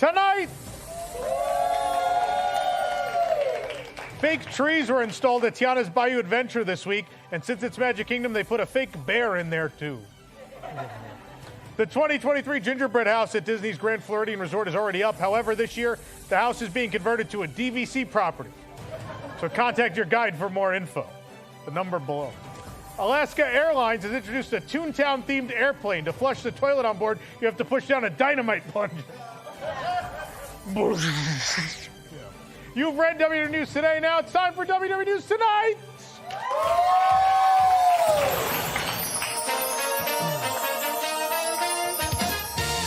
Tonight, fake trees were installed at Tiana's Bayou Adventure this week, and since it's Magic Kingdom, they put a fake bear in there too. The 2023 Gingerbread House at Disney's Grand Floridian Resort is already up. However, this year, the house is being converted to a DVC property. So contact your guide for more info. The number below. Alaska Airlines has introduced a Toontown-themed airplane. To flush the toilet on board, you have to push down a dynamite plunger. You've read WDW News Today. Now it's time for WDW News Tonight.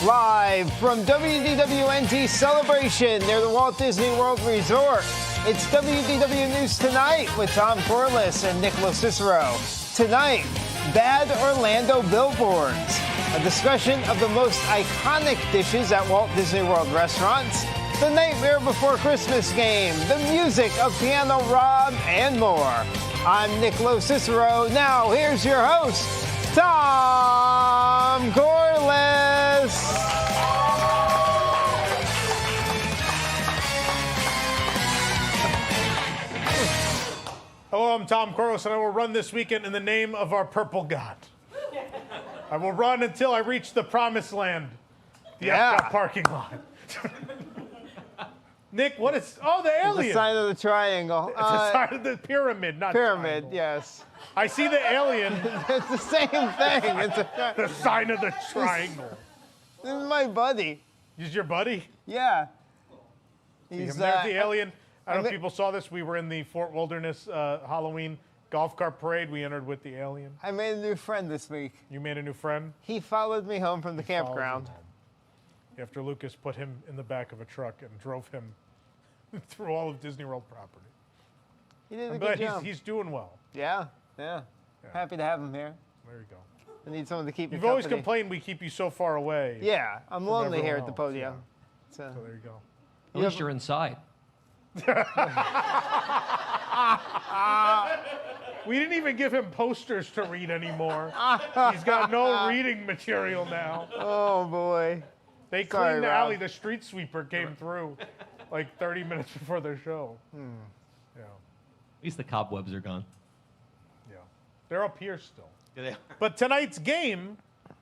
Live from WDWNT Celebration near the Walt Disney World Resort, it's WDW News Tonight with Tom Corless and Nick LoCicero. Tonight, bad Orlando Billboards, a discussion of the most iconic dishes at Walt Disney World restaurants, the Nightmare Before Christmas game, the music of Piano Rob, and more. I'm Nick LoCicero. Now, here's your host, Tom Corless. Hello, I'm Tom Corless, and I will run this weekend in the name of our purple god. I will run until I reach the promised land, the Epcot parking lot. Nick, what is... Oh, the alien. The sign of the triangle. It's the sign of the pyramid, not pyramid, triangle. yes. I see the alien. It's the same thing. It's The sign of the triangle. This is my buddy. He's your buddy? Yeah. There's the alien. I don't know if people saw this. We were in the Fort Wilderness Halloween golf cart parade. We entered with the alien. I made a new friend this week. You made a new friend? He followed me home from the campground. After Lucas put him in the back of a truck and drove him through all of Disney World property. He did a I'm good glad job. he's doing well. Yeah. Happy to have him here. There you go. I need someone to keep me You've company. always complained we keep you so far away. Yeah, I'm lonely here at the else, podium. So there you go. At least you're inside. We didn't even give him posters to read anymore. He's got no reading material now. Oh, boy. They Sorry, cleaned the Rob. alley. The street sweeper came through like 30 minutes before their show. Yeah. At least the cobwebs are gone. Yeah. They're up here still. Yeah, they are. But tonight's game,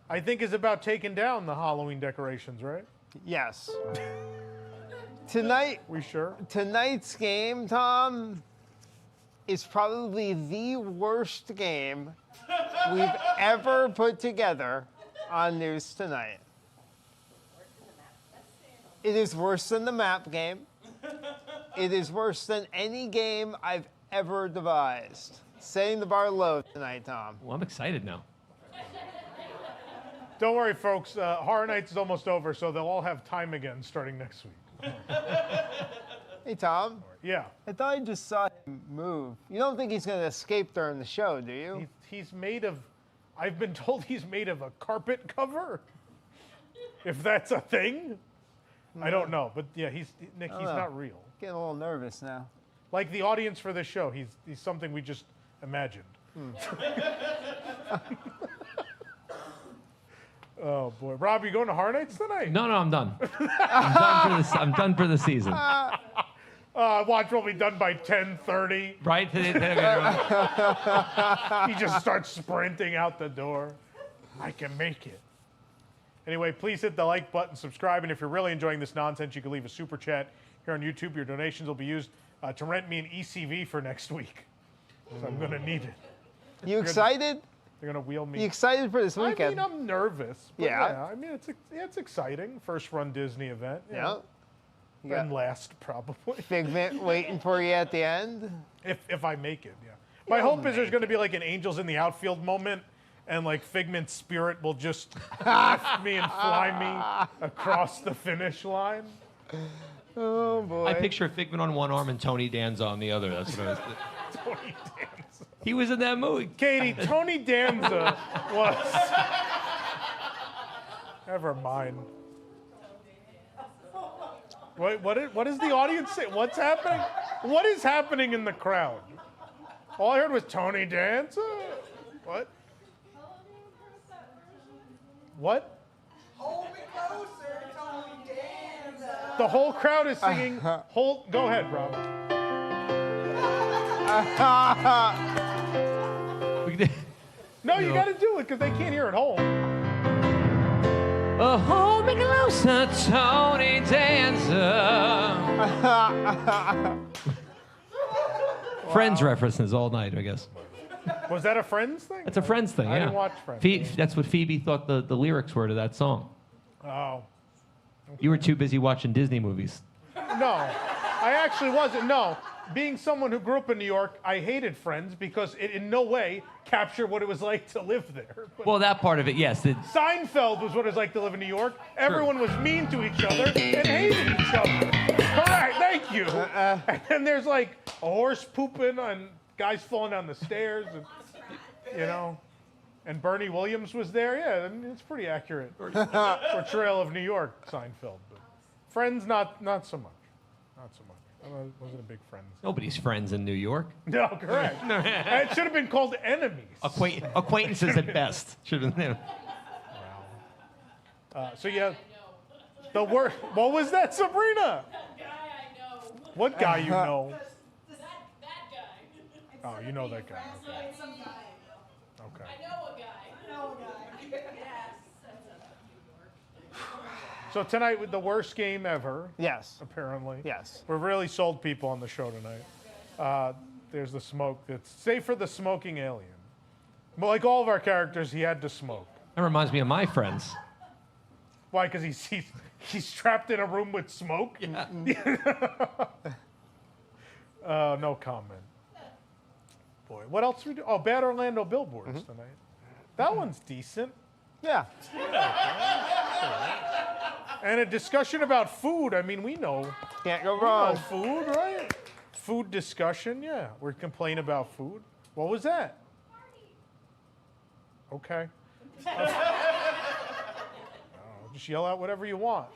I think, is about taking down the Halloween decorations, right? Yes. We sure? Tonight's game, Tom, is probably the worst game we've ever put together on News Tonight. It is worse than the map game. It is worse than any game I've ever devised. Setting the bar low tonight, Tom. Well, I'm excited now. Don't worry, folks. Horror Nights is almost over, so they'll all have time again starting next week. Hey, Tom. Yeah. I thought I just saw him move. You don't think he's going to escape during the show, do you? He's made of, I've been told he's made of a carpet cover. If that's a thing. I don't know. But yeah, Nick, he's not real. Getting a little nervous now. Like the audience for this show, he's something we just imagined. Oh boy, Rob, you going to Horror Nights tonight? No, I'm done. I'm done for the season. Watch, we'll be done by 10:30. Right? He just starts sprinting out the door. I can make it. Anyway, please hit the like button, subscribe, and if you're really enjoying this nonsense, you can leave a super chat here on YouTube. Your donations will be used to rent me an ECV for next week. So I'm going to need it. You excited? They're going to wheel me. You excited for this weekend? I mean, I'm nervous. But Yeah. I mean, it's exciting. First run Disney event. Yeah. You And got last, probably. Figment waiting for you at the end. If I make it, yeah. My hope is there's going to be like an Angels in the Outfield moment, and like Figment's spirit will just lift me and fly me across the finish line. Oh, boy. I picture Figment on one arm and Tony Danza on the other. That's what I was thinking. Tony Danza. He was in that movie. Katie, Tony Danza was... Never mind. What is the audience say? What's happening? What is happening in the crowd? All I heard was Tony Danza. What? What? Hold me closer, Tony Danza. The whole crowd is singing. Go ahead, Rob. No, you got to do it because they can't hear at home. Oh, make closer, Tony Danza. Friends references all night, I guess. Was that a Friends thing? That's a Friends thing, yeah. I didn't watch Friends. That's what Phoebe thought the lyrics were to that song. Oh. You were too busy watching Disney movies. No, I actually wasn't. No. Being someone who grew up in New York, I hated Friends because it in no way captured what it was like to live there. But Well, that part of it, yes. Seinfeld was what it was like to live in New York. Everyone was mean to each other and hated each other. Correct, thank you. And then there's like a horse pooping and guys falling down the stairs, and, you know. And Bernie Williams was there. Yeah, I mean, it's pretty accurate portrayal of New York, Seinfeld. But Friends, not so much. Not so much. I wasn't a big Friends. Nobody's friends in New York. No, correct. It should have been called Enemies. Acquaintances at best. Should have been. So yeah, the worst. What was that, Sabrina? That guy I know. What guy you know? That guy. Oh, you know that guy. Like some guy. Okay. I know a guy. Yes. So tonight, with the worst game ever, Yes. apparently. Yes. We've really sold people on the show tonight. There's the smoke. That's save for the smoking alien. But like all of our characters, he had to smoke. That reminds me of my friends. Why? Because he's trapped in a room with smoke. Yeah. No comment. Boy, what else we do? Oh, Bad Orlando Billboards tonight. That one's decent. Yeah. And a discussion about food. I mean, we know Can't go Oh, wrong. food, right? Food discussion, yeah. We're complaining about food. What was that? Okay. Just yell out whatever you want.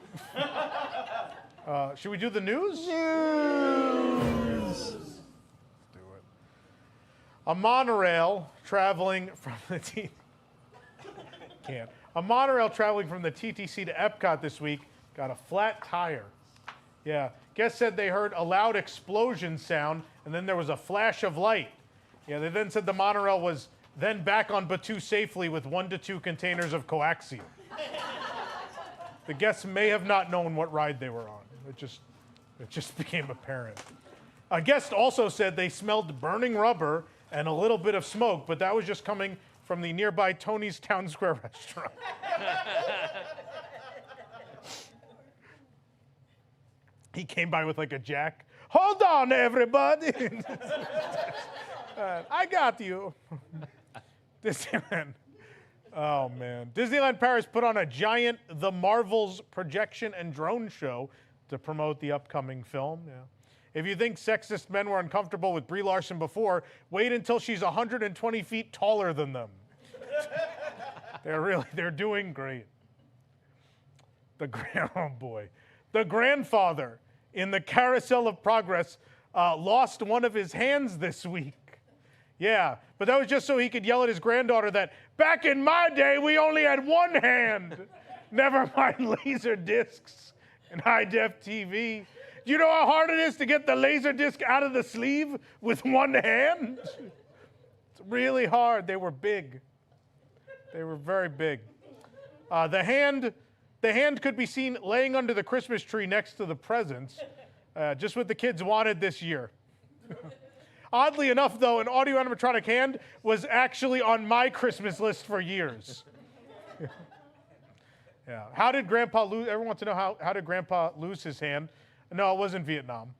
Should we do the news? News. Let's do it. A monorail traveling from the A monorail traveling from the TTC to Epcot this week got a flat tire. Yeah. Guests said they heard a loud explosion sound, and then there was a flash of light. Yeah, they then said the monorail was then back on Batu safely with 1 to 2 containers of coaxium. The guests may have not known what ride they were on. It just became apparent. A guest also said they smelled burning rubber and a little bit of smoke, but that was just coming from the nearby Tony's Town Square restaurant. He came by with like a jack. Hold on, everybody. I got you. Disneyland. Oh, man. Disneyland Paris put on a giant The Marvels projection and drone show to promote the upcoming film. Yeah. If you think sexist men were uncomfortable with Brie Larson before, wait until she's 120 feet taller than them. They're doing great. Oh boy. The grandfather in the Carousel of Progress lost one of his hands this week. Yeah, but that was just so he could yell at his granddaughter that, back in my day, we only had one hand. Never mind laser discs and high-def TV. Do you know how hard it is to get the laser disc out of the sleeve with one hand? It's really hard. They were big. They were very big. The hand could be seen laying under the Christmas tree next to the presents, just what the kids wanted this year. Oddly enough, though, an audio animatronic hand was actually on my Christmas list for years. Yeah. How did Grandpa lose? Everyone wants to know how did Grandpa lose his hand? No, it wasn't Vietnam.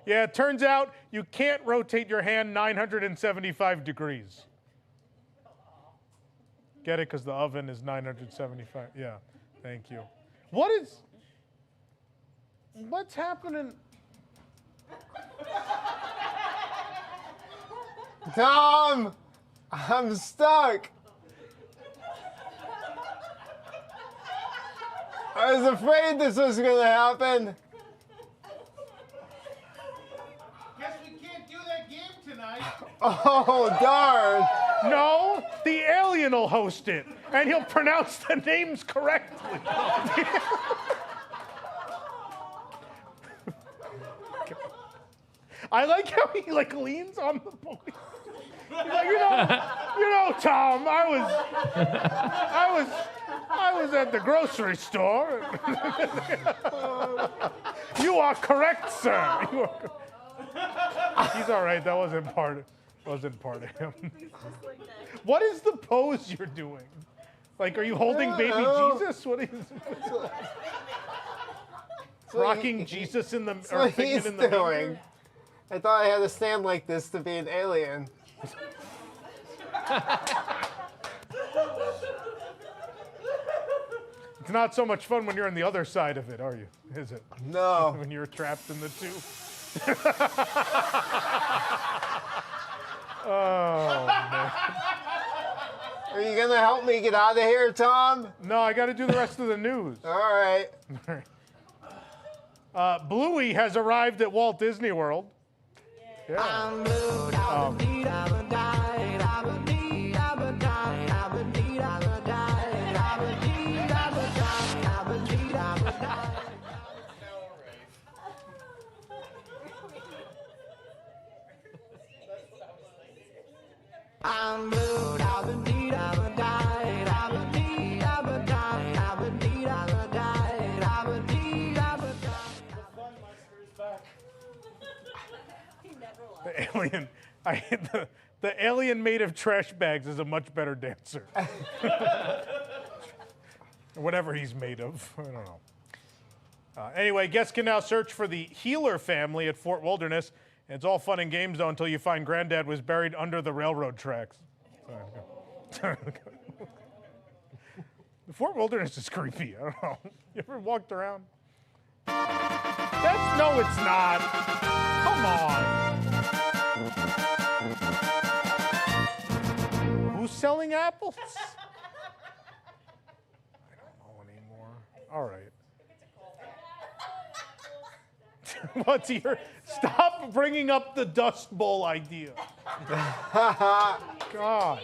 It turns out you can't rotate your hand 975 degrees. Get it? Because the oven is 975. Yeah, thank you. What's happening? Tom, I'm stuck. I was afraid this was going to happen. Guess we can't do that game tonight. Tonight. Oh, darn. No, the alien will host it, and he'll pronounce the names correctly. I like how he leans on the podium. He's like, you know, Tom, I was at the grocery store. You are correct, sir. You are He's all right. That wasn't part of him. What is the pose you're doing? Like, are you holding baby Jesus? What is rocking Jesus in the That's what he's in the doing. I thought I had to stand like this to be an alien. It's not so much fun when you're on the other side of it, are you? Is it? No. When you're trapped in the tube. Oh, man. Are you going to help me get out of here, Tom? No, I got to do the rest of the news. All right. Bluey has arrived at Walt Disney World. Yeah. The alien, the alien made of trash bags is a much better dancer. Whatever he's made of, I don't know. Anyway, guests can now search for the Healer family at Fort Wilderness. It's all fun and games, though, until you find Granddad was buried under the railroad tracks. Fort Wilderness is creepy. I don't know. You ever walked around? No, it's not. Come on. Who's selling apples? I don't know anymore. All right. What's your? Stop bringing up the Dust Bowl idea. God,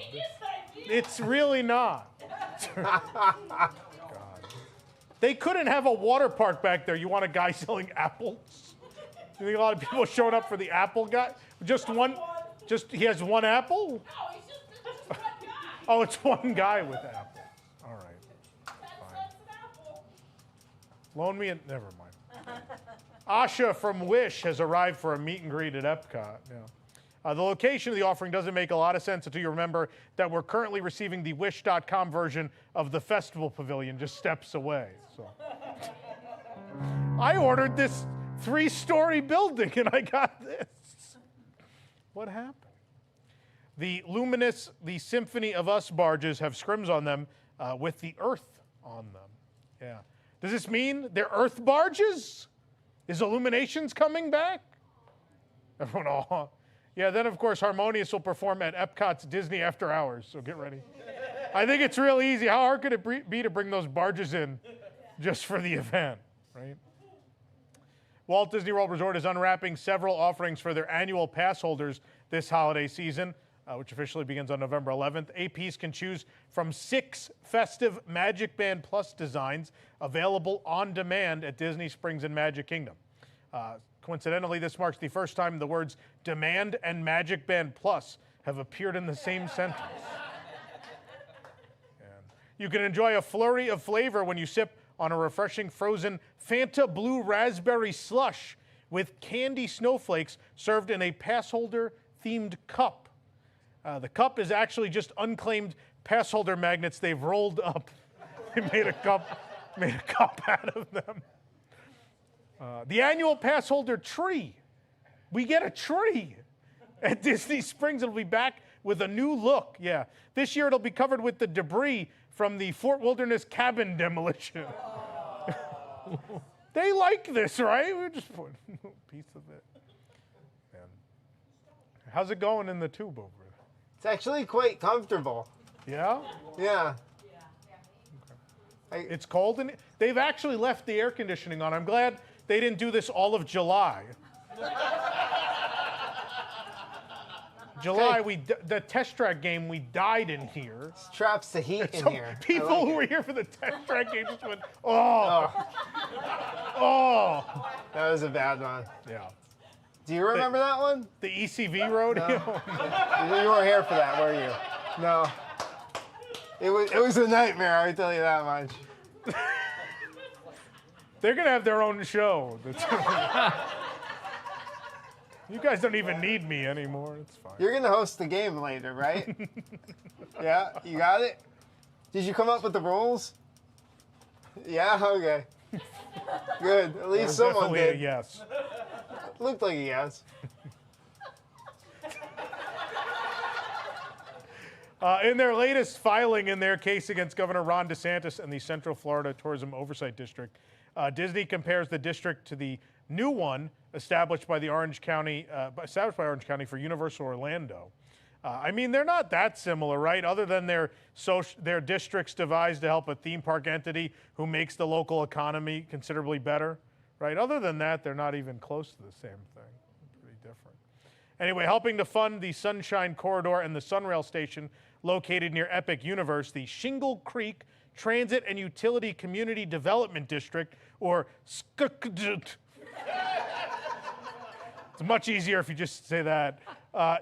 it's really not. God. They couldn't have a water park back there. You want a guy selling apples? You think a lot of people showing up for the apple guy? Just one? He has one apple? No, he's just one guy. Oh, it's one guy with apple. All right. That's an apple. Loan me never mind. Asha from Wish has arrived for a meet and greet at Epcot. Yeah. The location of the offering doesn't make a lot of sense until you remember that we're currently receiving the Wish.com version of the Festival Pavilion just steps away. So, I ordered this 3-story building and I got this. What happened? The Symphony of Us barges have scrims on them with the Earth on them. Yeah. Does this mean they're Earth barges? Is Illuminations coming back? Everyone all. Yeah, then of course Harmonious will perform at Epcot's Disney After Hours, so get ready. I think it's real easy. How hard could it be to bring those barges in just for the event, right? Walt Disney World Resort is unwrapping several offerings for their annual pass holders this holiday season, which officially begins on November 11th. APs can choose from 6 festive Magic Band Plus designs available on demand at Disney Springs and Magic Kingdom. Coincidentally, this marks the first time the words Demand and Magic Band Plus have appeared in the same sentence. And you can enjoy a flurry of flavor when you sip on a refreshing frozen Fanta Blue Raspberry Slush with candy snowflakes served in a pass holder themed cup. The cup is actually just unclaimed pass holder magnets they've rolled up. They made a cup out of them. The annual pass holder tree. We get a tree at Disney Springs. It'll be back with a new look. Yeah. This year it'll be covered with the debris from the Fort Wilderness cabin demolition. They like this, right? We just put a piece of it. And how's it going in the tube over there? It's actually quite comfortable. Yeah? Yeah. It's cold, and they've actually left the air conditioning on. I'm glad they didn't do this all of July. July, the test track game, we died in here. Traps the heat in So here. people who were here for the test track game just went, oh. That was a bad one. Yeah. Do you remember that one? The ECV rodeo? You weren't here for that, were you? No. It was a nightmare, I tell you that much. They're going to have their own show. You guys don't even need me anymore. It's fine. You're going to host the game later, right? Yeah, you got it? Did you come up with the rules? Yeah, okay. Good. At least someone Definitely did. a yes. Looked like a yes. In their latest filing in their case against Governor Ron DeSantis and the Central Florida Tourism Oversight District, Disney compares the district to the new one established by Orange County for Universal Orlando. I mean, they're not that similar, right? Other than their districts devised to help a theme park entity who makes the local economy considerably better, right? Other than that, they're not even close to the same thing. Pretty different. Anyway, helping to fund the Sunshine Corridor and the Sunrail station located near Epic Universe, the Shingle Creek Transit and Utility Community Development District, or SCUCD. It's much easier if you just say that.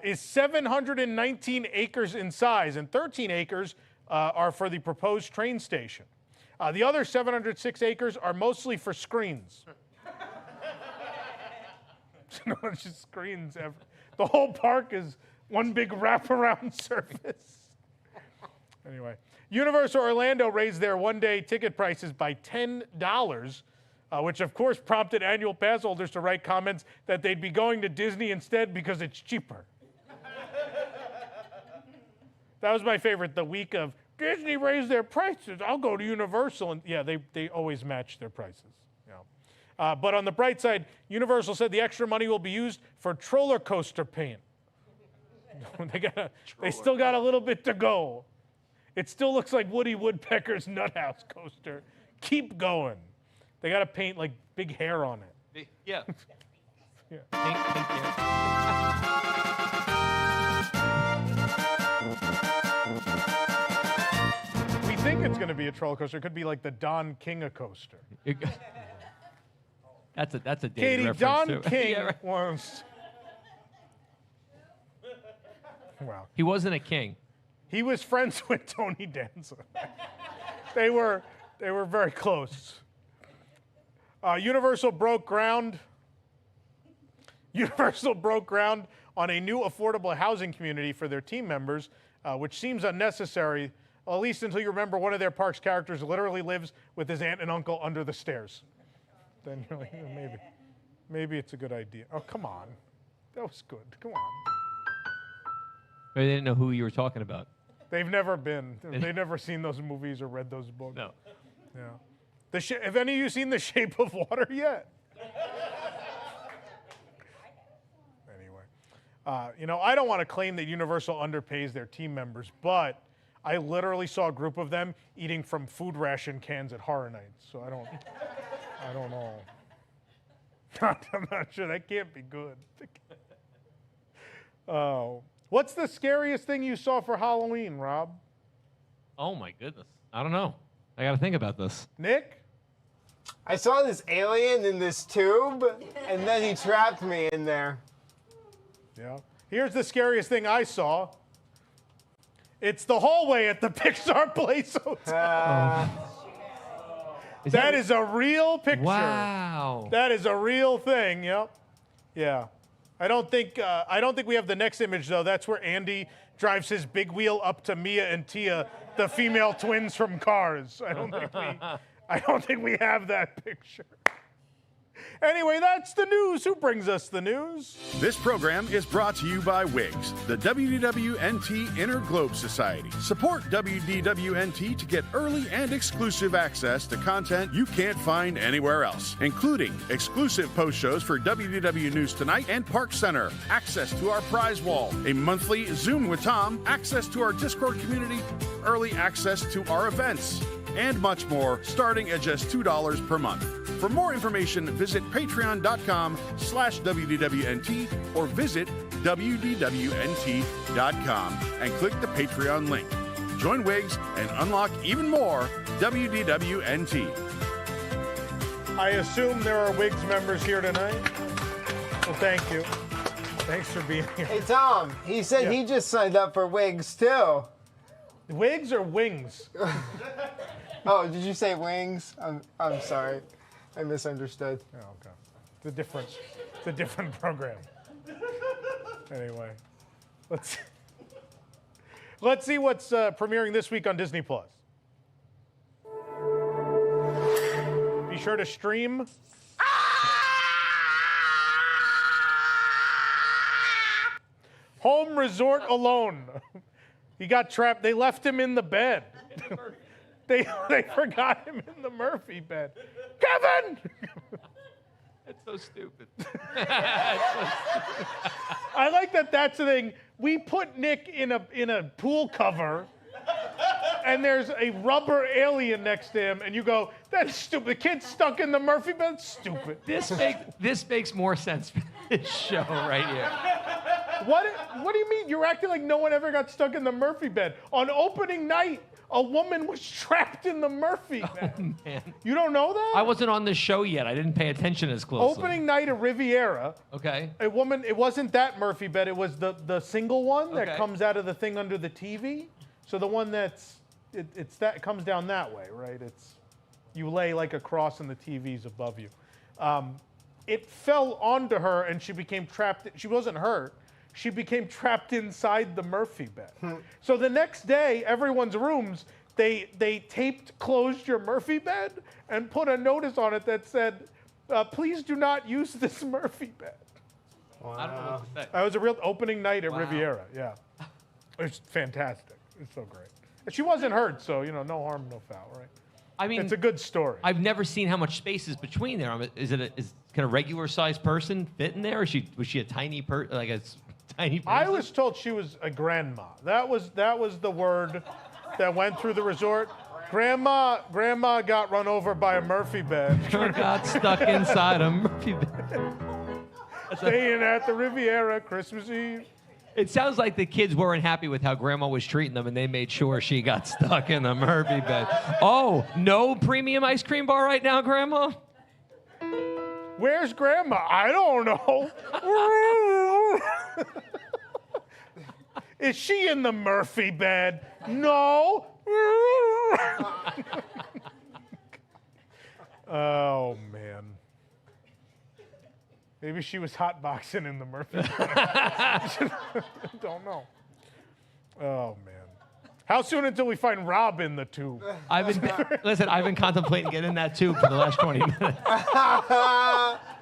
Is 719 acres in size, and 13 acres are for the proposed train station. The other 706 acres are mostly for screens. No, it's just screens. The whole park is one big wraparound surface. Anyway, Universal Orlando raised their one-day ticket prices by $10, which of course prompted annual pass holders to write comments that they'd be going to Disney instead because it's cheaper. That was my favorite, the week of Disney raised their prices, I'll go to Universal. And yeah, they always match their prices. Yeah. But on the bright side, Universal said the extra money will be used for roller coaster paint. They still got a little bit to go. It still looks like Woody Woodpecker's Nut House coaster. Keep going. They got to paint like big hair on it. Yeah. Yeah. Pink hair. We think it's going to be a troll coaster. It could be like the Don King coaster. That's a dated Katie, reference Don too. King Yeah, right. was. Wow. He wasn't a king. He was friends with Tony Danza. They were very close. Universal broke ground on a new affordable housing community for their team members, which seems unnecessary, at least until you remember one of their park's characters literally lives with his aunt and uncle under the stairs. Then you're like, maybe it's a good idea. Oh, come on. That was good. Come on. I didn't know who you were talking about. They've never been. They've never seen those movies or read those books. No. Yeah. Have any of you seen The Shape of Water yet? Anyway, I don't want to claim that Universal underpays their team members, but I literally saw a group of them eating from food ration cans at Horror Nights. So I don't know. I'm not sure. That can't be good. Oh. What's the scariest thing you saw for Halloween, Rob? Oh my goodness. I don't know. I got to think about this. Nick? I saw this alien in this tube, and then he trapped me in there. Yeah. Here's the scariest thing I saw. It's the hallway at the Pixar Place Hotel. That is a real picture. Wow. That is a real thing. Yep. Yeah. I don't think we have the next image though. That's where Andy drives his big wheel up to Mia and Tia, the female twins from Cars. I don't think we have that picture. Anyway, that's the news. Who brings us the news? This program is brought to you by WIGS, the WDWNT Inner Globe Society. Support WDWNT to get early and exclusive access to content you can't find anywhere else, including exclusive post shows for WDW News Tonight and Park Center, access to our prize wall, a monthly Zoom with Tom, access to our Discord community, early access to our events, and much more, starting at just $2 per month. For more information, visit patreon.com/WDWNT or visit WDWNT.com and click the Patreon link. Join Wiggs and unlock even more WDWNT. I assume there are Wiggs members here tonight. Well, thank you. Thanks for being here. Hey, Tom, he said he just signed up for Wiggs, too. Wigs or wings? Oh, did you say wings? I'm sorry. I misunderstood. Oh, okay. It's a different program. Anyway, let's see what's premiering this week on Disney Plus. Be sure to stream. Home Resort Alone. He got trapped. They left him in the bed. They forgot him in the Murphy bed. Kevin! It's so stupid. I like that that's the thing. We put Nick in a pool cover, and there's a rubber alien next to him, and you go, that's stupid. The kid's stuck in the Murphy bed? Stupid. This makes more sense for this show right here. What do you mean? You're acting like no one ever got stuck in the Murphy bed. On opening night, a woman was trapped in the Murphy bed. Oh, man. You don't know that? I wasn't on the show yet. I didn't pay attention as closely. Opening night at Riviera. Okay. A woman, it wasn't that Murphy bed, it was the single one that Okay. comes out of the thing under the TV. So the one that's, it comes down that way, right? You lay like across and the TV's above you. It fell onto her and she became trapped. She wasn't hurt. She became trapped inside the Murphy bed. So the next day, everyone's rooms, they taped "Closed your Murphy bed" and put a notice on it that said, "Please do not use this Murphy bed." Wow. I don't know what to say. That was a real opening night at Wow. Riviera. Yeah, it's fantastic. It's so great. And she wasn't hurt, so no harm, no foul, right? I mean, It's a good story. I've never seen how much space is between there. Can a regular sized person fit in there? Or was she a tiny tiny person? I was told she was a grandma. That was the word that went through the resort. Grandma got run over by a Murphy bed. got stuck inside a Murphy bed. Staying at the Riviera Christmas Eve. It sounds like the kids weren't happy with how Grandma was treating them, and they made sure she got stuck in the Murphy bed. Oh, no premium ice cream bar right now, Grandma? Where's Grandma? I don't know. Is she in the Murphy bed? No. Oh, man. Maybe she was hotboxing in the Murphy bed. Don't know. Oh, man. How soon until we find Rob in the tube? I've been contemplating getting in that tube for the last 20 minutes.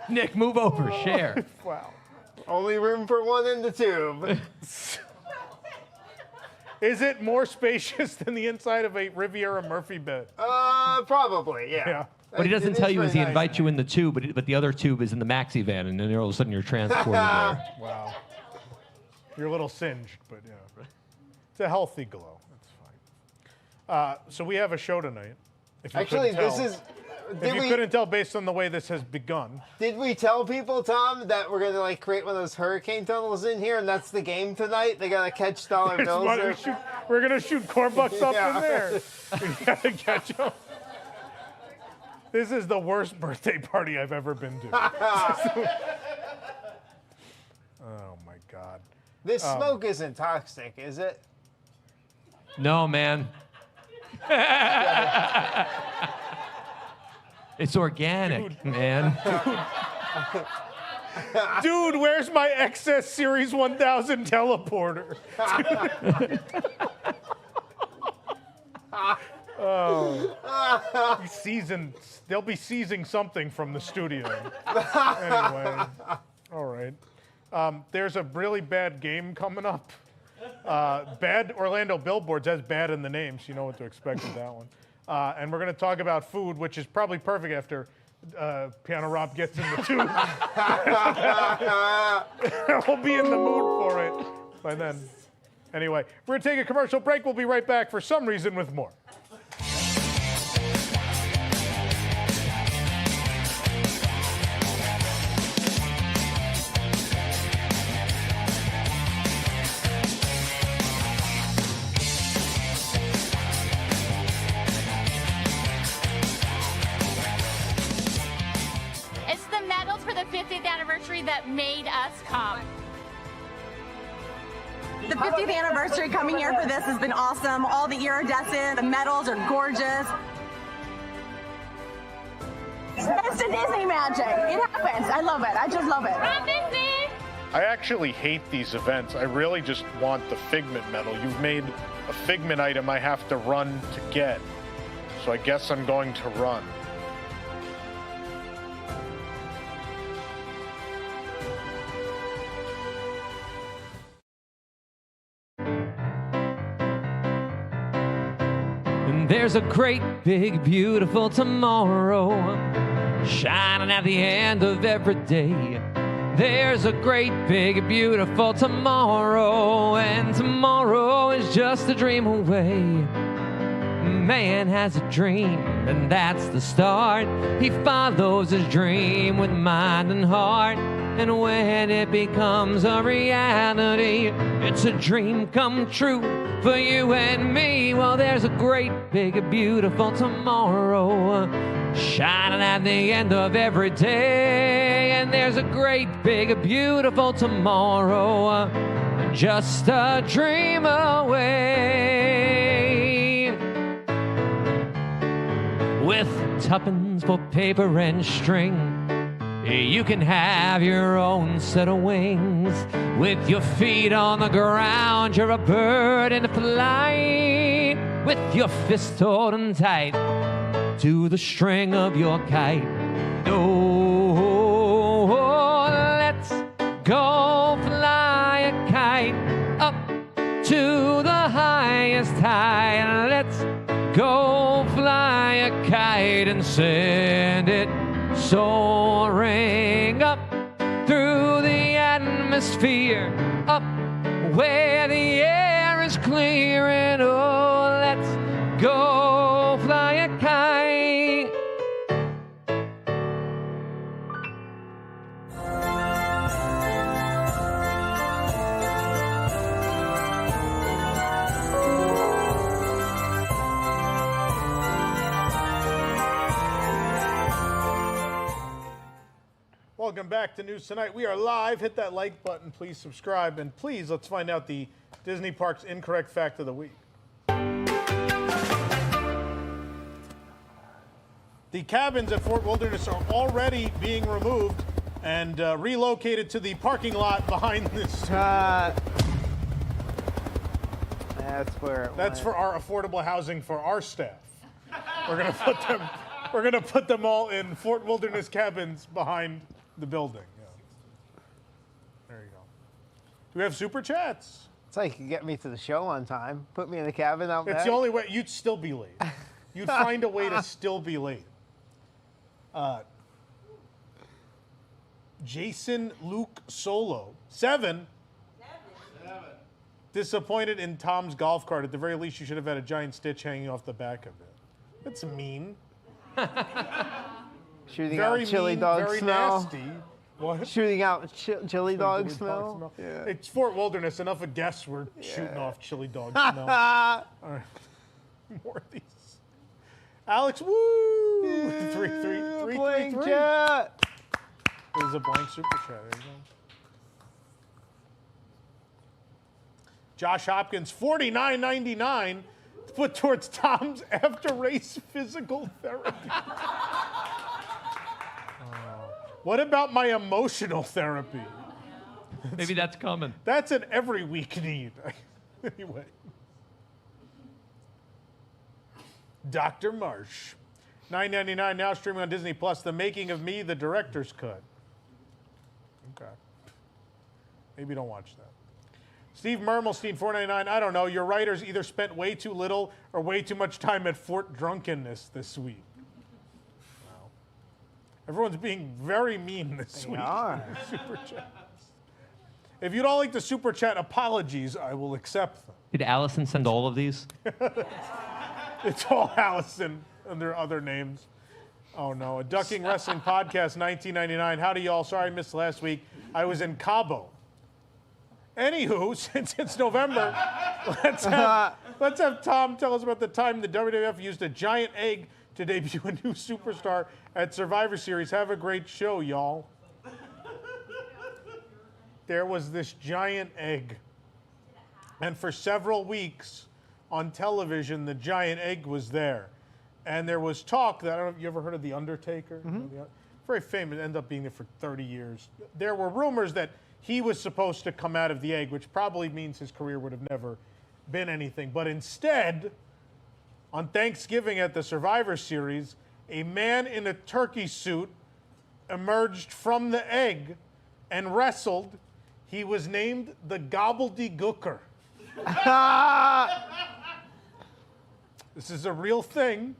Nick, move over, share. Wow. Only room for one in the tube. Is it more spacious than the inside of a Riviera Murphy bed? Probably, yeah. Yeah. What he doesn't It tell is you is very he nice. invites you in the tube, but the other tube is in the maxi van, and then all of a sudden you're transported there. Wow. You're a little singed, but yeah. It's a healthy glow. That's fine. So we have a show tonight. If you Actually, couldn't this tell. is. If you couldn't tell based on the way this has begun. Did we tell people, Tom, that we're gonna create one of those hurricane tunnels in here, and that's the game tonight? They gotta catch dollar Here's bills. what there. we're going to shoot Corbucks up Yeah. in there. We got to catch them. This is the worst birthday party I've ever been to. Oh, my God. This smoke isn't toxic, is it? No, man. It's organic, man. Dude, where's my XS Series 1000 teleporter? Oh. They'll be seizing something from the studio. Anyway, all right. There's a really bad game coming up. Bad Orlando Billboards has bad in the name, so you know what to expect with that one. And we're going to talk about food, which is probably perfect after Piano Rob gets in the tube. We'll be in the mood for it by then. Anyway, we're going to take a commercial break. We'll be right back for some reason with more. made us come. The 50th anniversary coming here for this has been awesome. All the iridescent, the medals are gorgeous. It's the Disney magic. It happens. I love it. I just love it. From Disney. I actually hate these events. I really just want the Figment medal. You've made a Figment item I have to run to get. So I guess I'm going to run. There's a great, big, beautiful tomorrow shining at the end of every day. There's a great, big, beautiful tomorrow, and tomorrow is just a dream away. Man has a dream, and that's the start. He follows his dream with mind and heart. And when it becomes a reality, it's a dream come true for you and me. Well, there's a great, big, beautiful tomorrow shining at the end of every day. And there's a great, big, beautiful tomorrow just a dream away. With tuppence for paper and string, you can have your own set of wings. With your feet on the ground, you're a bird in flight. With your fist holding tight to the string of your kite. Oh, let's go fly a kite up to the highest high. And let's go fly a kite and send it soaring up through the atmosphere, up where the air is clear. And oh, let's go fly a kite. Welcome back to News Tonight. We are live. Hit that like button. Please subscribe. And please, let's find out the Disney Parks incorrect fact of the week. The cabins at Fort Wilderness are already being removed and relocated to the parking lot behind this. That's where it That's went. for our affordable housing for our staff. We're gonna put them. We're gonna put them all in Fort Wilderness cabins behind the building. Yeah. There you go. Do we have super chats? It's like you get me to the show on time. Put me in the cabin out back. It's the only way. You'd still be late. You'd find a way to still be late. Jason Luke Solo 7. Disappointed in Tom's golf cart. At the very least, you should have had a giant stitch hanging off the back of it. That's mean. Shooting Very out chili mean, dog very smell. nasty. What? Shooting out chili dog smell. Yeah. It's Fort Wilderness. Enough of guests were shooting off chili dog smell. All right. More of these. Alex, woo! 333. Blank chat. There's a blank super chat. There you go. Josh Hopkins, $49.99 to put towards Tom's after-race physical therapy. What about my emotional therapy? Maybe that's coming. That's an every week need. Anyway. Dr. Marsh, $9.99 now streaming on Disney Plus. The Making of Me, the director's cut. Okay. Maybe don't watch that. Steve Mermelstein, $4.99. I don't know. Your writers either spent way too little or way too much time at Fort Drunkenness this week. Wow. Everyone's being very mean this week. are. Super chats. If you don't like the super chat, apologies. I will accept them. Did Allison send all of these? It's all Allison under other names. Oh no, a Ducking Wrestling Podcast, $19.99. Howdy y'all, sorry I missed last week. I was in Cabo. Anywho, since it's November, let's have Tom tell us about the time the WWF used a giant egg to debut a new superstar at Survivor Series. Have a great show, y'all. there was this giant egg. And for several weeks on television, the giant egg was there. And there was talk that, I don't know if you ever heard of The Undertaker? Very famous, ended up being there for 30 years. There were rumors that he was supposed to come out of the egg, which probably means his career would have never been anything. But instead, on Thanksgiving at the Survivor Series, a man in a turkey suit emerged from the egg and wrestled. He was named the Gobbledygooker. This is a real thing.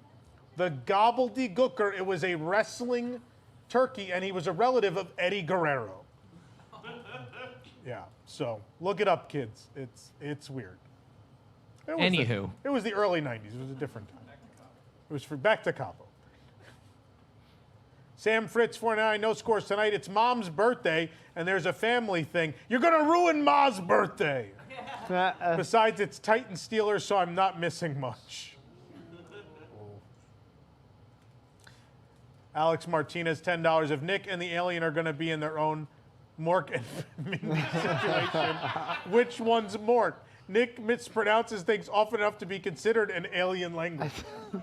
The Gobbledygooker. It was a wrestling turkey, and he was a relative of Eddie Guerrero. Yeah, so look it up, kids. It's weird. Anywho. It was the early 90s. It was a different time. It was for back to Cabo. Sam Fritz, 49, no scores tonight. It's Mom's birthday, and there's a family thing. You're going to ruin Ma's birthday. Besides, it's Titan Steelers, so I'm not missing much. Alex Martinez, $10. If Nick and the alien are going to be in their own Mork and Mindy situation, which one's Mork? Nick mispronounces things often enough to be considered an alien language. You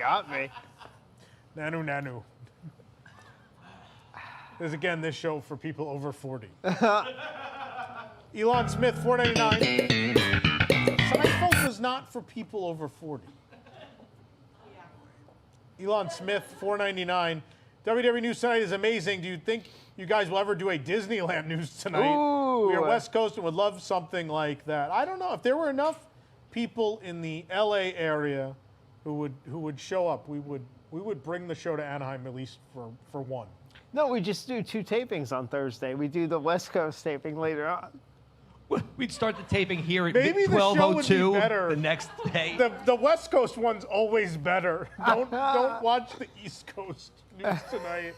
got me. Nanu, nanu. This is, again, this show for people over 40. Elon Smith, $4.99. Seinfeld was not for people over 40. Elon Smith, $4.99. WDW News Tonight is amazing. Do you think you guys will ever do a Disneyland News Tonight? Ooh. We are West Coast and would love something like that. I don't know. If there were enough people in the LA area who would show up, we would bring the show to Anaheim at least for one. No, we just do 2 tapings on Thursday. We do the West Coast taping later on. We'd start the taping here at Maybe the show would be 12:02 better. the next day. The West Coast one's always better. Don't watch the East Coast News Tonight.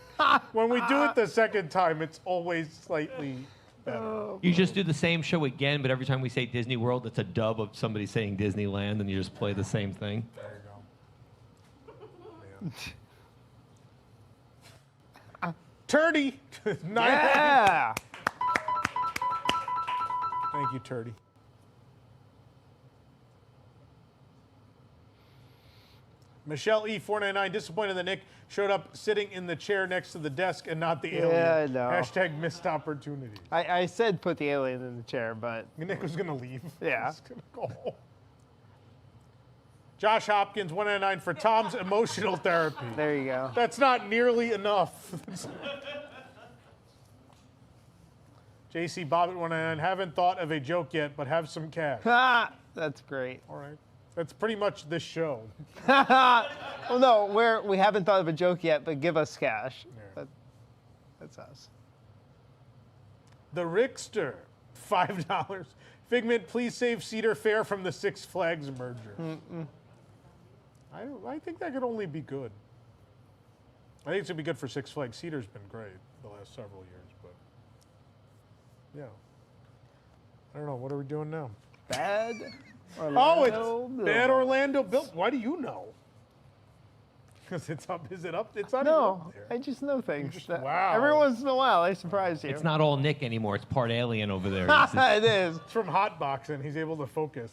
When we do it the second time, it's always slightly better. You just do the same show again, but every time we say Disney World, it's a dub of somebody saying Disneyland, and you just play the same thing. There you go. Turdy. Yeah. Thank you, Turdy. Michelle E. 499, disappointed that Nick showed up sitting in the chair next to the desk and not the alien. Yeah, I know. Hashtag missed opportunity. I said put the alien in the chair, but Nick was going to leave. Yeah. He's going to go home. Josh Hopkins, 199 for Tom's emotional therapy. there you go. That's not nearly enough. JC Bobbitt, 199, haven't thought of a joke yet, but have some cash. That's great. All right. That's pretty much this show. Well, no, we haven't thought of a joke yet, but give us cash. Yeah. That's us. The Rickster, $5. Figment, please save Cedar Fair from the Six Flags merger. I think that could only be good. I think it's going to be good for Six Flags. Cedar's been great the last several years, but yeah. I don't know. What are we doing now? Bad Oh, Orlando it's Bad Orlando Bill. Why do you know? Because it's up. Is it up? It's not even No, up there. I just know things. Wow. Every once in a while, I surprise you. It's not all Nick anymore. It's part alien over there. It is. It's from Hotboxing. He's able to focus.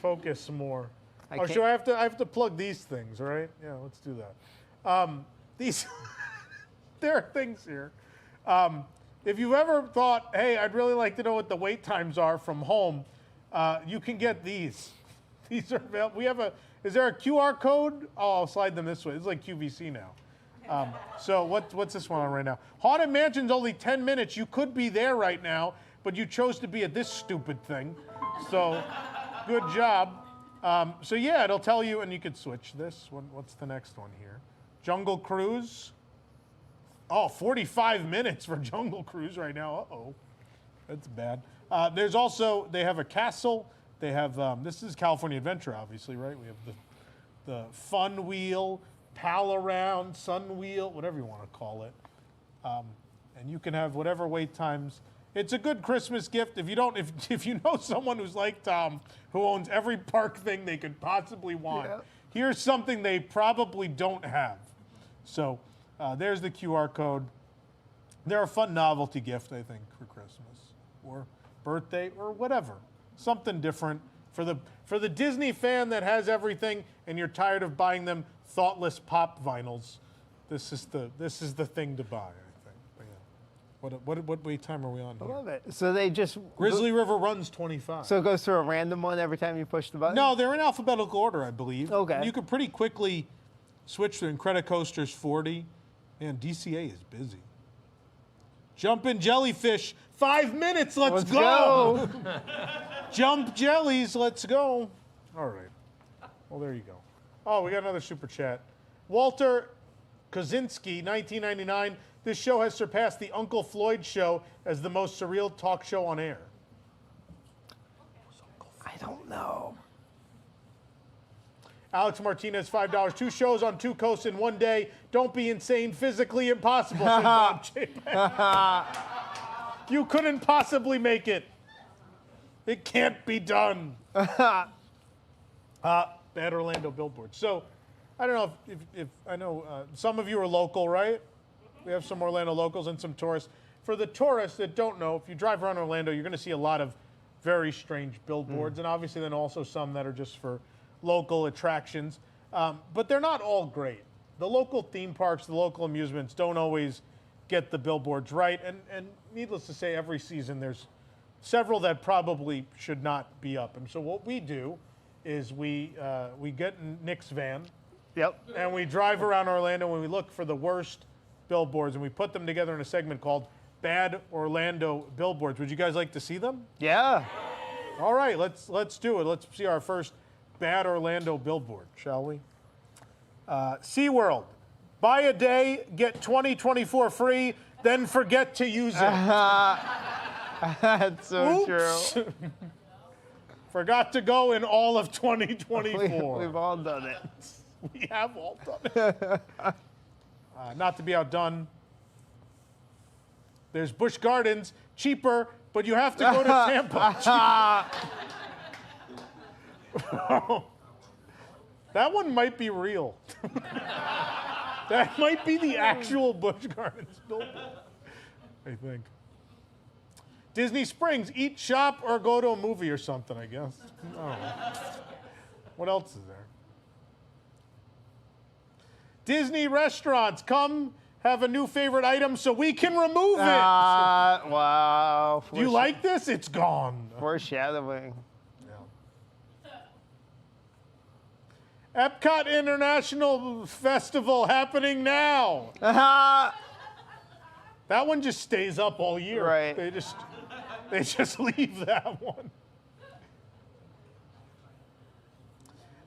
Focus more. can't- So I have to plug these things, right? Yeah, let's do that. These there are things here. If you've ever thought, hey, I'd really like to know what the wait times are from home, you can get these. These are available. Is there a QR code? Oh, I'll slide them this way. This is like QVC now. So what's this one on right now? Haunted Mansion's only 10 minutes. You could be there right now, but you chose to be at this stupid thing. So good job. So yeah, it'll tell you, and you could switch this. What's the next one here? Jungle Cruise. Oh, 45 minutes for Jungle Cruise right now. Uh-oh. That's bad. There's also, they have a castle. They have, this is California Adventure, obviously, right? We have the Fun Wheel, Pal Around, Sun Wheel, whatever you want to call it. And you can have whatever wait times. It's a good Christmas gift. If you know someone who's like Tom, who owns every park thing they could possibly want, here's something they probably don't have. So there's the QR code. They're a fun novelty gift, I think, for Christmas or birthday or whatever. Something different for the Disney fan that has everything and you're tired of buying them thoughtless pop vinyls. This is the thing to buy, I think. But yeah. What wait time are we on I here? love it. So they just Grizzly River runs 25. So it goes through a random one every time you push the button? No, they're in alphabetical order, I believe. Okay. And you could pretty quickly switch to Incredicoaster's 40. Man, DCA is busy. Jumpin' Jellyfish, 5 minutes, let's go. Jump Jellies, let's go. All right. Well, there you go. Oh, we got another super chat. Walter Kozinski, 1999. This show has surpassed the Uncle Floyd show as the most surreal talk show on air. I don't know. Alex Martinez, $5. 2 shows on 2 coasts in 1 day. Don't be insane. Physically impossible, says Bob Chapek. You couldn't possibly make it. It can't be done. Bad Orlando Billboards. So, I don't know if I know some of you are local, right? We have some Orlando locals and some tourists. For the tourists that don't know, if you drive around Orlando, you're going to see a lot of very strange billboards, and obviously then also some that are just for local attractions. But they're not all great. The local theme parks, the local amusements don't always get the billboards right. And needless to say, every season there's several that probably should not be up. And so what we do is we get in Nick's van. Yep. And we drive around Orlando and we look for the worst billboards and we put them together in a segment called Bad Orlando Billboards. Would you guys like to see them? Yeah. All right, let's do it. Let's see our first Bad Orlando billboard, shall we? SeaWorld. Buy a day, get 2024 free, then forget to use it. That's so Oops. true. Forgot to go in all of 2024. We've all done it. We have all done it. Not to be outdone. There's Busch Gardens, cheaper, but you have to go to Tampa. That one might be real. That might be the actual Busch Gardens billboard, I think. Disney Springs, eat, shop, or go to a movie or something, I guess. I don't know. What else is there? Disney restaurants, come have a new favorite item so we can remove it. Wow. Do you like this? It's gone. Foreshadowing. Epcot International Festival happening now. That one just stays up all year. Right. They just leave that one.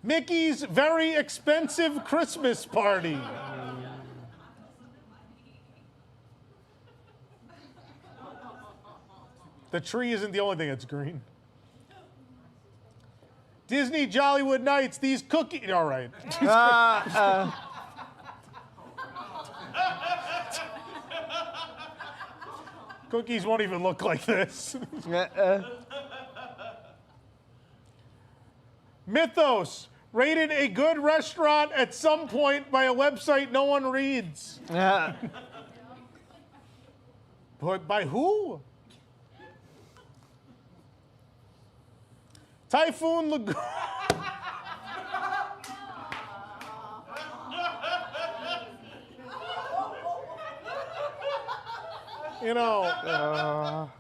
Mickey's very expensive Christmas party. The tree isn't the only thing that's green. Disney Jollywood Nights, these cookies. All right. Cookies won't even look like this. Mythos, rated a good restaurant at some point by a website no one reads. But by who? Typhoon Lagoon. You know,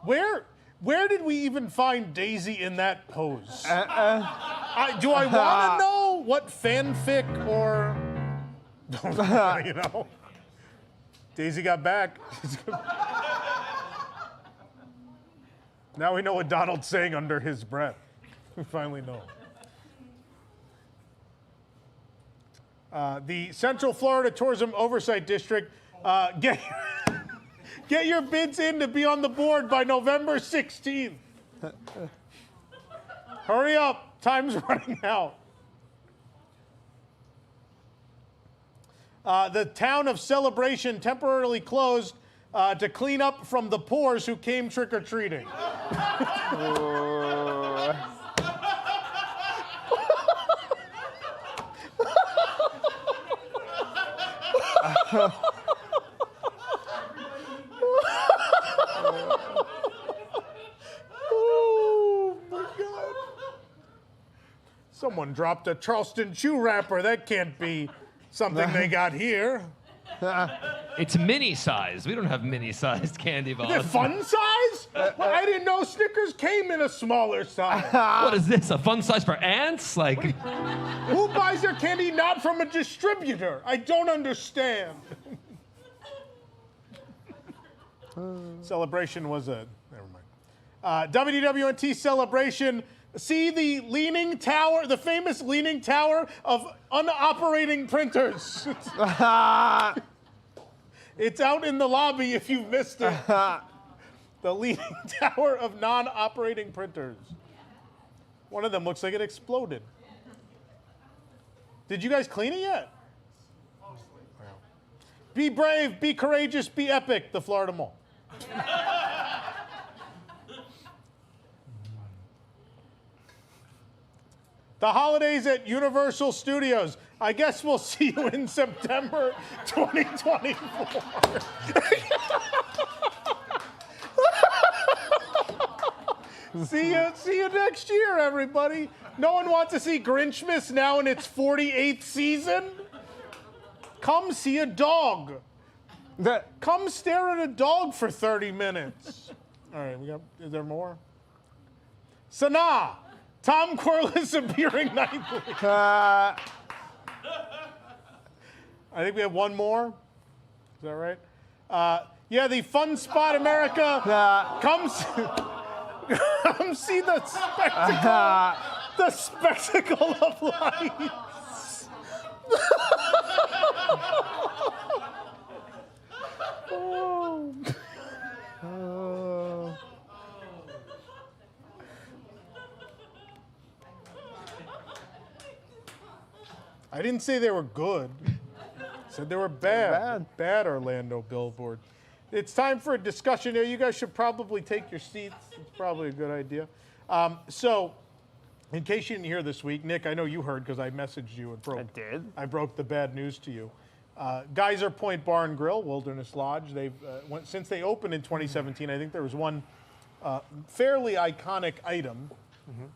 where did we even find Daisy in that pose? Do I want to know what fanfic or, you know? Daisy got back. Now we know what Donald's saying under his breath. We finally know. The Central Florida Tourism Oversight District, get your bids in to be on the board by November 16th. Hurry up, time's running out. The town of Celebration temporarily closed to clean up from the poors who came trick-or-treating. Someone dropped a Charleston chew wrapper. That can't be something they got here. It's mini-sized. We don't have mini-sized candy bars. Is it fun size? Well, I didn't know Snickers came in a smaller size. What is this? A fun size for ants? Like, Who buys their candy not from a distributor? I don't understand. Celebration was a... Never mind. WDWNT Celebration. See the leaning tower, the famous leaning tower of unoperating printers. It's out in the lobby if you missed it. The leaning tower of non-operating printers. One of them looks like it exploded. Did you guys clean it yet? Be brave, be courageous, be epic, the Florida Mall. The holidays at Universal Studios. I guess we'll see you in September 2024. See you next year, everybody. No one wants to see Grinchmas now in its 48th season? Come see a dog. Come stare at a dog for 30 minutes. All right, is there more? Sanaa. Tom Corless appearing nightly. I think we have one more. Is that right? Yeah, the Fun Spot America. Come see the spectacle of lights. I didn't say they were good. I said they were bad. Bad Orlando Billboards. It's time for a discussion here. You guys should probably take your seats. It's probably a good idea. So, in case you didn't hear this week, Nick, I know you heard because I messaged you and I broke the bad news to you. Geyser Point Bar and Grill, Wilderness Lodge. They've since they opened in 2017. I think there was one fairly iconic item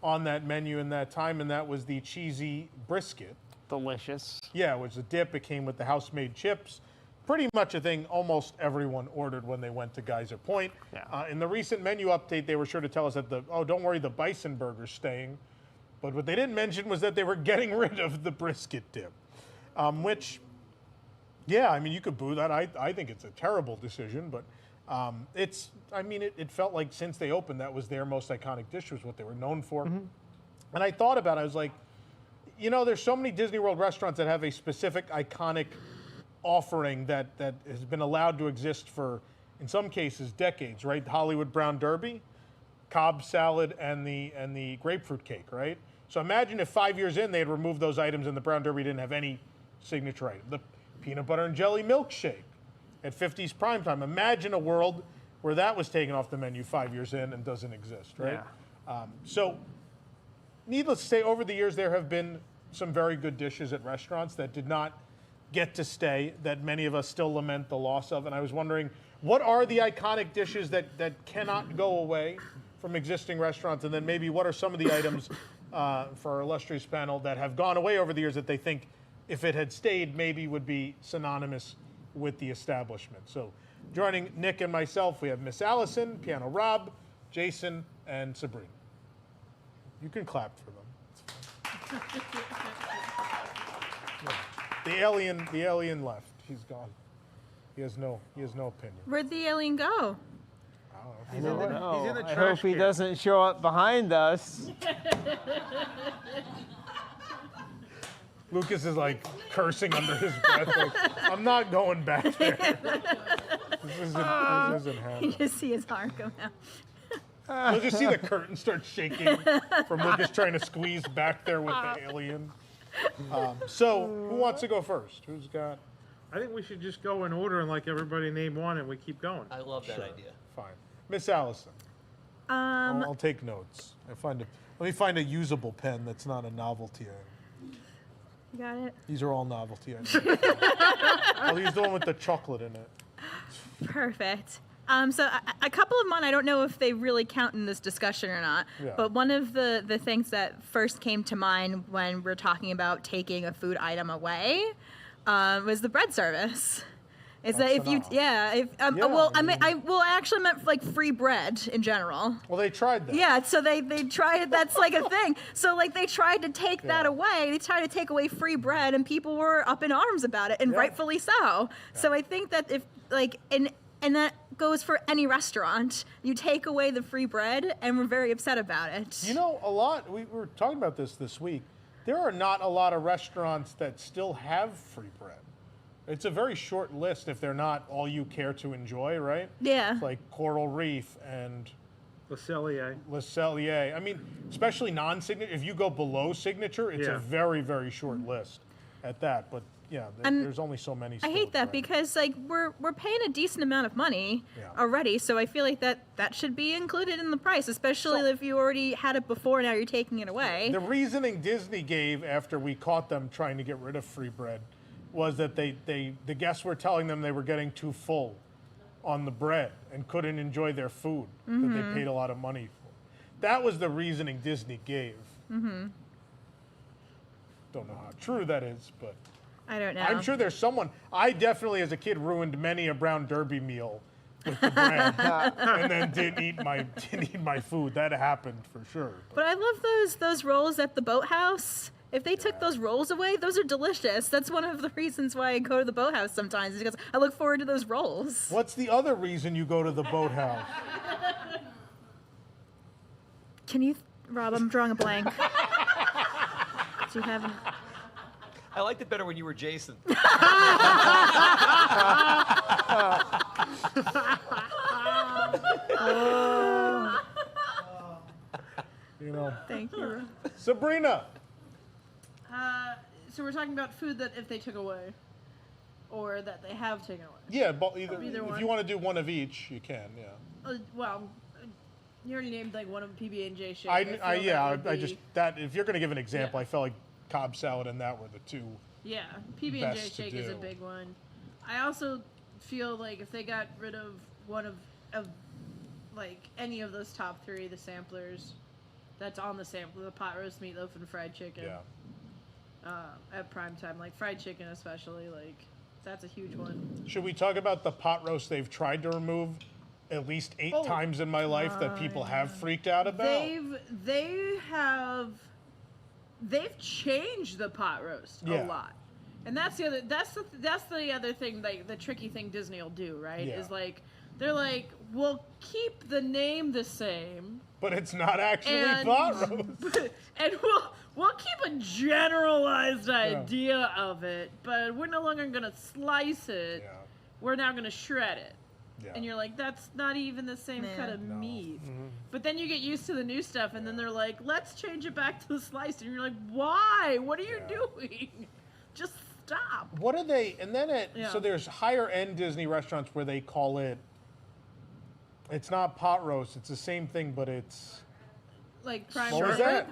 on that menu in that time, and that was the cheesy brisket. Delicious. Yeah, it was a dip. It came with the house-made chips. Pretty much a thing almost everyone ordered when they went to Geyser Point. Yeah. In the recent menu update, they were sure to tell us that don't worry, the bison burger's staying. But what they didn't mention was that they were getting rid of the brisket dip, which, yeah, I mean, you could boo that. I think it's a terrible decision, but it felt like since they opened, that was their most iconic dish, was what they were known for. And I thought about it, I was like, you know, there's so many Disney World restaurants that have a specific iconic offering that has been allowed to exist for, in some cases, decades, right? Hollywood Brown Derby, Cobb salad, and the grapefruit cake, right? So imagine if 5 years in they had removed those items and the Brown Derby didn't have any signature item. The peanut butter and jelly milkshake at 50s primetime. Imagine a world where that was taken off the menu 5 years in and doesn't exist, right? Yeah. So needless to say, over the years, there have been some very good dishes at restaurants that did not get to stay, that many of us still lament the loss of. And I was wondering, what are the iconic dishes that cannot go away from existing restaurants? And then maybe what are some of the items for our illustrious panel that have gone away over the years that they think, if it had stayed, maybe would be synonymous with the establishment? So joining Nick and myself, we have Miss Allison, Piano Rob, Jason, and Sabrina. You can clap for them. The alien left. He's gone. He has no opinion. Where'd the alien go? He's in the trash. I hope he doesn't show up behind us. Lucas is like cursing under his breath. Like, I'm not going back there. This isn't happening. You just see his arm come out. You'll just see the curtain start shaking from Lucas trying to squeeze back there with the alien. So, who wants to go first? Who's got? I think we should just go in order and like everybody name one and we keep going. I love that idea. Fine. Miss Allison. I'll take notes. Let me find a usable pen that's not a novelty item. You got it? These are all novelty items. I'll use the one with the chocolate in it. Perfect. So a couple of mine, I don't know if they really count in this discussion or not, but one of the things that first came to mind when we're talking about taking a food item away was the bread service. Is that if you, well, I actually meant like free bread in general. Well, they tried that. Yeah, so they tried, that's like a thing. So like they tried to take that away. They tried to take away free bread and people were up in arms about it, and rightfully so. Yeah. So I think that if like, and that goes for any restaurant, you take away the free bread and we're very upset about it. You know, a lot, we were talking about this week, there are not a lot of restaurants that still have free bread. It's a very short list if they're not all you care to enjoy, right? Yeah. It's like Coral Reef and LoCicero. I mean, especially non-signature. If you go below signature, it's a very, very short list at that. But yeah, there's only so many. I hate that because like we're paying a decent amount of money already, so I feel like that should be included in the price, especially if you already had it before. Now you're taking it away. The reasoning Disney gave after we caught them trying to get rid of free bread was that the guests were telling them they were getting too full on the bread and couldn't enjoy their food that they paid a lot of money for. That was the reasoning Disney gave. Don't know how true that is, but I don't know. I'm sure there's someone. I definitely, as a kid, ruined many a Brown Derby meal with the bread and then didn't eat my food. That happened for sure. But I love those rolls at the Boathouse. If they took those rolls away, those are delicious. That's one of the reasons why I go to the Boathouse sometimes, is because I look forward to those rolls. What's the other reason you go to the Boathouse? Can you, Rob, I'm drawing a blank. Do you have any? I liked it better when you were Jason. You know. Thank you. Sabrina. So we're talking about food that if they took away, or that they have taken away. Yeah, but either one. If you want to do one of each, you can. Yeah. Well, you already named like one of PB&J shake. I just that if you're going to give an example, I felt like Cobb salad and that were the two. Yeah, PB&J shake is a big one. I also feel like if they got rid of one of like any of those top three, the samplers, that's on the sampler, the pot roast meatloaf and fried chicken. Yeah. At prime time, like fried chicken especially, like that's a huge one. Should we talk about the pot roast they've tried to remove at least 8 times in my life that people have freaked out about? They've changed the pot roast a lot, and that's the other thing, like the tricky thing Disney will do, right? Is like they're like, we'll keep the name the same, but it's not actually pot roast, and we'll keep a generalized idea of it, but we're no longer gonna slice it. Yeah. We're now gonna shred it. Yeah. And you're like, that's not even the same cut of meat. But then you get used to the new stuff, and then they're like, let's change it back to the sliced. And you're like, why? What are you doing? Just stop. What are they? And then so there's higher end Disney restaurants where they call it. It's not pot roast. It's the same thing, but it's like prime rib. What was that?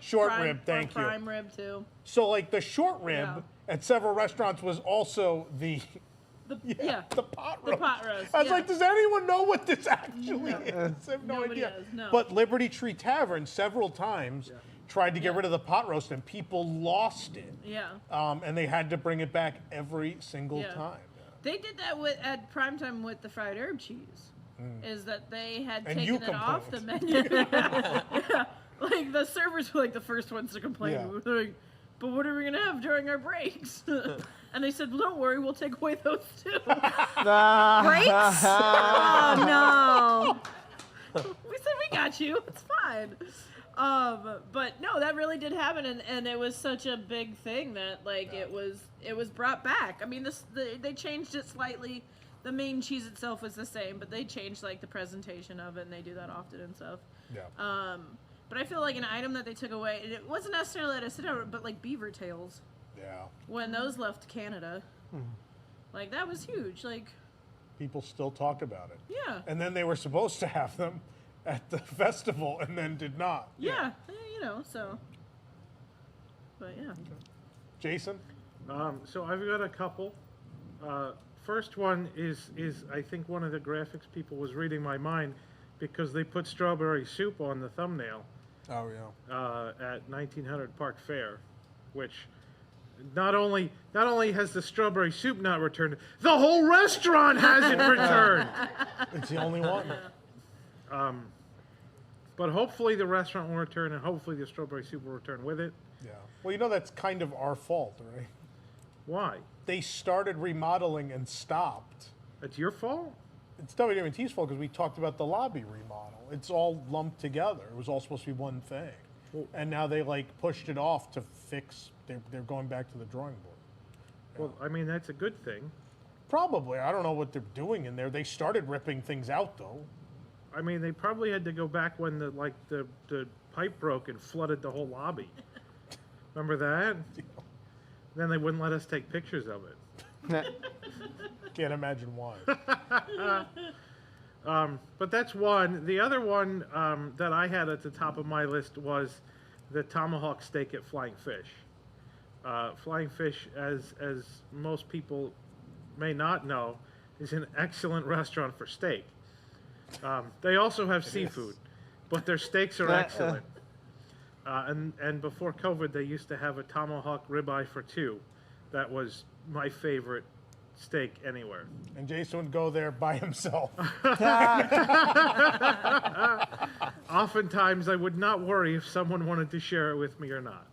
Short rib. Thank you. Prime rib too. So like the short rib at several restaurants was also the pot roast. The pot roast. I was like, does anyone know what this actually is? I have no idea. Does, no. But Liberty Tree Tavern several times tried to get rid of the pot roast, and people lost it. Yeah. And they had to bring it back every single time. They did that at primetime with the fried herb cheese. Is that they had and taken it off the menu. Like the servers were like the first ones to complain. Yeah. They're like, but what are we gonna have during our breaks? And they said, well, don't worry, we'll take away those too. Breaks? Oh no. We said we got you. It's fine. But no, that really did happen, and it was such a big thing that like it was brought back. I mean, they changed it slightly. The main cheese itself was the same, but they changed like the presentation of it, and they do that often and stuff. Yeah. But I feel like an item that they took away, and it wasn't necessarily at a sit-down, but like beaver tails. Yeah. When those left Canada, like that was huge. Like people still talk about it. Yeah. And then they were supposed to have them at the festival, and then did not. Yeah. You know. So. But yeah. Jason. So I've got a couple. first one is I think one of the graphics people was reading my mind because they put strawberry soup on the thumbnail. Oh yeah. At 1900 Park Fair, which not only has the strawberry soup not returned, the whole restaurant hasn't returned. It's the only one. But hopefully the restaurant will return, and hopefully the strawberry soup will return with it. Yeah. Well, you know that's kind of our fault, right? Why? They started remodeling and stopped. It's your fault? It's WDWNT's fault because we talked about the lobby remodel. It's all lumped together. It was all supposed to be one thing. Well, and now they like pushed it off to fix, they're going back to the drawing board. well, I mean, that's a good thing. Probably. I don't know what they're doing in there. They started ripping things out though. I mean, they probably had to go back when the pipe broke and flooded the whole lobby. Remember that? Then they wouldn't let us take pictures of it. Can't imagine why. But that's one. The other one that I had at the top of my list was the tomahawk steak at Flying Fish. Flying Fish, as most people may not know, is an excellent restaurant for steak. They also have seafood, but their steaks are excellent. And before COVID, they used to have a tomahawk ribeye for $2. That was my favorite steak anywhere. And Jason would go there by himself. Oftentimes, I would not worry if someone wanted to share it with me or not.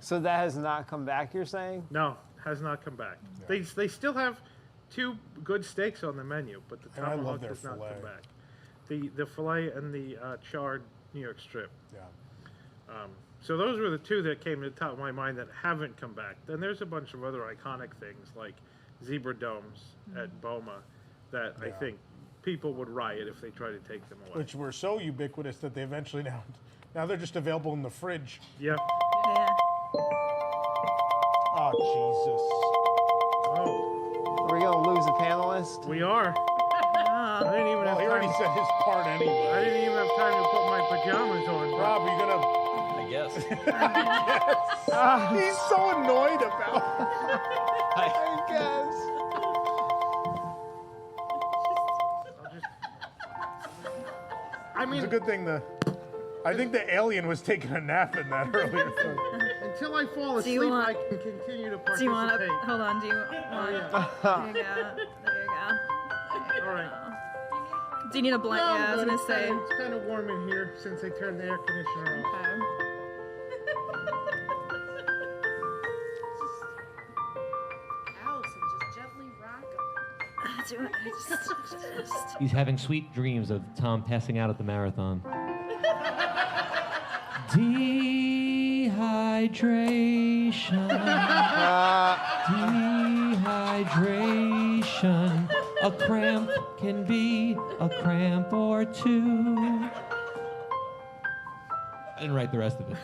So that has not come back, you're saying? No, has not come back. Yeah. They still have 2 good steaks on the menu, but the tomahawk does not come back. The filet and the charred New York strip. Yeah. So those were the 2 that came to the top of my mind that haven't come back. Then there's a bunch of other iconic things like zebra domes at Boma that I think people would riot if they tried to take them away. Which were so ubiquitous that they eventually now they're just available in the fridge. Yep. Yeah. Oh, Jesus. Oh. Are we going to lose a panelist? We are. I didn't even have He already time. said his part anyway. I didn't even have time to put my pajamas on. Rob, are you gonna? I guess. He's so annoyed about it. I guess. I mean, It's a good thing I think the alien was taking a nap in that earlier. until I fall asleep, want- I can continue to participate. Do you want to? Hold on. Do you want? Oh, yeah. There you go. There you go. All right. Do you need a blanket? Yeah, I was gonna say. It's kind of warm in here since I turned the air conditioner off. Okay. Allison, just gently rock him. He's having sweet dreams of Tom passing out at the marathon. Dehydration. Dehydration. A cramp can be a cramp or 2. I didn't write the rest of it.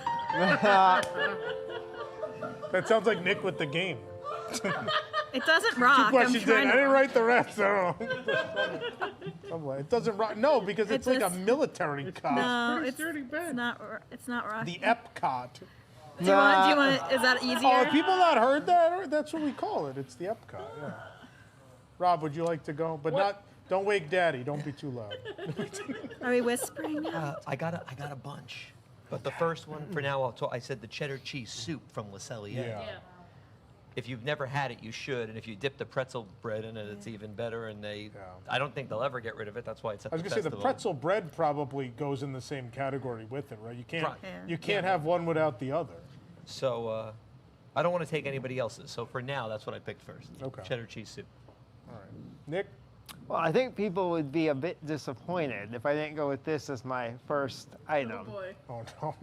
That sounds like Nick with the game. It doesn't rock. 2 I'm questions in. trying I to. didn't write the rest. I don't know. It doesn't rock. No, because it's like a military cop. No, Pretty it's sturdy bed. not. It's not rock. The Epcot. Do you want? Is that easier? Oh, have people not heard that? That's what we call it. It's the Epcot. Yeah. Rob, would you like to go? But not. Don't wake Daddy. Don't be too loud. Are we whispering? I got a bunch, but the first one for now I said the cheddar cheese soup from LoCicero. Yeah. If you've never had it, you should, and if you dip the pretzel bread in it, it's even better. And I don't think they'll ever get rid of it. That's why it's at I was the gonna say the festival. pretzel bread probably goes in the same category with it, right? You can't. Right. Yeah. You can't have one without the other. So I don't want to take anybody else's. So for now, that's what I picked first. Okay. Cheddar cheese soup. All right. Nick. Well, I think people would be a bit disappointed if I didn't go with this as my first item. Oh boy. Oh no.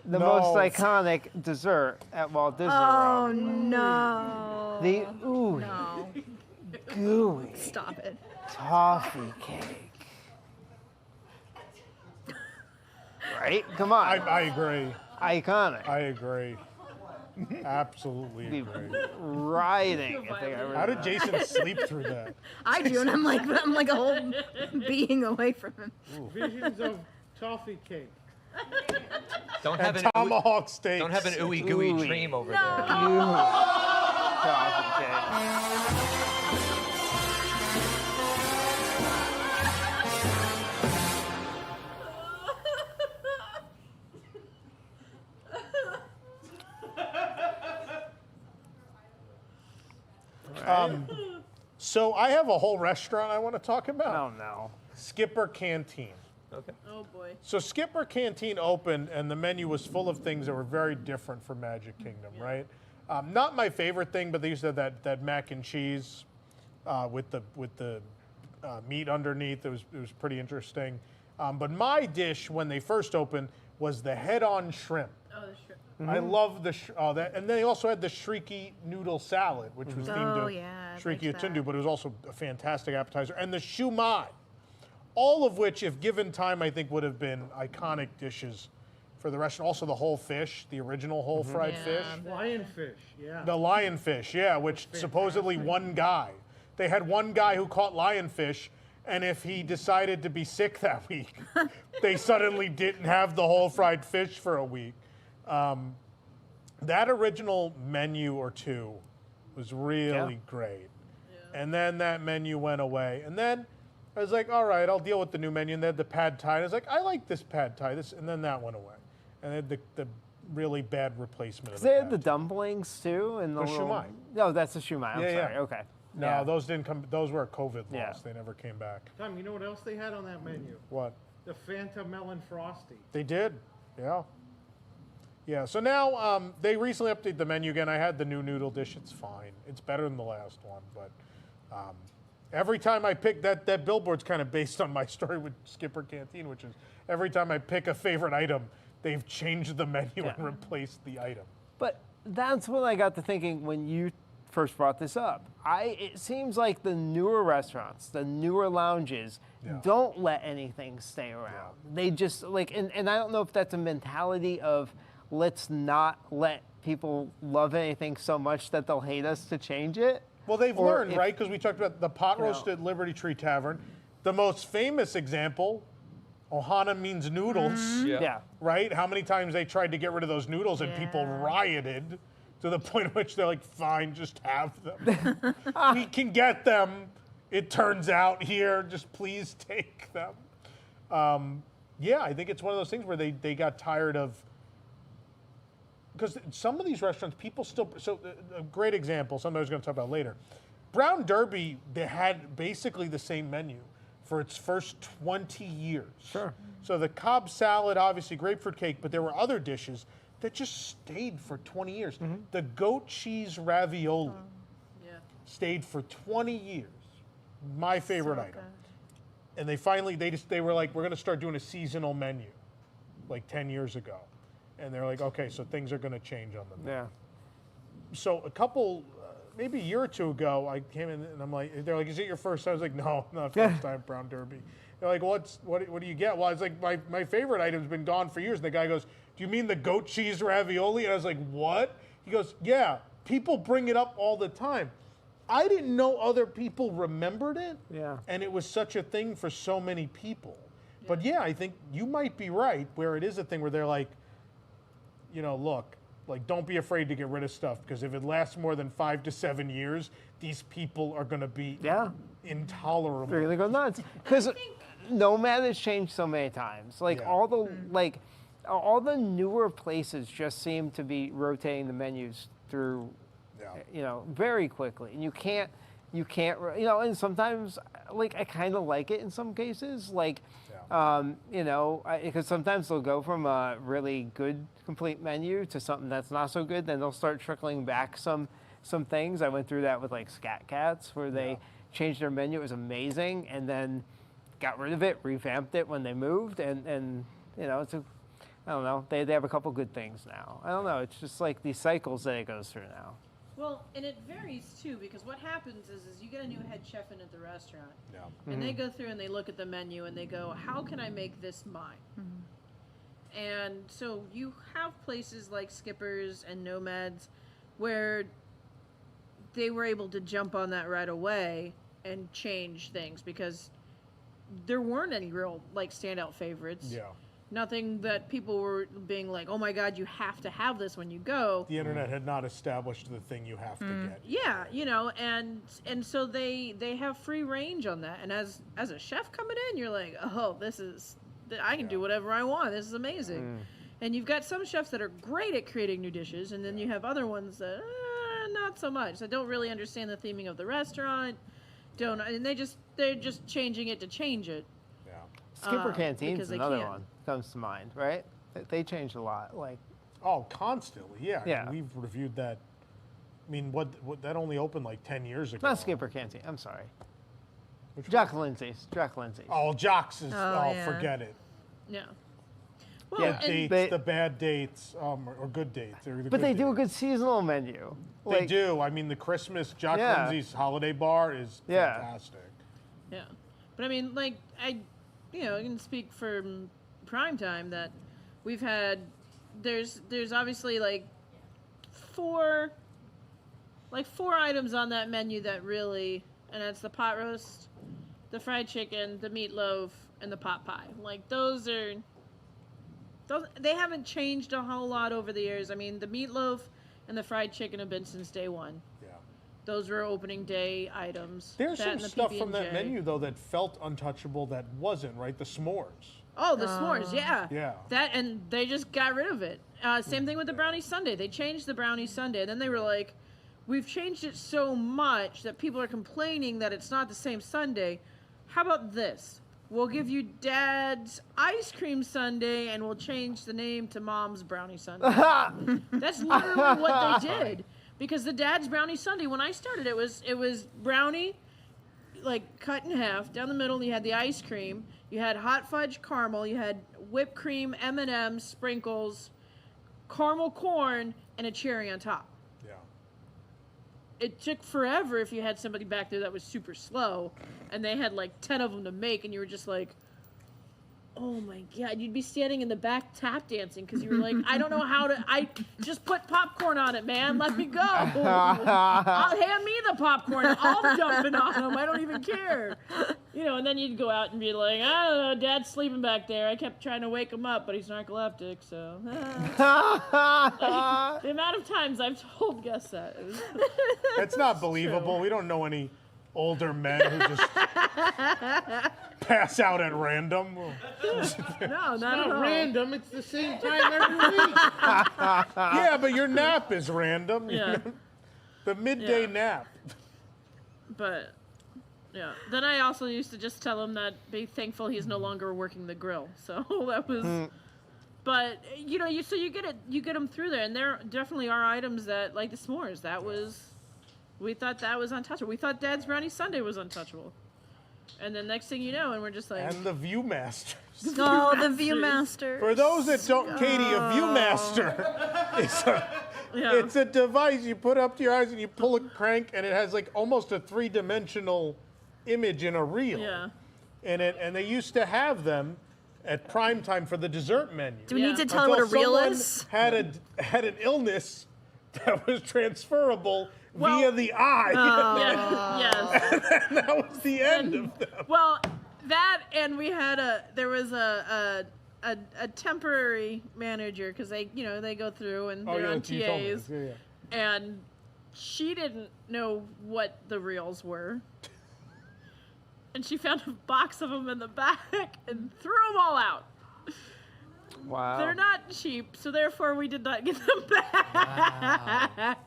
The No. most iconic dessert at Walt Disney Oh World. no. The ooey, No. gooey Stop it. toffee cake. Right? Come on. I agree. Iconic. I agree. Absolutely Be agree. riding if they ever. How did Jason sleep through that? I do, and I'm like a whole being away from him. Visions of toffee cake. Don't have And an tomahawk steaks. don't have an ooey gooey Ooey. dream over No. there. Coffee cake. So I have a whole restaurant I want to talk about. Oh no. Skipper Canteen. Okay. Oh boy. So Skipper Canteen opened, and the menu was full of things that were very different from Magic Kingdom, right? Not my favorite thing, but they used to have that mac and cheese with the meat underneath. It was pretty interesting. But my dish when they first opened was the head-on shrimp. Oh, the shrimp. I love the that, and they also had the Shrieky noodle salad, which was themed to Shrieky Atundu, but it was also a fantastic appetizer, and the shumai, all of which, if given time, I think would have been iconic dishes for the restaurant. Also, the whole fish, the original whole fried fish, Lionfish, yeah. the lionfish, yeah, which supposedly one guy, they had one guy who caught lionfish. And if he decided to be sick that week, they suddenly didn't have the whole fried fish for a week. That original menu or two was really great. Yeah. And then that menu went away. And then I was like, all right, I'll deal with the new menu. And they had the pad thai. And I was like, I like this pad thai. And then that went away. And they had the really bad replacement of the They had pad the thai. dumplings too, and the shumai. No, that's the shumai. I'm sorry. Okay. No, Yeah. those didn't come. Those were a COVID Yeah. loss. They never came back. Tom, you know what else they had on that menu? What? The Fanta Melon Frosty. They did, yeah. Yeah, so now they recently updated the menu again. I had the new noodle dish. It's fine. It's better than the last one, but every time I pick that billboard's kind of based on my story with Skipper Canteen, which is every time I pick a favorite item, they've changed the menu and replaced the item. But that's when I got to thinking when you first brought this up. It seems like the newer restaurants, the newer lounges, don't let anything stay around. They just and I don't know if that's a mentality of let's not let people love anything so much that they'll hate us to change it. Well, they've learned, right? Because we talked about the pot roast at Liberty Tree Tavern. The most famous example, Ohana means noodles, right? How many times they tried to get rid of those noodles and people rioted to the point at which they're like, fine, just have them. We can get them, it turns out here, just please take them. Yeah, I think it's one of those things where they got tired of, because some of these restaurants, people still, so a great example, something I was going to talk about later. Brown Derby, they had basically the same menu for its first 20 years. Sure. So the Cobb salad, obviously grapefruit cake, but there were other dishes that just stayed for 20 years. The goat cheese ravioli stayed for 20 years. My favorite item. And they finally, they were like, we're going to start doing a seasonal menu, like 10 years ago. And they're like, okay, so things are going to change on them. Yeah. So a couple, maybe a year or two ago, I came in and I'm like, they're like, is it your first time? I was like, no, not first time, Brown Derby. They're like, what do you get? Well, I was like, my favorite item's been gone for years. And the guy goes, do you mean the goat cheese ravioli? And I was like, what? He goes, yeah, people bring it up all the time. I didn't know other people remembered it. Yeah. And it was such a thing for so many people. Yeah. But yeah, I think you might be right, where it is a thing where they're like, you know, look, like, don't be afraid to get rid of stuff, because if it lasts more than 5 to 7 years, these people are going to be intolerable. They're going to go nuts. Because Nomad has changed so many times. Like, all the newer places just seem to be rotating the menus through, you know, very quickly. And you can't, you know, and sometimes, like, I kind of like it in some cases. Like, you know, because sometimes they'll go from a really good complete menu to something that's not so good. Then they'll start trickling back some things. I went through that with like Scat Cats, where they changed their menu. It was amazing, and then got rid of it, revamped it when they moved, and you know, it's I don't know. They have a couple good things now. I don't know. It's just like these cycles that it goes through now. Well, and it varies too, because what happens is you get a new head chef in at the restaurant, and they go through and they look at the menu and they go, how can I make this mine? And so you have places like Skipper's and Nomads where they were able to jump on that right away and change things, because there weren't any real like standout favorites. Nothing that people were being like, oh my God, you have to have this when you go. The internet had not established the thing you have to get. Yeah, you know, and so they have free range on that. And as a chef coming in, you're like, oh, I can do whatever I want. This is amazing. And you've got some chefs that are great at creating new dishes, and then you have other ones that not so much. That don't really understand the theming of the restaurant. And they're just changing it to change it. Skipper Canteen's because they another can. one comes to mind, right? They changed a lot. Like, oh, constantly, yeah. Yeah. I mean, we've reviewed that. I mean, what that only opened like 10 years ago. not Skipper Canteen. I'm sorry. Which Jack Lindsay's. Jack Lindsay's. Oh, Jocks is. yeah. Forget it. Yeah. Well, Yeah, and Dates, the bad dates, or good dates. But they do a good seasonal menu. They Like, do. I mean, the Christmas Jock Yeah. Lindsay's holiday bar is Yeah. fantastic. yeah. But I mean, like, I can speak for prime time that we've had. There's obviously like four items on that menu that really, and that's the pot roast, the fried chicken, the meatloaf, and the pot pie. Like those they haven't changed a whole lot over the years. I mean, the meatloaf and the fried chicken have been since day one. Yeah. Those were opening day items. There's That some and the stuff from PB&J. that menu though that felt untouchable that wasn't, right? The s'mores. Oh, the s'mores, yeah. Yeah. That, and they just got rid of it. Same thing with the brownie sundae. They changed the brownie sundae, and then they were like, we've changed it so much that people are complaining that it's not the same sundae. How about this? We'll give you Dad's ice cream sundae, and we'll change the name to Mom's brownie sundae. That's literally what they did. Because the Dad's brownie sundae, when I started, it was brownie, like cut in half down the middle. You had the ice cream. You had hot fudge caramel. You had whipped cream, M&M's, sprinkles, caramel corn, and a cherry on top. Yeah. It took forever if you had somebody back there that was super slow, and they had like 10 of them to make, and you were just like, oh my God, you'd be standing in the back tap dancing because you were like, I don't know how to, I just put popcorn on it, man. Let me go. Hand me the popcorn. I'll dump it on them. I don't even care. You know, and then you'd go out and be like, I don't know, Dad's sleeping back there. I kept trying to wake him up, but he's narcoleptic, so. The amount of times I've told guests that. It's not believable. We don't know any older men who just pass out at random. No, not at all. Random. It's the same time every week. Yeah, but your nap is random. Yeah. The midday Yeah. nap. But, yeah. Then I also used to just tell him that be thankful he's no longer working the grill. So that was. But you know, you get them through there, and there definitely are items that, like the s'mores, we thought that was untouchable. We thought Dad's brownie sundae was untouchable, and then next thing you know, and we're just like. And the Viewmaster. Oh, the Viewmaster. For those that don't, Katie, a Viewmaster it's a device you put up to your eyes and you pull a crank, and it has like almost a three-dimensional image in a reel. Yeah. And they used to have them at prime time for the dessert menu. Do we need to tell Until her what a reel someone is? had an illness that was transferable via the eye. Yes. And that was the end of them. Well, that, and we had there was a temporary manager because they go through and they're on you told me TAs, this. Yeah. and she didn't know what the reels were. And she found a box of them in the back and threw them all out. wow. They're not cheap, so therefore we did not get them back.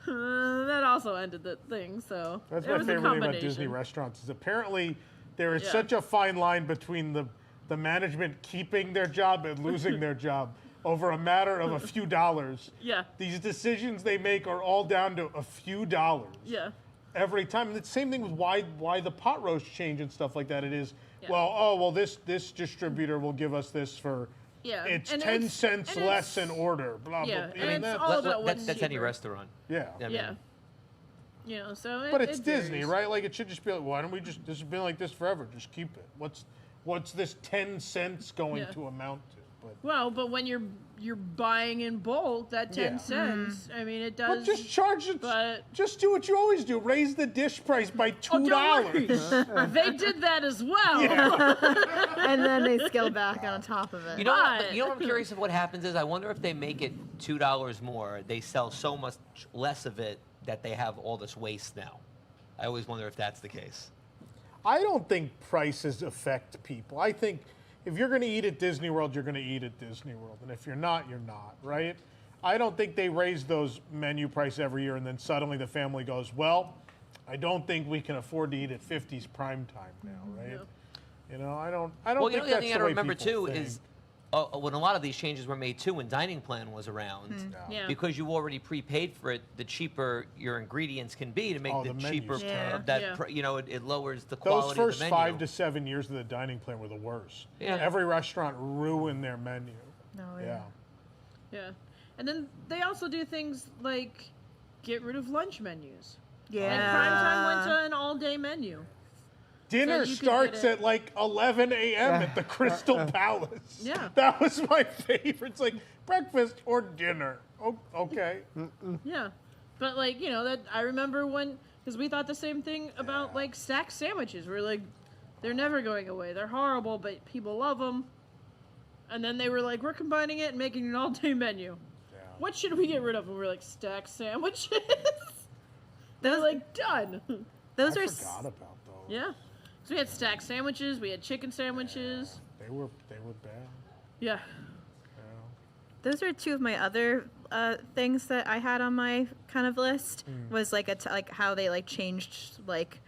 That also ended the thing, so That's it my was a favorite thing about combination. Disney restaurants is apparently there is Yeah. such a fine line between the management keeping their job and losing their job over a matter of a few dollars. Yeah. These decisions they make are all down to a few dollars. Yeah. Every time. And the same thing with why the pot roast change and stuff like that. It is, Yeah. this distributor will give us this for Yeah. it's And 10 cents and less an order. Blah, Yeah, blah. and it's that- all about what's That's any cheaper. restaurant. yeah. I mean, Yeah. You know, so But it's it Disney, varies. right? Like it should just be like, why don't we just? This has been like this forever. Just keep it. What's this 10 cents going Yeah. to amount to? But when you're buying in bulk, that 10 cents, I mean, it does. But just charge it. Just do what you always do. Raise the dish price by $2. They did that as well. And then they scale back on top of it. You know what I'm curious of what happens is I wonder if they make it $2 more, they sell so much less of it that they have all this waste now. I always wonder if that's the case. I don't think prices affect people. I think if you're going to eat at Disney World, you're going to eat at Disney World. And if you're not, you're not, right? I don't think they raise those menu prices every year and then suddenly the family goes, well, I don't think we can afford to eat at 50's prime time now, right? You know, I don't think that's the way people think. Well, the other thing I gotta remember too is when a lot of these changes were made too, when dining plan was around, because you already prepaid for it, the cheaper your ingredients can be to make the cheaper you know, it lowers the quality of the menu. Those first 5 to 7 years of the dining plan were the worst. Every restaurant ruined their menu. Yeah. And then they also do things like get rid of lunch menus. Yeah. Like Primetime went to an all-day menu. Dinner starts at like 11 a.m. at the Crystal Palace. Yeah. That was my favorite. It's like breakfast or dinner. Oh, okay. Yeah. But like, you know, that I remember when, because we thought the same thing about like stack sandwiches. We're like, they're never going away. They're horrible, but people love them. And then they were like, we're combining it and making an all-day menu. Yeah. What should we get rid of? And we're like, stack sandwiches. They're like, done. I forgot about those. Yeah. So we had stack sandwiches. We had chicken sandwiches. Yeah, they were bad. Yeah. Those are two of my other things that I had on my kind of list. Was like like how they like changed like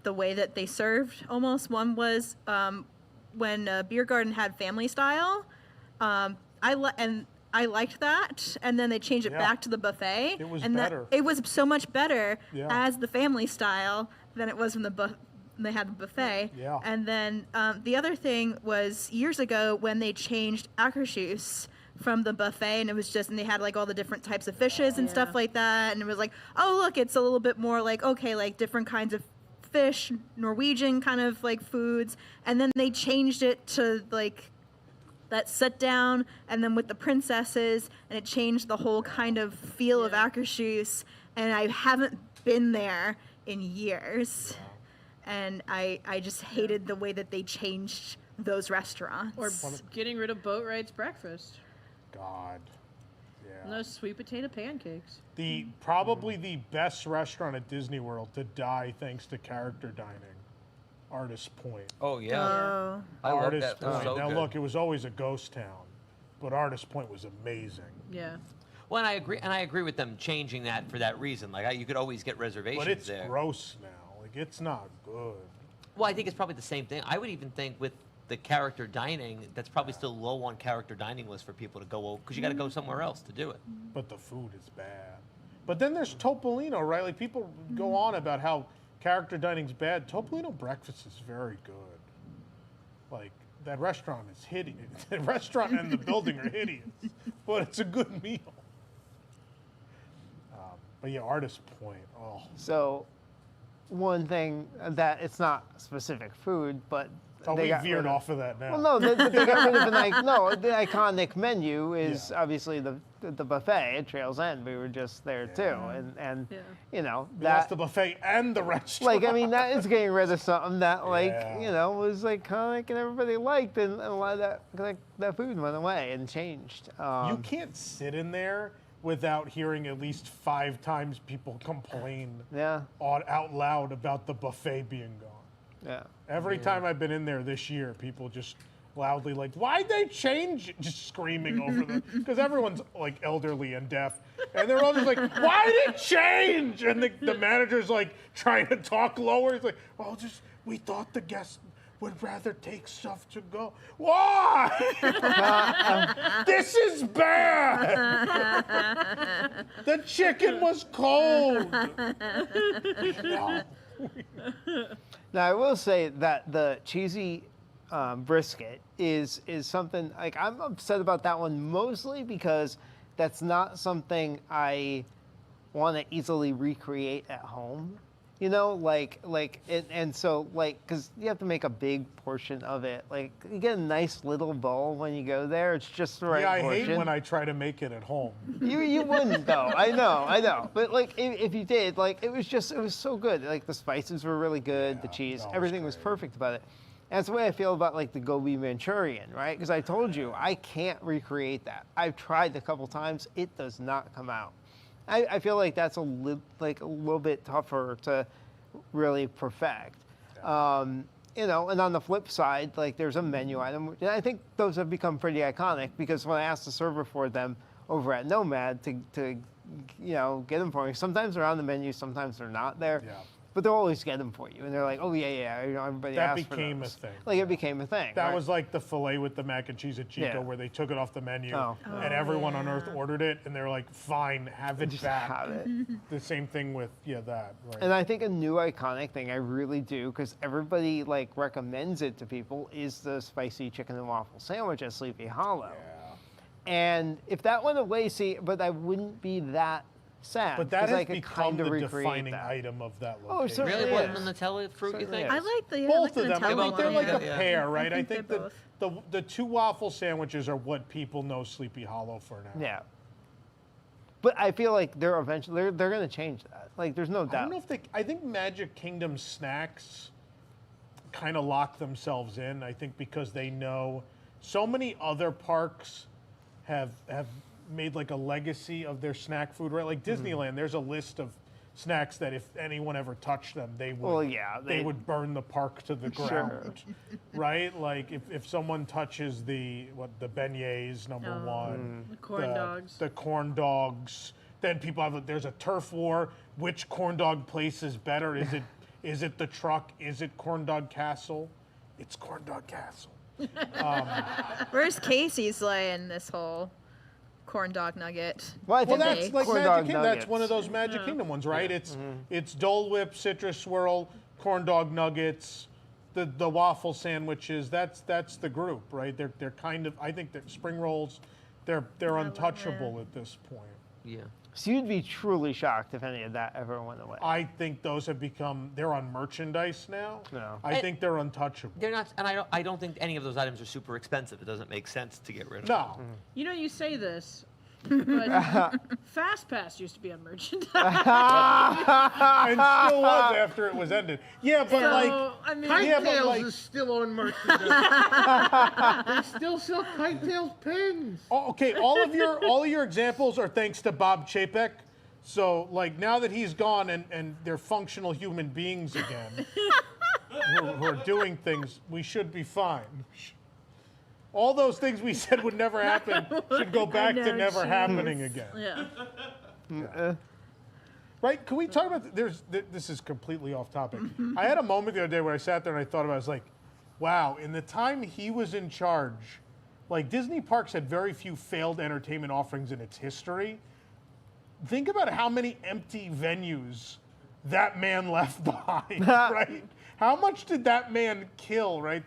the way that they served almost. One was when Beer Garden had family style. I liked that, and then they changed it back to the buffet. It was and better. It was so much better as the family style than it was when they had the buffet. Yeah. And then the other thing was years ago when they changed akershus from the buffet, and it was just, and they had like all the different types of fishes and stuff like that, and it was like, oh look, it's a little bit more like, okay, like different kinds of fish, Norwegian kind of like foods, and then they changed it to like that sit down, and then with the princesses, and it changed the whole kind of feel of akershus, and I haven't been there in years. And I just hated the way that they changed those restaurants. Or getting rid of Boat Ride's breakfast. God. Yeah. And those sweet potato pancakes. Probably the best restaurant at Disney World to die thanks to character dining. Artist Point. Oh, yeah. Oh. I love Artist that. Point. So now good. look, it was always a ghost town, but Artist Point was amazing. Yeah. Well, and I agree with them changing that for that reason. Like, you could always get reservations there. But it's gross now. Like, it's not good. Well, I think it's probably the same thing. I would even think with the character dining, that's probably still low on character dining list for people to go over, because you got to go somewhere else to do it. But the food is bad. But then there's Topolino, right? Like, people go on about how character dining's bad. Topolino breakfast is very good. Like, that restaurant is hideous. The restaurant and the building are hideous, but it's a good meal. But yeah, Artist Point. Oh. So, one thing that it's not specific food, but we veered off of that now. Well, no, they got rid of the iconic menu is obviously the buffet at Trails End. We were just there too, and you know that's the buffet and the restaurant. Like, I mean, that is getting rid of something that you know was iconic and everybody liked, and a lot of that food went away and changed. You can't sit in there without hearing at least 5 times people complain out loud about the buffet being gone. Yeah. Every time I've been in there this year, people just loudly like, why'd they change it? Just screaming over them. Because everyone's like elderly and deaf. And they're all just like, why did it change? And the manager's like trying to talk lower. He's like, oh, we thought the guests would rather take stuff to go. Why? This is bad. The chicken was cold. Now, I will say that the cheesy brisket is something, like, I'm upset about that one mostly because that's not something I want to easily recreate at home. You know, because you have to make a big portion of it. Like, you get a nice little bowl when you go there. It's just the right portion. I hate when I try to make it at home. You wouldn't, though. I know. But, like, if you did, like, it was so good. Like, the spices were really good, the cheese, everything was perfect about it. And that's the way I feel about, like, the gobi Manchurian, right? Because I told you, I can't recreate that. I've tried a couple times. It does not come out. I feel like that's a little bit tougher to really perfect. You know, and on the flip side, like there's a menu item. And I think those have become pretty iconic because when I asked the server for them over at Nomad to you know, get them for me, sometimes they're on the menu, sometimes they're not there. Yeah. But they'll always get them for you, and they're like, "Oh yeah, you know, everybody asked for those." That became a thing. Like it became a thing. That was like the filet with the mac and cheese at Chico, where they took it off the menu, and everyone on Earth ordered it, and they're like, "Fine, have it back." Have it. The same thing with that. Right. And I think a new iconic thing I really do, because everybody like recommends it to people, is the spicy chicken and waffle sandwich at Sleepy Hollow. Yeah. And if that went away, but I wouldn't be that sad. But that has become the defining item of that location. Oh, really? What, the Nutella fruit, you think? I like the both of them. Nutella They're like a pair, right? I think that the two waffle sandwiches are what people know Sleepy Hollow for now. Yeah. But I feel like they're eventually they're going to change that. Like there's no doubt. I don't know if I think Magic Kingdom snacks kind of lock themselves in. I think because they know so many other parks have made like a legacy of their snack food, right? Like Disneyland, there's a list of snacks that if anyone ever touched them, they would they would burn the park to the ground, right? Like if someone touches the beignets, number one, the corn dogs, the corn dogs, then people have there's a turf war. Which corn dog place is better? Is it the truck? Is it Corn Dog Castle? It's Corn Dog Castle. Where's Casey's in this whole corn dog nugget? Well, I think that's like corn Magic Kingdom. That's one of those Magic Kingdom ones, right? It's Dole Whip, Citrus Swirl, corn dog nuggets, the waffle sandwiches. That's the group, right? They're kind of, I think that spring rolls, they're untouchable at this point. Yeah. So you'd be truly shocked if any of that ever went away. I think those have become, they're on merchandise now. No. I think they're untouchable. They're not, and I don't think any of those items are super expensive. It doesn't make sense to get rid of them. No. You know, you say this, but Fast Pass used to be on merchandise. And still was after it was ended. Yeah, but Kite Tails is still on merchandise. They still sell Kite Tails pins. Oh, okay, all of your examples are thanks to Bob Chapek. So like now that he's gone and they're functional human beings again, who are doing things, we should be fine. All those things we said would never happen should go back to never happening again. Yeah. Right? Can we talk about this is completely off topic. I had a moment the other day where I sat there and I thought about it. I was like, wow, in the time he was in charge, like Disney parks had very few failed entertainment offerings in its history. Think about how many empty venues that man left behind, right? How much did that man kill, right?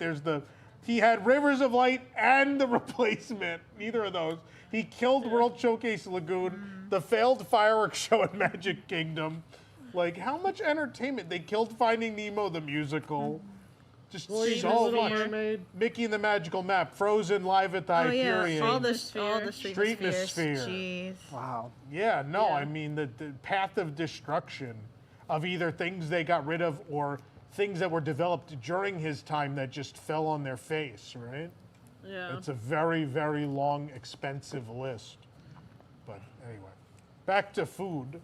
He had Rivers of Light and The Replacement, neither of those. He killed World Showcase Lagoon, the failed fireworks show at Magic Kingdom. Like, how much entertainment? They killed Finding Nemo, the musical. Just so much. Mermaid. Mickey and the Magical Map, Frozen live at the Hyperion. All the Streetmospheres. Jeez. Wow. Yeah, no, I mean, the path of destruction of either things they got rid of or things that were developed during his time that just fell on their face, right? Yeah. It's a very, very long, expensive list. But anyway, back to food.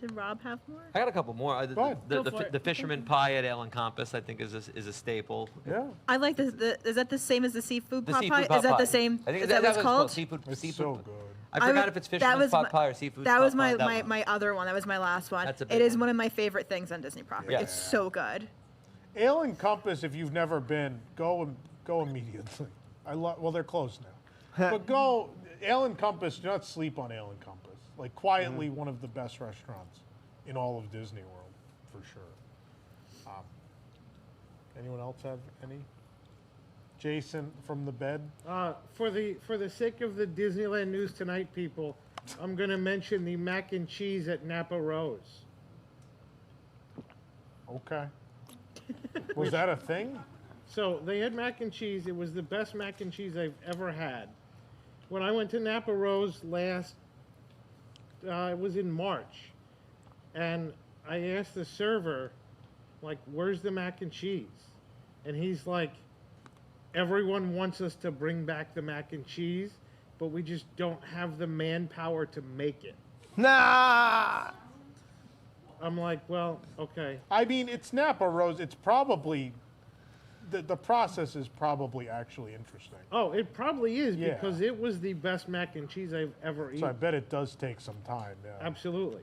Did Rob have more? I got a couple more. Go ahead. The fisherman pie at Ale and Compass, I think, is a staple. Yeah. I like is that the same as the seafood pot pie? Pot is that pie. the same? I think is that what it's called? Seafood. It's seafood. so good. I forgot if it's fisherman's pot pie or seafood That was pot pie. my other one. That was my last one. That's a It big is one. one of my favorite things on Disney property. Yeah. It's so good. Ale and Compass, if you've never been, go immediately. Well, they're closed now. But go, Ale and Compass, do not sleep on Ale and Compass. Like, quietly one of the best restaurants in all of Disney World, for sure. Anyone else have any? Jason from the bed? For the sake of the Disneyland News Tonight people, I'm going to mention the mac and cheese at Napa Rose. Okay. Was that a thing? So they had mac and cheese. It was the best mac and cheese I've ever had. When I went to Napa Rose it was in March, and I asked the server, like, where's the mac and cheese? And he's like, everyone wants us to bring back the mac and cheese, but we just don't have the manpower to make it. Nah! I'm like, well, okay. I mean, it's Napa Rose. It's probably, the process is probably actually interesting. Oh, it probably is, because it was the best mac and cheese I've ever eaten. So I bet it does take some time, yeah. Absolutely.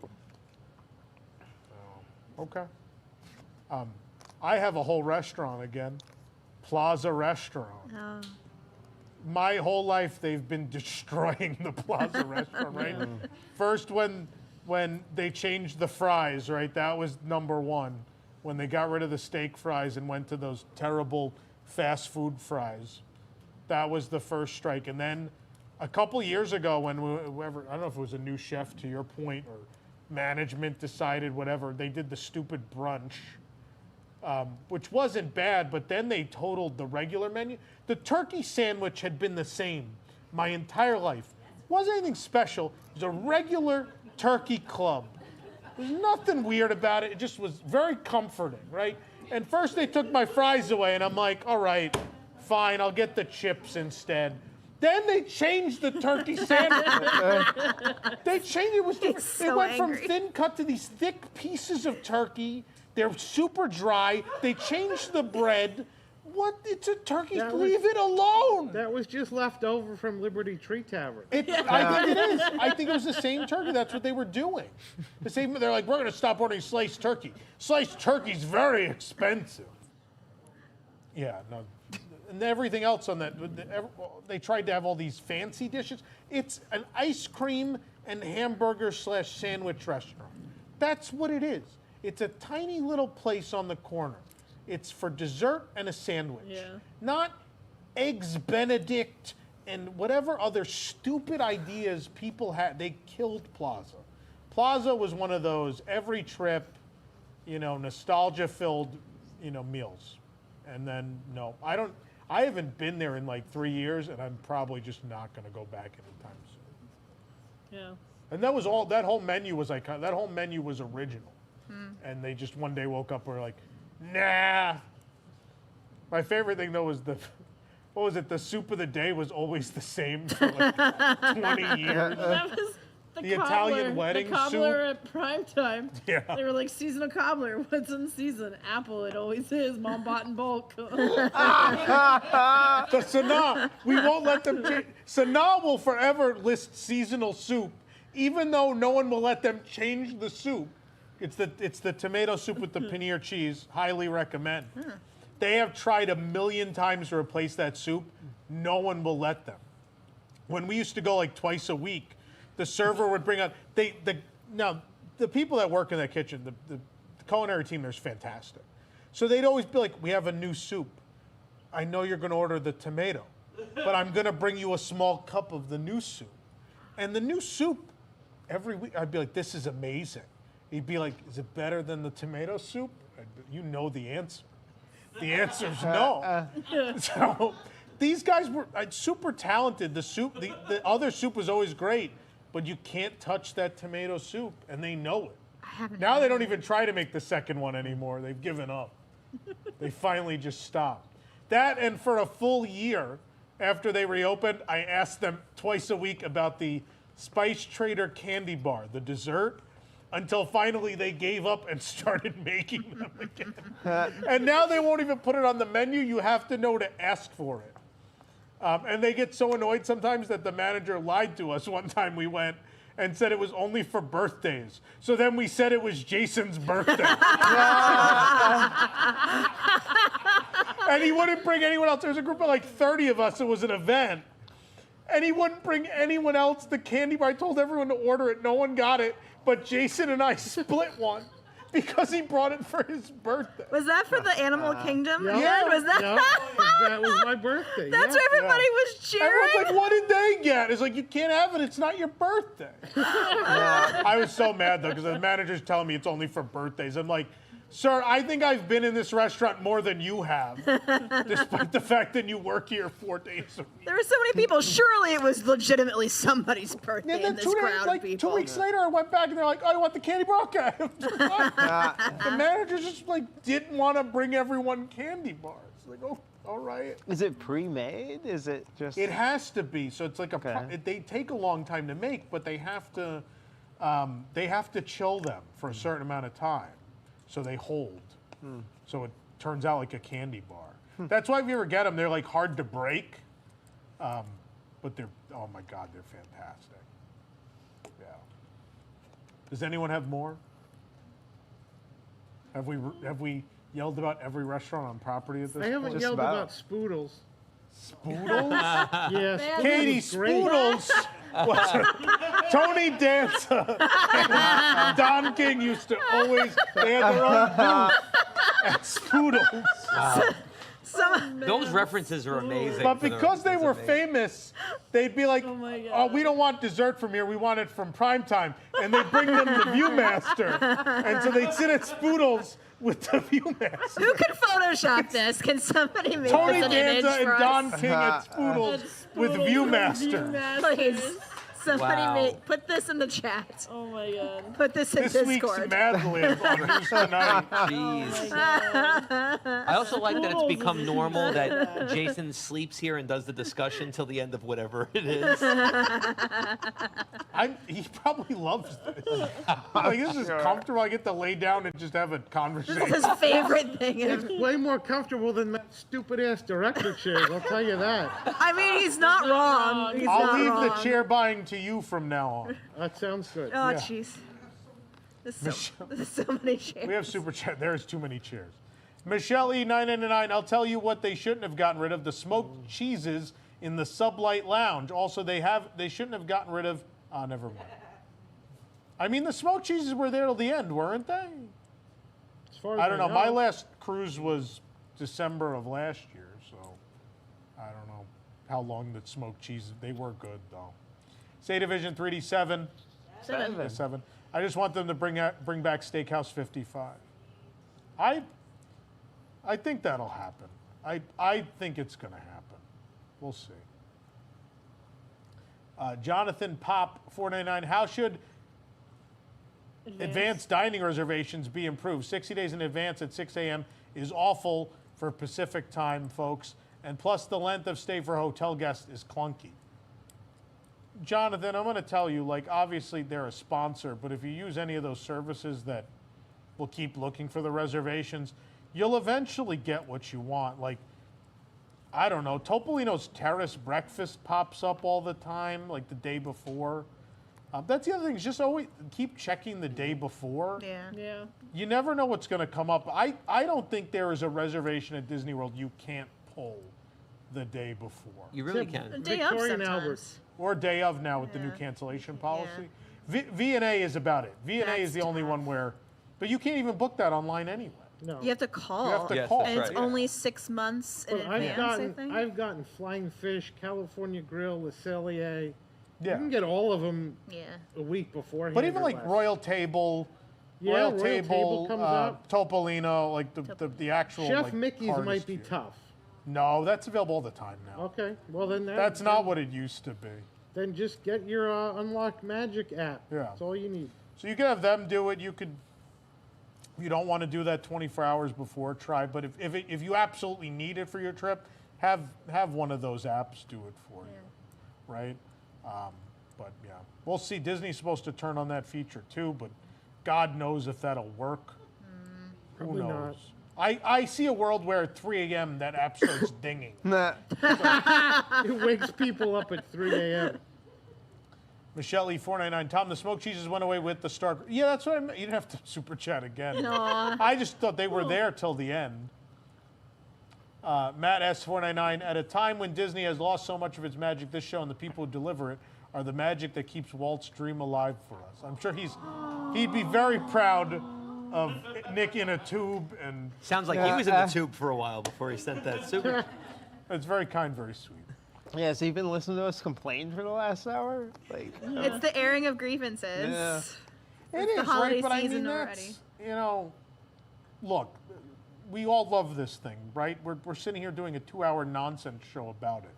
Okay. I have a whole restaurant again. Plaza Restaurant. Oh. My whole life, they've been destroying the Plaza Restaurant, right? First, when they changed the fries, right? That was number one. When they got rid of the steak fries and went to those terrible fast food fries. That was the first strike. And then a couple years ago, when whoever, I don't know if it was a new chef, to your point, or management decided whatever, they did the stupid brunch, which wasn't bad, but then they totaled the regular menu. The turkey sandwich had been the same my entire life. Wasn't anything special. It was a regular turkey club. There's nothing weird about it. It just was very comforting, right? And first they took my fries away, and I'm like, all right, fine, I'll get the chips instead. Then they changed the turkey sandwich. They changed it. Was different. So it went angry. from thin cut to these thick pieces of turkey. They're super dry. They changed the bread. What? It's a turkey. Leave it alone. That was just left over from Liberty Tree Tavern. I think it is. I think it was the same turkey. That's what they were doing. The same. They're like, we're going to stop ordering sliced turkey. Sliced turkey's very expensive. Yeah, no. And everything else on that, they tried to have all these fancy dishes. It's an ice cream and hamburger / sandwich restaurant. That's what it is. It's a tiny little place on the corner. It's for dessert and a sandwich. Yeah. Not Eggs Benedict and whatever other stupid ideas people had. They killed Plaza. Plaza was one of those every trip, nostalgia-filled, meals. And then, no, I haven't been there in like 3 years, and I'm probably just not going to go back anytime soon. Yeah. And that whole menu was original. And they just one day woke up and were like, nah. My favorite thing though was the soup of the day was always the same for like 20 years. That was the Italian wedding soup. The cobbler soup. at prime time. Yeah. They were like, seasonal cobbler. What's in season? Apple. It always is. Mom bought in bulk. So Sanaa, we won't let them change. Sanaa will forever list seasonal soup, even though no one will let them change the soup. It's the tomato soup with the paneer cheese. Highly recommend. They have tried 1,000,000 times to replace that soup. No one will let them. When we used to go like twice a week, the server would bring out now the people that work in that kitchen, the culinary team there's fantastic. So they'd always be like, we have a new soup. I know you're going to order the tomato, but I'm going to bring you a small cup of the new soup. And the new soup, every week, I'd be like, this is amazing. He'd be like, is it better than the tomato soup? You know the answer. The answer's no. So these guys were super talented. The soup, the other soup was always great, but you can't touch that tomato soup, and they know it. Now they don't even try to make the second one anymore. They've given up. They finally just stopped. That, and for a full year after they reopened, I asked them twice a week about the Spice Trader candy bar, the dessert, until finally they gave up and started making them again. And now they won't even put it on the menu. You have to know to ask for it. And they get so annoyed sometimes that the manager lied to us. One time we went and said it was only for birthdays. So then we said it was Jason's birthday. And he wouldn't bring anyone else. There was a group of like 30 of us. It was an event. And he wouldn't bring anyone else the candy bar. I told everyone to order it. No one got it. But Jason and I split one because he brought it for his birthday. Was that for the Animal Kingdom? Yeah. Was that? No, that was my birthday. That's where everybody was cheering. Everyone's like, what did they get? It's like, you can't have it. It's not your birthday. I was so mad, though, because the manager's telling me it's only for birthdays. I'm like, Sir, I think I've been in this restaurant more than you have, despite the fact that you work here 4 days a week. There were so many people. Surely it was legitimately somebody's birthday in this crowd of people. 2 weeks later, I went back and they're like, "Oh, you want the candy bar?" Okay. The manager just didn't want to bring everyone candy bars. Like, oh, all right. Is it pre-made? Is it just? It has to be. So it's like they take a long time to make, but they have to chill them for a certain amount of time. So they hold. So it turns out like a candy bar. That's why if you ever get them, they're like hard to break. But they're, oh my God, they're fantastic. Yeah. Does anyone have more? Have we yelled about every restaurant on property at this point? I haven't yelled about Spoodles. Spoodles? Yes. Katie, Spoodles. Tony Danza and Don King used to always, they had their own booth at Spoodles. Wow. Those references are amazing. But because they were famous, they'd be like, oh, we don't want dessert from here, we want it from Primetime. And they'd bring them the Viewmaster. And so they'd sit at Spoodles with the Viewmaster. Who can Photoshop this? Can somebody make Tony this an image Danza and for Don us? King at Spoodles with Viewmaster. Please, somebody Wow. put this in the chat. Oh my God. Put this in This Discord. week's Mad Lib on News Tonight. Jeez. I also like that it's become normal that Jason sleeps here and does the discussion till the end of whatever it is. He probably loves this. Like, this is comfortable. I get to lay down and just have a conversation. This is his favorite thing. It's way more comfortable than that stupid-ass director chair, I'll tell you that. I mean, he's not wrong. He's I'll not leave wrong. the chair buying to you from now on. That sounds good. Oh, Yeah. jeez. There's so many chairs. We have super chat. There's too many chairs. Michelle E999, I'll tell you what they shouldn't have gotten rid of: the smoked cheeses in the Sublight Lounge. Also, they shouldn't have gotten rid of. Never mind. I mean, the smoked cheeses were there till the end, weren't they? As far as I don't know. know. My last cruise was December of last year, so I don't know how long the smoked cheeses. They were good though. Say Division 3D7. 7. I just want them to bring back Steakhouse 55. I think that'll happen. I think it's going to happen. We'll see. Jonathan Pop 499. How should advanced dining reservations be improved? 60 days in advance at 6 a.m. is awful for Pacific time, folks. And plus, the length of stay for hotel guests is clunky. Jonathan, I'm going to tell you, like, obviously they're a sponsor, but if you use any of those services that will keep looking for the reservations, you'll eventually get what you want. Like, I don't know, Topolino's Terrace Breakfast pops up all the time, like the day before. That's the other thing, is just always keep checking the day before. Yeah. You never know what's going to come up. I don't think there is a reservation at Disney World you can't pull the day before. You really can. Day of Victoria and sometimes. Albert. Or day of now with the new cancellation policy. V&A is about it. V&A is the only one where, but you can't even book that online anyway. No. You have to call. You have to Yes, call. that's And it's right. only 6 months in But advance, I think. I've gotten Flying Fish, California Grill, Le Cellier. You Yeah. can get all of them Yeah. a week beforehand. But even or like less. Royal Table, Yeah, Royal Royal Table, Table comes up. Topolino, like the actual Chef like, Mickey's hardest might be tier. tough. No, that's available all the time now. Okay, well then That's not what it used to be. Then just get your Unlocked Magic app. Yeah. That's all you need. So you could have them do it. You could, if you don't want to do that 24 hours before, try. But if you absolutely need it for your trip, have one of those apps do it for you, right? But yeah, we'll see. Disney's supposed to turn on that feature too, but God knows if that'll work. Who Probably knows? I see a world where at 3 a.m. that app starts dinging. Nah. It wakes people up at 3 a.m. Michelle E499, Tom, the smoked cheeses went away with the Star. Yeah, that's what I meant. You didn't have to super chat again. I just thought they were there till the end. Matt S499, at a time when Disney has lost so much of its magic, this show and the people who deliver it are the magic that keeps Walt's dream alive for us. I'm sure he'd be very proud of Nick in a tube, and Sounds like he was in the tube for a while before he sent that super. it's very kind, very sweet. Yeah, so you've been listening to us complain for the last hour? Like, It's the airing of grievances. Yeah. It the is, holiday right? But I season mean, already. that's, you know, look, we all love this thing, right? We're sitting here doing a 2-hour nonsense show about it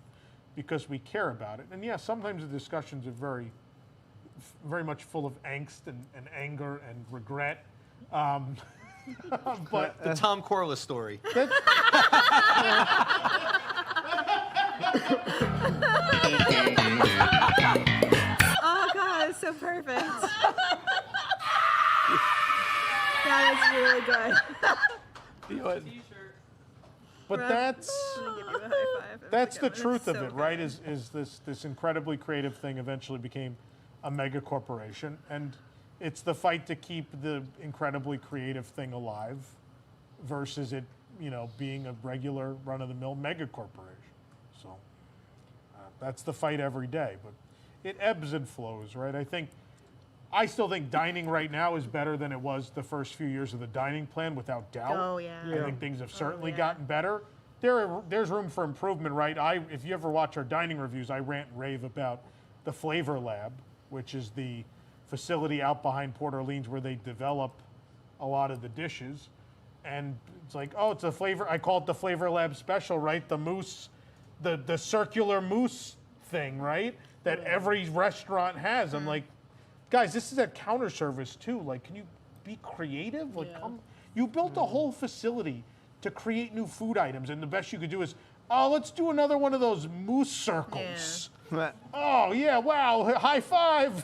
because we care about it. And yeah, sometimes the discussions are very much full of angst and anger and regret. But the Tom Corless story. Oh God, it's so perfect. That is really good. But that's the truth of it, right? Is this incredibly creative thing eventually became a mega corporation, and it's the fight to keep the incredibly creative thing alive versus it, being a regular run-of-the-mill mega corporation. So that's the fight every day, but it ebbs and flows, right? I still think dining right now is better than it was the first few years of the dining plan, without doubt. Oh, yeah. I think things have certainly gotten better. There's room for improvement, right? If you ever watch our dining reviews, I rant and rave about the Flavor Lab, which is the facility out behind Port Orleans where they develop a lot of the dishes. And it's like, oh, it's a flavor. I call it the Flavor Lab special, right? The mousse, the circular mousse thing, right? That every restaurant has. I'm like, guys, this is at counter service too. Like, can you be creative? Like, you built a whole facility to create new food items, and the best you could do is, oh, let's do another one of those mousse circles. Yeah. Oh yeah, wow, high five.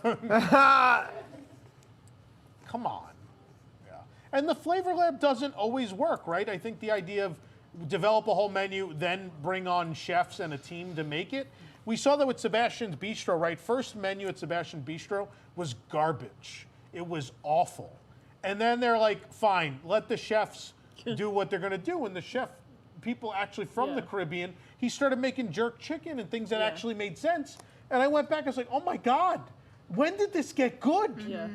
Come on. Yeah. And the Flavor Lab doesn't always work, right? I think the idea of develop a whole menu, then bring on chefs and a team to make it. We saw that with Sebastian's Bistro, right? First menu at Sebastian's Bistro was garbage. It was awful. And then they're like, fine, let the chefs do what they're going to do. And the people actually from the Caribbean, he started making jerk chicken and things that actually made sense. And I went back, I was like, oh my God, when did this get good? Yeah.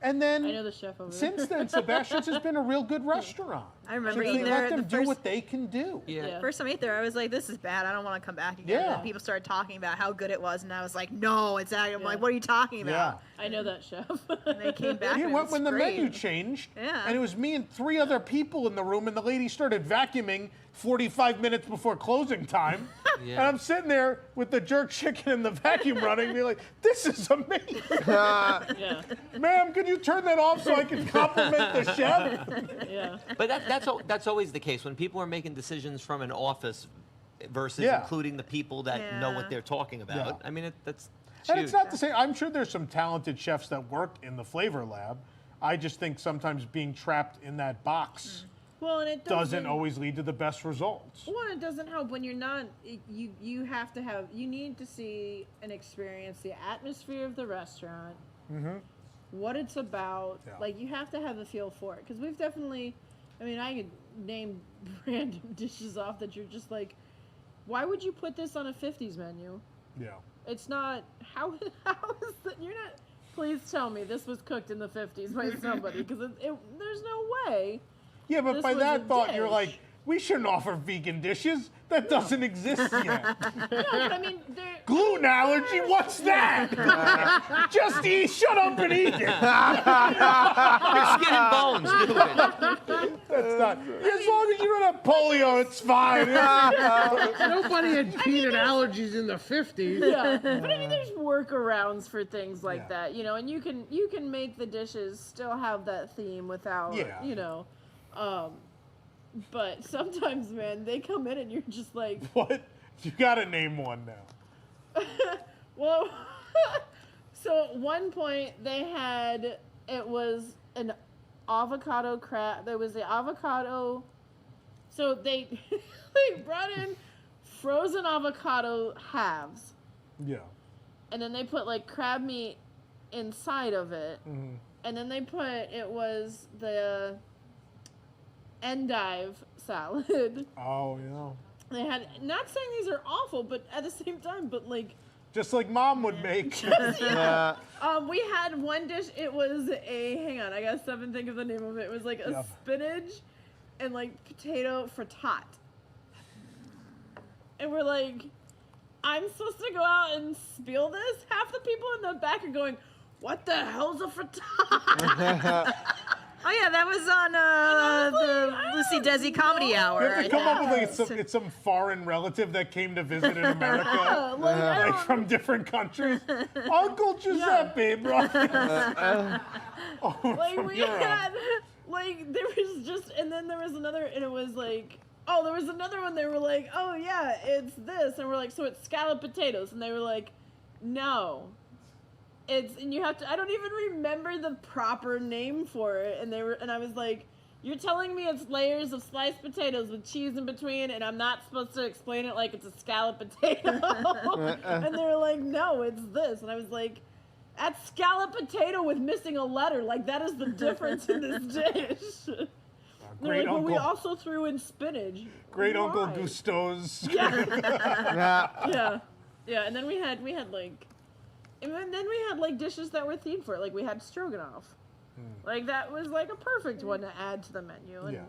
And then, I know the chef over there. Since then, Sebastian's has been a real good restaurant. I remember eating there. Let them do what they can do. Yeah. First time I ate there, I was like, this is bad. I don't want to come back again. And then people started talking about how good it was, and I was like, no, it's not. I'm like, what are you talking about? Yeah. I know that chef. And they came back. When the menu changed, and it was me and 3 other people in the room, and the lady started vacuuming 45 minutes before closing time. And I'm sitting there with the jerk chicken and the vacuum running, and be like, this is amazing. Ma'am, can you turn that off so I can compliment the chef? But that's always the case when people are making decisions from an office versus including the people that know what they're talking about. I mean, that's and huge. it's not to say, I'm sure there's some talented chefs that work in the Flavor Lab. I just think sometimes being trapped in that box and it doesn't always lead to the best results. Well, it doesn't help when you're not. You have to have. You need to see and experience the atmosphere of the restaurant. What it's about. Like, you have to have a feel for it, because we've definitely. I mean, I could name random dishes off that you're just like, why would you put this on a 50s menu? Yeah. It's not. How is that? You're not. Please tell me this was cooked in the 50s by somebody, because there's no way. Yeah, but by that thought, you're like, we shouldn't offer vegan dishes. That doesn't exist yet. No, but I mean, gluten allergy? What's that? Just eat. Shut up and eat it. Your skin and bones do it. That's not. As long as you don't have polio, it's fine. Nobody had peanut allergies in the 50s. Yeah, but I mean, there's workarounds for things like that, and you can make the dishes still have that theme without, but sometimes, man, they come in and you're just like... What? You gotta name one now. Well, so at one point it was an avocado crab. There was the avocado... So they brought in frozen avocado halves. Yeah. And then they put, like, crab meat inside of it. Mm-hmm. And then they put... It was the... endive salad. Oh, yeah. They had, not saying these are awful, but at the same time, but like... Just like Mom would make. We had one dish, it was hang on, I gotta think of the name of it. It was like a spinach and like potato frittata. And we're like, I'm supposed to go out and spiel this? Half the people in the back are going, what the hell's a frittata? Oh yeah, that was on the Lucy Desi Comedy Hour. You have to come up with it's some foreign relative that came to visit in America, like from different countries. Uncle Giuseppe, bro. Like we had, like there was just, and then there was another, and it was like, oh, there was another one. They were like, oh yeah, it's this, and we're like, so it's scalloped potatoes, and they were like, no. And you have to, I don't even remember the proper name for it. And I was like, you're telling me it's layers of sliced potatoes with cheese in between, and I'm not supposed to explain it like it's a scalloped potato? And they were like, no, it's this. And I was like, that's scalloped potato with missing a letter. Like, that is the difference in this dish. They're like, well, we also threw in spinach. Great Uncle Gusto's. Yeah. Yeah, and then we had like, and then we had like dishes that were themed for it. Like we had stroganoff. Like that was like a perfect one to add to the menu. And,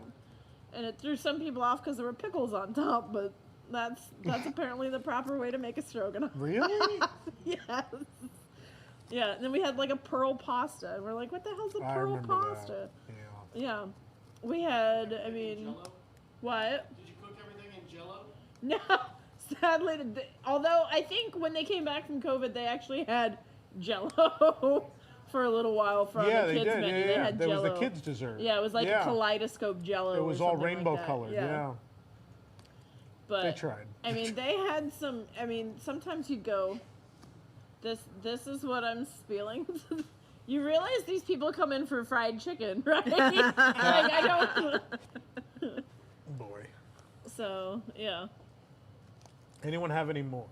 and it threw some people off because there were pickles on top, but that's apparently the proper way to make a stroganoff. Really? Yes. Yeah, and then we had like a pearl pasta, and we're like, what the hell's a pearl pasta? Yeah. We had, I mean, Jello? What? Did you cook everything in Jello? No. Sadly, although I think when they came back from COVID, they actually had Jello for a little while from the kids' menu. They had Jello. That was the kids' dessert. Yeah, it was like a kaleidoscope Jello. It was all rainbow colored. Yeah. But they tried. I mean, they had some. I mean, sometimes you'd go, "This is what I'm spilling." You realize these people come in for fried chicken, right? Like I don't. Boy. So yeah. Anyone have any more?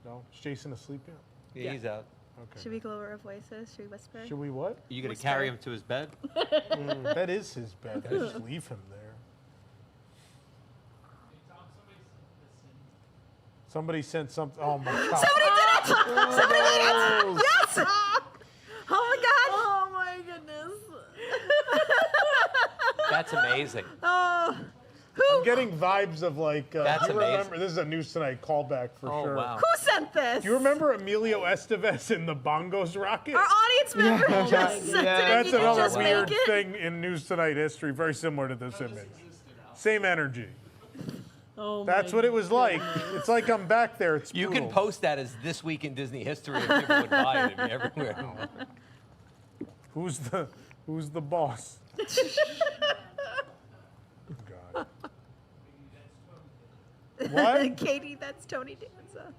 No? Is Jason asleep yet? Yeah, he's out. Okay. Should we go over our voices? Should we whisper? Should we what? Are you going to carry him to his bed? That is his bed. I just leave him there. Somebody sent something. Oh my God. Somebody did it! Somebody did it! Yes! Oh my God! Oh my goodness. That's amazing. Oh. I'm getting vibes of like. That's amazing. Remember, this is a News Tonight callback for sure. Wow. Who sent this? Do you remember Emilio Estevez in the Bongos Rocket? Our audience member just sent it. That's Did you another just weird make it? thing in News Tonight history, very similar to this image. Same energy. Oh That's what it was like. It's like I'm back there. It's You brutal. can post that as This Week in Disney History, and people would buy it. It'd be everywhere. Who's the boss? God. What? Katie, that's Tony Danza.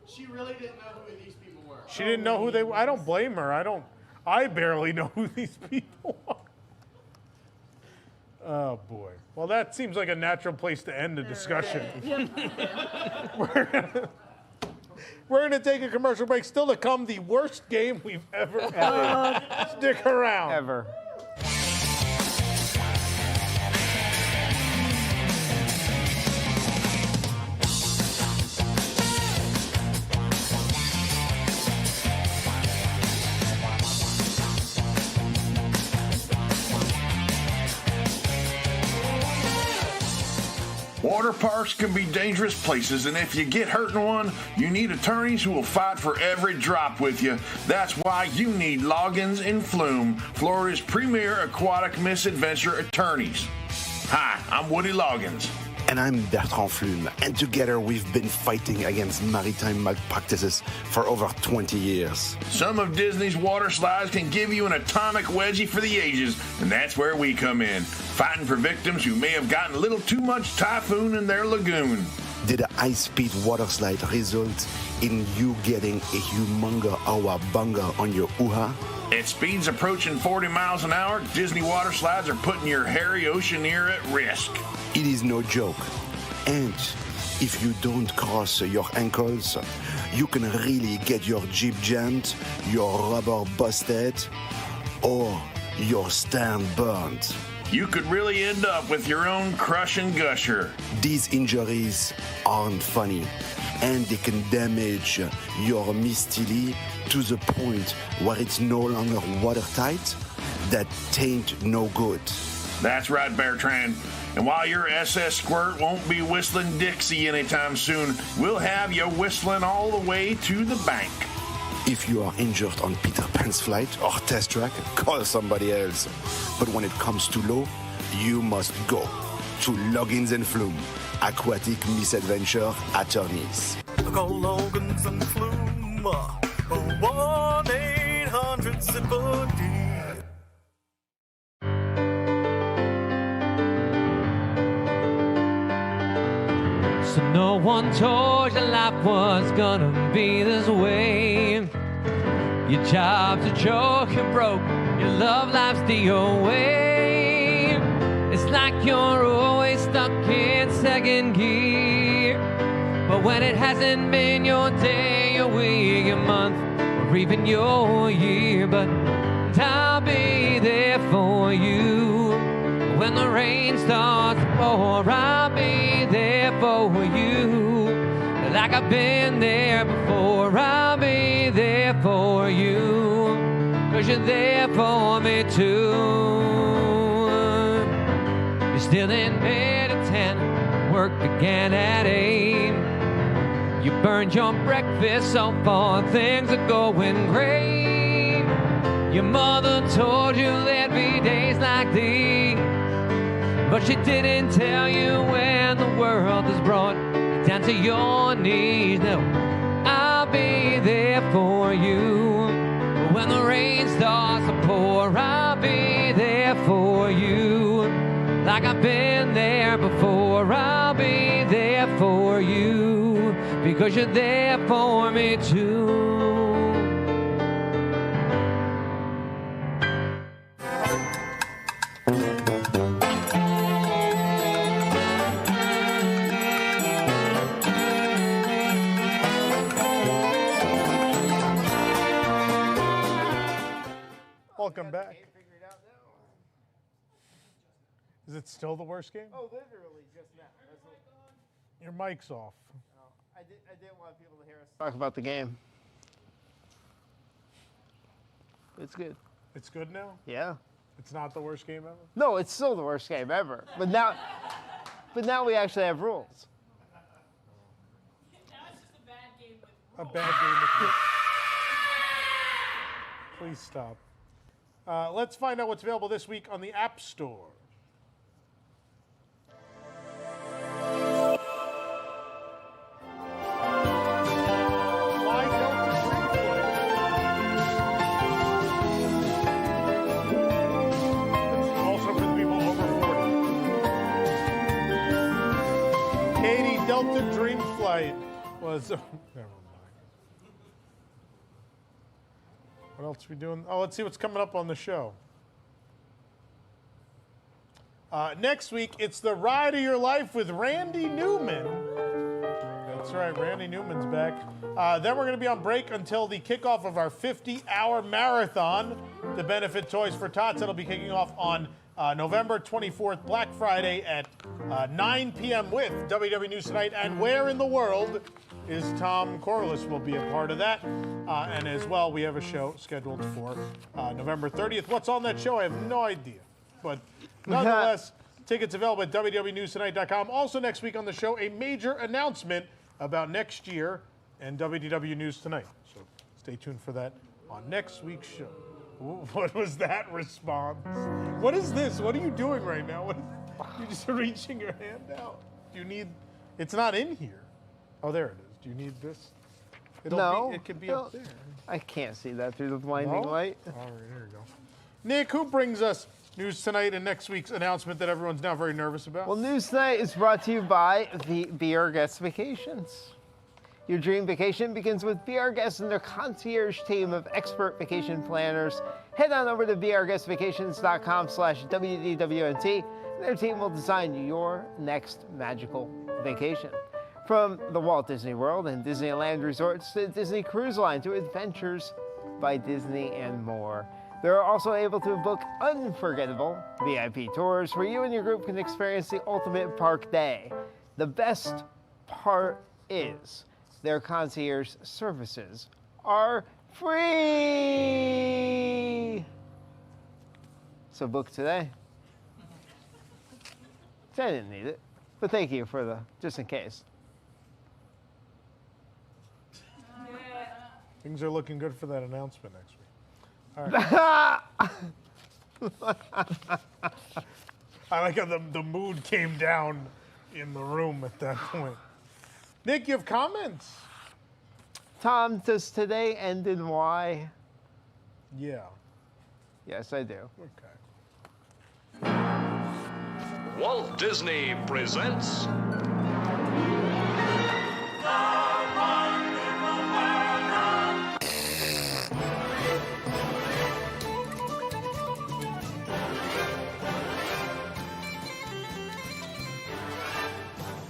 She really didn't know who these people were. She didn't know who they were. I don't blame her. I barely know who these people are. Oh, boy. Well, that seems like a natural place to end the discussion. We're going to take a commercial break. Still to come, the worst game we've ever played. Stick around. Ever. Water parks can be dangerous places, and if you get hurt in one, you need attorneys who will fight for every drop with you. That's why you need Loggins and Flume, Florida's premier aquatic misadventure attorneys. Hi, I'm Woody Loggins. And I'm Bertrand Flume, and together we've been fighting against maritime malpractices for over 20 years. Some of Disney's water slides can give you an atomic wedgie for the ages, and that's where we come in, fighting for victims who may have gotten a little too much typhoon in their lagoon. Did a high-speed water slide result in you getting a humonga awa bunga on your uha? At speeds approaching 40 miles an hour, Disney water slides are putting your hairy oceaneer at risk. It is no joke. And if you don't cross your ankles, you can really get your Jeep jammed, your rubber busted, or your stand burned. You could really end up with your own crush and gusher. These injuries aren't funny, and they can damage your mystily to the point where it's no longer watertight. That tain't no good. That's right, Bertrand. And while your SS Squirt won't be whistling Dixie anytime soon, we'll have you whistling all the way to the bank. If you are injured on Peter Pan's flight or test track, call somebody else. But when it comes to law, you must go to Loggins and Flume, aquatic misadventure attorneys. Call Loggins and Flume, 1-800-ZIPPER-D. So no one told you life was gonna be this way. Your job's a joke, you're broke, your love life's the old way. It's like you're always stuck in second gear. But when it hasn't been your day, your week, your month, or even your year, but I'll be there for you. When the rain starts to pour, I'll be there for you. Like I've been there before, I'll be there for you. 'Cause you're there for me too. You're still in bed at 10, work again at 8. You burned your breakfast so far, things are going great. Your mother told you there'd be days like these, but she didn't tell you when the world has brought you down to your knees. No, I'll be there for you. When the rain starts to pour, I'll be there for you. Like I've been there before, I'll be there for you. Because you're there for me too. Welcome back. Is it still the worst game? Oh, literally just now. Your mic's off. I didn't want people to hear us talk about the game. It's good. It's good now? Yeah. It's not the worst game ever? No, it's still the worst game ever. But now we actually have rules. A bad game with rules. Please stop. Let's find out what's available this week on the App Store. Also for the people over 40. Katie Delta Dream Flight was... never mind. What else are we doing? Oh, let's see what's coming up on the show. Next week, it's the Ride of Your Life with Randy Newman. That's right, Randy Newman's back. Then we're going to be on break until the kickoff of our 50-hour marathon to benefit Toys for Tots. That'll be kicking off on November 24th, Black Friday at 9 p.m. with WDW News Tonight. And Where in the World is Tom Corless will be a part of that. And as well, we have a show scheduled for November 30th. What's on that show? I have no idea. But nonetheless, tickets available at WDWNewsTonight.com. Also next week on the show, a major announcement about next year and WDW News Tonight. So stay tuned for that on next week's show. What was that response? What is this? What are you doing right now? You're just reaching your hand out. Do you need... It's not in here. Oh, there it is. Do you need this? It could be up there. I can't see that through the blinding light. All right, here we go. Nick, who brings us News Tonight and next week's announcement that everyone's now very nervous about? Well, News Tonight is brought to you by the Be Our Guest Vacations. Your dream vacation begins with Be Our Guest and their concierge team of expert vacation planners. Head on over to beourguestvacations.com/WDWNT. Their team will design your next magical vacation. From the Walt Disney World and Disneyland resorts to Disney Cruise Line to Adventures by Disney and more. They're also able to book unforgettable VIP tours where you and your group can experience the ultimate park day. The best part is their concierge services are free. So book today. I didn't need it, but thank you for the just in case. Things are looking good for that announcement next week. All right. I like how the mood came down in the room at that point. Nick, you have comments? Tom, does today end in Y? Yeah. Yes, I do. Okay. Walt Disney presents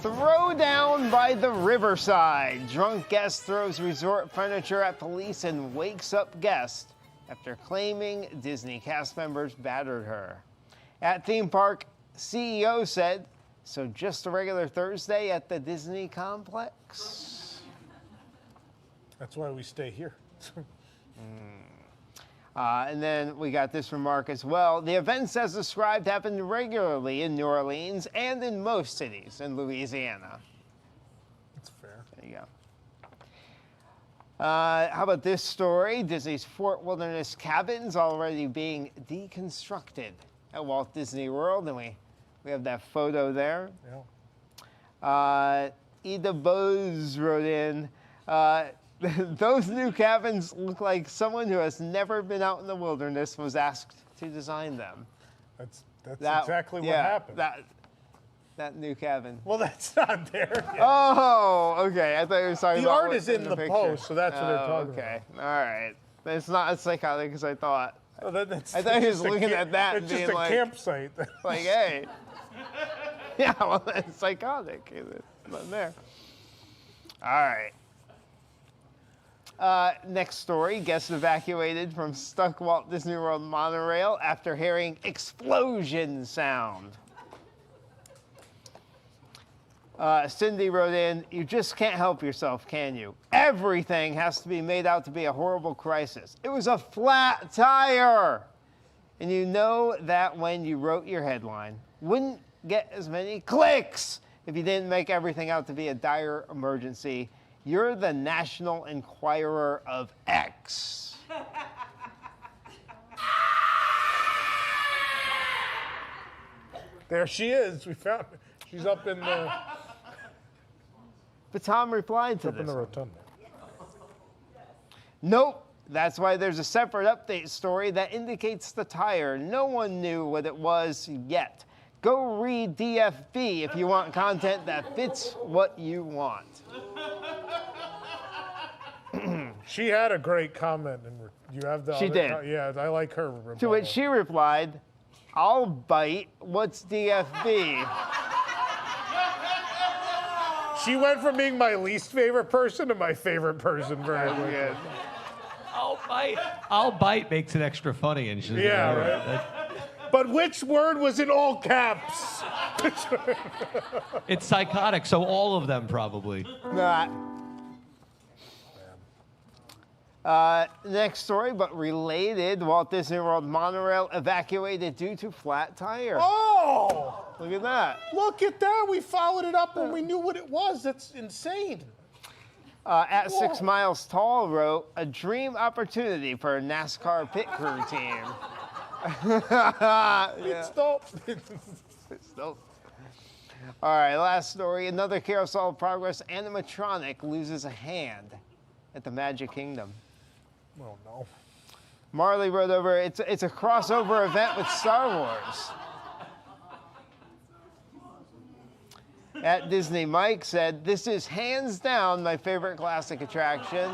Throwdown by the Riverside. Drunk guest throws resort furniture at police and wakes up guest after claiming Disney cast members battered her. At theme park, CEO said, so just a regular Thursday at the Disney complex? That's why we stay here. And then we got this remark as well. The events as described happen regularly in New Orleans and in most cities in Louisiana. That's fair. There you go. How about this story? Disney's Fort Wilderness cabins already being deconstructed at Walt Disney World, and we have that photo there. Yeah. Ida Bose wrote in, those new cabins look like someone who has never been out in the wilderness was asked to design them. That's exactly what happened. That new cabin. Well, that's not there yet. Oh, okay. I thought you were talking the about art is in the picture. post, so that's what they're talking okay. All right. It's not as psychotic as I thought. Oh, that's I thought he was looking at that and it's being just a like, campsite. like, hey. Yeah, well, it's psychotic. It's not there. All right. Next story, guests evacuated from stuck Walt Disney World monorail after hearing explosion sound. Cindy wrote in, you just can't help yourself, can you? Everything has to be made out to be a horrible crisis. It was a flat tire. And you know that when you wrote your headline, wouldn't get as many clicks if you didn't make everything out to be a dire emergency. You're the National Enquirer of X. There she is. We found her. She's up in the... But Tom replied to up this. in the rotunda. Nope. That's why there's a separate update story that indicates the tire. No one knew what it was yet. Go read DFB if you want content that fits what you want. She had a great comment. And you have the She other did. Yeah, I like her rebuttal. To which she replied, I'll bite. What's DFB? She went from being my least favorite person to my favorite person very quickly. I'll bite makes it extra funny. And she's Yeah, right. But which word was in all caps? It's psychotic, so all of them probably. Not. Next story, but related. Walt Disney World monorail evacuated due to flat tire. Oh! Look at that. Look at that. We followed it up when we knew what it was. That's insane. At 6 Miles Tall wrote, a dream opportunity for a NASCAR pit crew team. It's dope. It's dope. All right, last story. Another Carousel of Progress animatronic loses a hand at the Magic Kingdom. Oh, no. Marley wrote over, it's a crossover event with Star Wars. At Disney, Mike said, this is hands down my favorite classic attraction.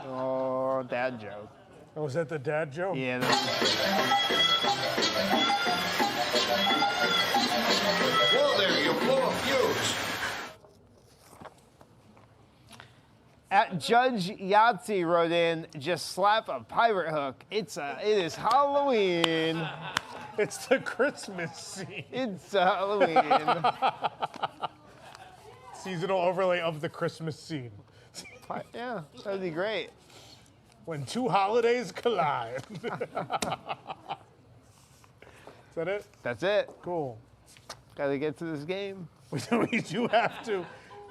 Oh, dad joke. Oh, was that the dad joke? Yeah, that's Well, there you blow a fuse. At Judge Yahtzee wrote in, just slap a pirate hook. It is Halloween. It's the Christmas scene. It's Halloween. Seasonal overlay of the Christmas scene. Yeah, that'd be great. When two holidays collide. Is that it? That's it. Cool. Got to get to this game. We do have to.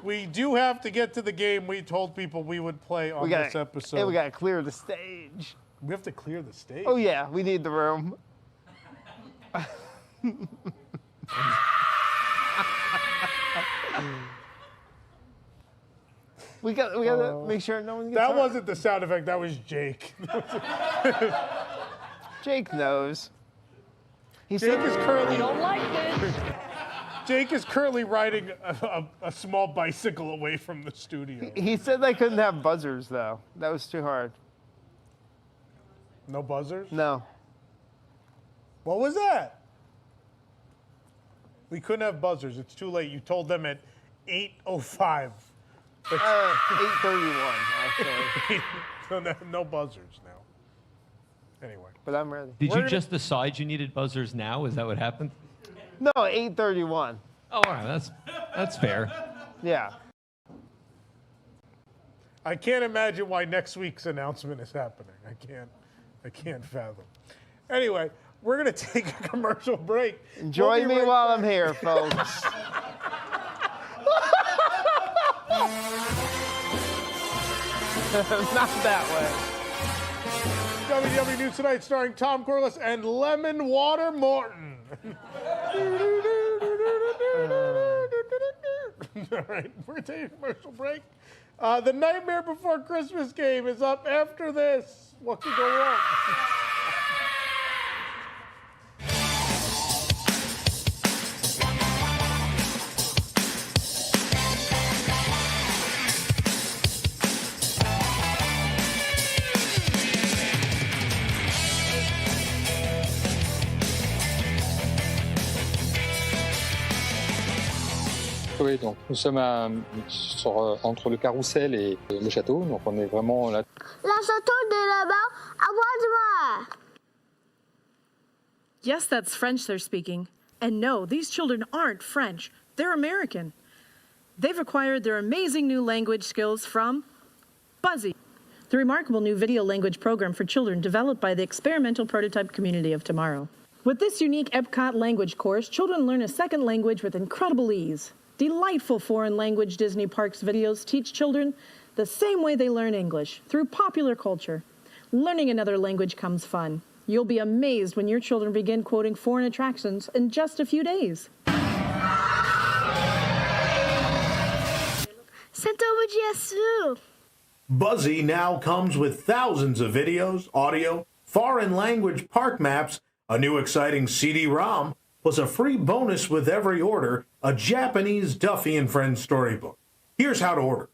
We do have to get to the game we told people we would play on this episode. And we got to clear the stage. We have to clear the stage? Oh, yeah. We need the room. We got to make sure no one gets That hurt. wasn't the sound effect. That was Jake. Jake knows. Jake is currently... I don't like this. Jake is currently riding a small bicycle away from the studio. He said they couldn't have buzzers, though. That was too hard. No buzzers? No. What was that? We couldn't have buzzers. It's too late. You told them at 8:05. 8:31, actually. So no buzzers now. Anyway. But I'm ready. Did you just decide you needed buzzers now? Is that what happened? No, 8:31. Oh, all right. That's fair. Yeah. I can't imagine why next week's announcement is happening. I can't fathom. Anyway, we're going to take a commercial break. Enjoy me while I'm here, folks. Not that way. WDW News Tonight starring Tom Corless and Lemon Water Morton. All right, we're going to take a commercial break. The Nightmare Before Christmas game is up after this. What could go wrong? Oui, donc nous sommes entre le carrousel et le château, donc on est vraiment là. La château de là-bas, à bois de. Yes, that's French they're speaking. And no, these children aren't French. They're American. They've acquired their amazing new language skills from Buzzy, the remarkable new video language program for children developed by the experimental prototype community of tomorrow. With this unique Epcot language course, children learn a second language with incredible ease. Delightful foreign language Disney Parks videos teach children the same way they learn English, through popular culture. Learning another language comes fun. You'll be amazed when your children begin quoting foreign attractions in just a few days. Buzzy now comes with thousands of videos, audio, foreign language park maps, a new exciting CD-ROM, plus a free bonus with every order, a Japanese Duffy and Friends storybook. Here's how to order.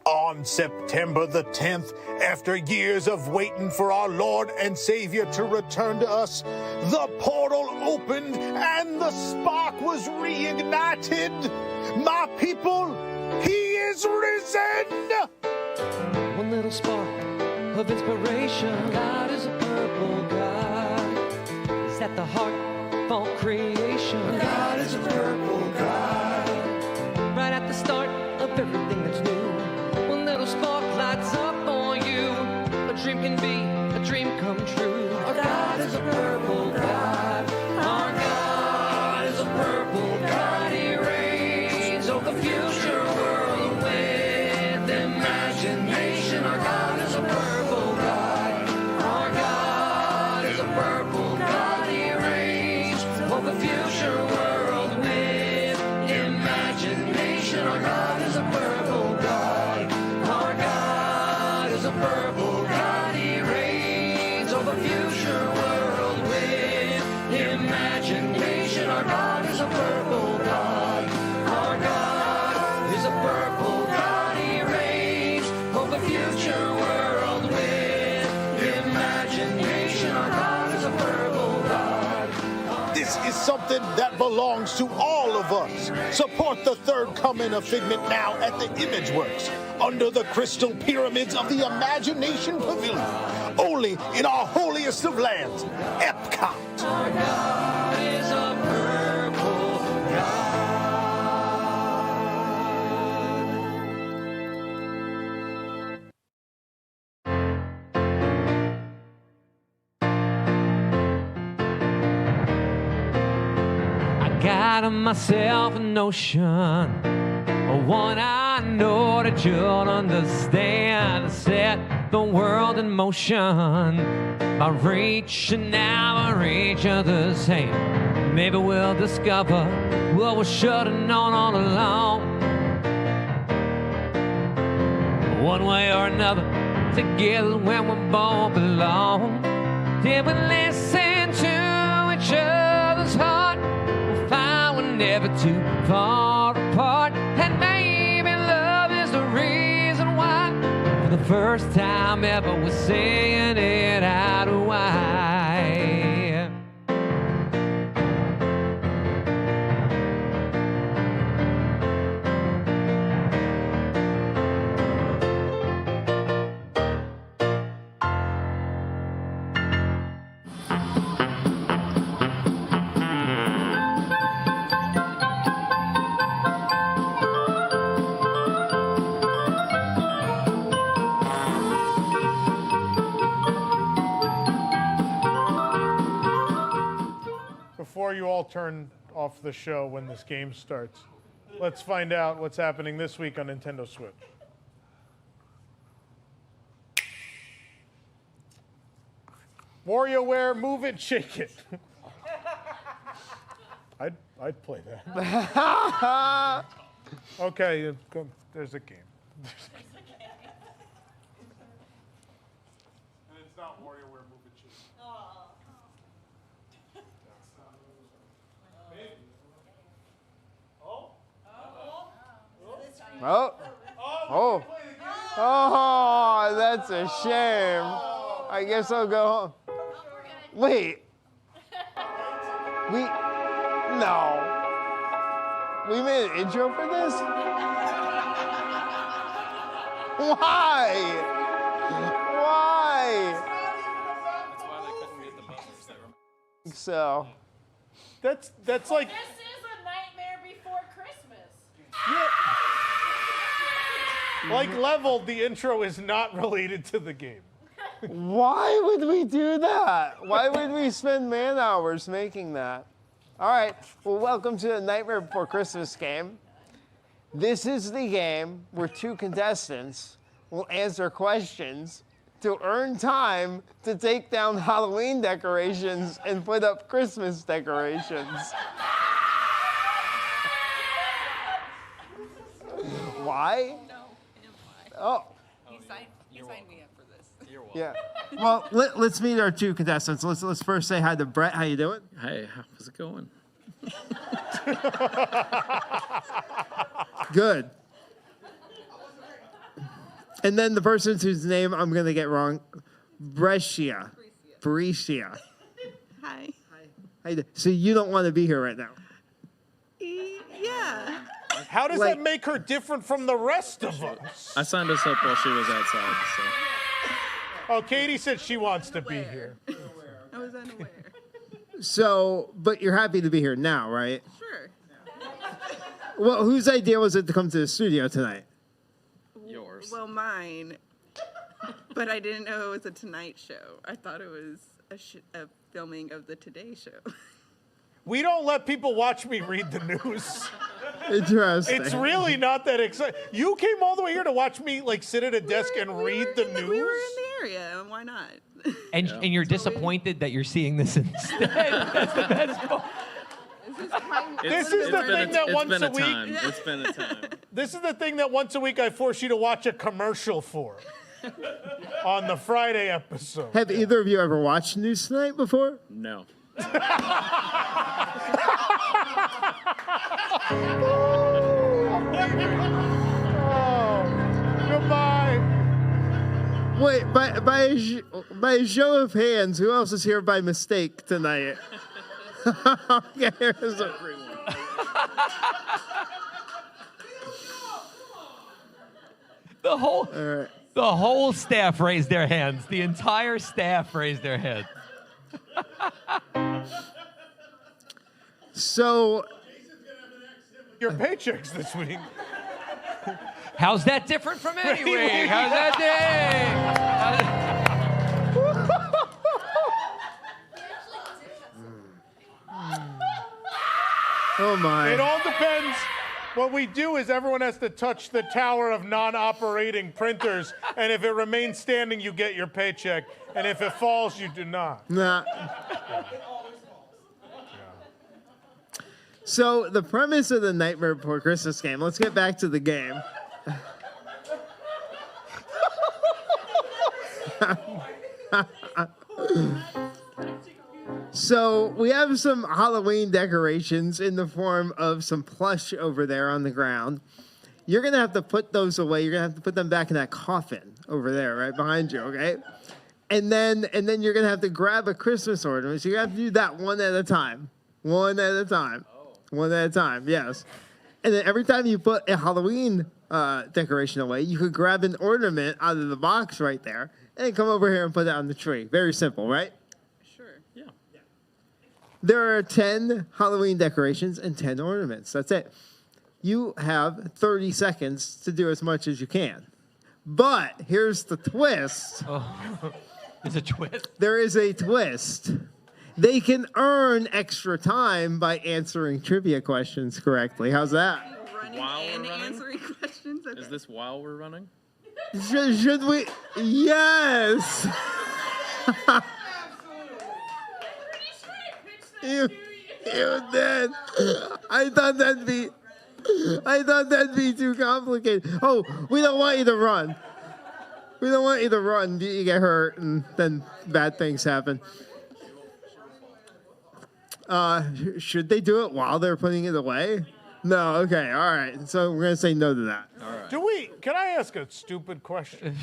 On September the 10th, after years of waiting for our Lord and Savior to return to us, the portal opened and the spark was reignited. My people, He is risen! One little spark of inspiration. God is a purple God. Is that the heart of all creation? God is a purple God. Right at the start of everything that's new. One little spark lights up on you. A dream can be a dream come true. Our God is a purple God. Our God is a purple God. He reigns over the future world with imagination. Our God is a purple God. Our God is a purple God. He reigns over the future world with imagination. Our God is a purple God. Our God is a purple God. He reigns over the future world with imagination. Our God is a purple God. Our God is a purple God. He reigns over the future world with imagination. Our God is a purple God. This is something that belongs to all of us. Support the third coming of Figment now at the Imageworks, under the crystal pyramids of the Imagination Pavilion, only in our holiest of lands, Epcot. Our God is a purple God. got myself a notion, one I know that you'll understand. Set the world in motion by reaching out and reach others' hand. Maybe we'll discover what we should have known all along. One way or another, together when we both belong. Did we listen to each other's heart? We'll find we're never too far apart. And maybe love is the reason why, for the first time ever, we're saying it out wide. Before you all turn off the show when this game starts, let's find out what's happening this week on Nintendo Switch. WarioWare, Move It, Shake It. I'd play that. Okay, there's a game. And it's not WarioWare, Move It, Shake It. Oh, that's a shame. I guess I'll go home. Wait. No. We made an intro for this? Why? That's why they couldn't get the buzzers there. So. That's like. This is a Nightmare Before Christmas. Like leveled, the intro is not related to the game. Why would we do that? Why would we spend man hours making that? All right, well, welcome to the Nightmare Before Christmas game. This is the game where two contestants will answer questions to earn time to take down Halloween decorations and put up Christmas decorations. Why? Oh. You signed me up for this. You're welcome. Yeah. Well, let's meet our two contestants. Let's first say hi to Brett. How you doing? Hey, how's it going? Good. And then the person whose name I'm going to get wrong, Brescia. Hi. How you doing? So you don't want to be here right now? Yeah. How does that make her different from the rest of us? I signed us up while she was outside, so. Oh, Katie said she wants to be here. I was unaware. So, but you're happy to be here now, right? Sure. Well, whose idea was it to come to the studio tonight? Yours. Well, mine. But I didn't know it was a Tonight Show. I thought it was a filming of the Today Show. We don't let people watch me read the news. Interesting. It's really not that exciting. You came all the way here to watch me like sit at a desk and read the news? We were in the area, and why not? And you're disappointed that you're seeing this instead. That's the best part. This is the thing that once a week. It's been a time. This is the thing that once a week I force you to watch a commercial for on the Friday episode. Have either of you ever watched News Tonight before? No. Goodbye. Wait, by a show of hands, who else is here by mistake tonight? Okay, here's The whole staff raised their hands. The entire staff raised their heads. So, your paychecks this week. How's that different from any week? How's that day? Oh, my. It all depends. What we do is everyone has to touch the tower of non-operating printers, and if it remains standing, you get your paycheck, and if it falls, you do not. Nah. So the premise of the Nightmare Before Christmas game, let's get back to the game. So we have some Halloween decorations in the form of some plush over there on the ground. You're going to have to put those away. You're going to have to put them back in that coffin over there right behind you, okay? And then you're going to have to grab a Christmas ornament. So you have to do that one at a time. One at a time. One at a time, yes. And then every time you put a Halloween decoration away, you could grab an ornament out of the box right there and come over here and put it on the tree. Very simple, right? There are 10 Halloween decorations and 10 ornaments. That's it. You have 30 seconds to do as much as you can. But here's the twist. Oh, there's a twist? There is a twist. They can earn extra time by answering trivia questions correctly. How's that? Running While we're and running? answering questions. Okay. Is this while we're running? Should we? Yes. You did. I thought that'd be too complicated. Oh, we don't want you to run. We don't want you to run. You get hurt, and then bad things happen. Should they do it while they're putting it away? No. Okay. All right. So we're gonna say no to that. All right. Can I ask a stupid question?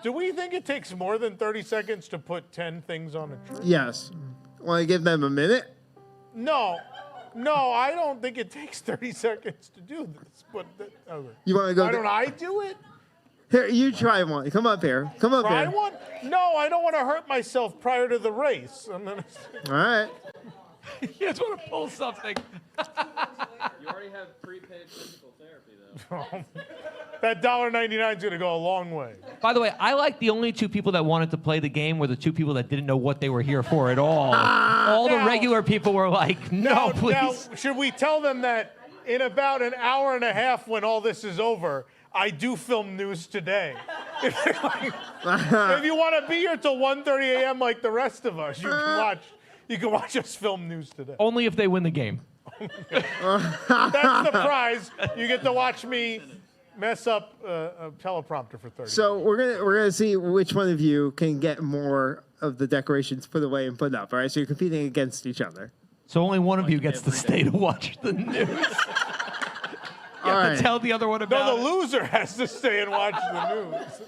Do we think it takes more than 30 seconds to put 10 things on a tree? Yes. Want to give them a minute? No, I don't think it takes 30 seconds to do this. But okay. You want to go? Why don't I do it? Here, you try one. Come up here. Come up Try here. one? No, I don't want to hurt myself prior to the race. I'm gonna... All right. You just want to pull something. You already have prepaid physical therapy, though. That $1.99 is going to go a long way. By the way, I like the only two people that wanted to play the game were the two people that didn't know what they were here for at all. All the regular people were like, no, please. Now, should we tell them that in about an hour and a half when all this is over, I do film news today? If you want to be here till 1:30 a.m. like the rest of us, you can watch us film news today. Only if they win the game. That's the prize. You get to watch me mess up a teleprompter for 30 So minutes. we're gonna see which one of you can get more of the decorations put away and put up. All right. So you're competing against each other. So only one of you gets to stay to watch the news. You have to tell the other one about No, the loser has to stay and watch the news.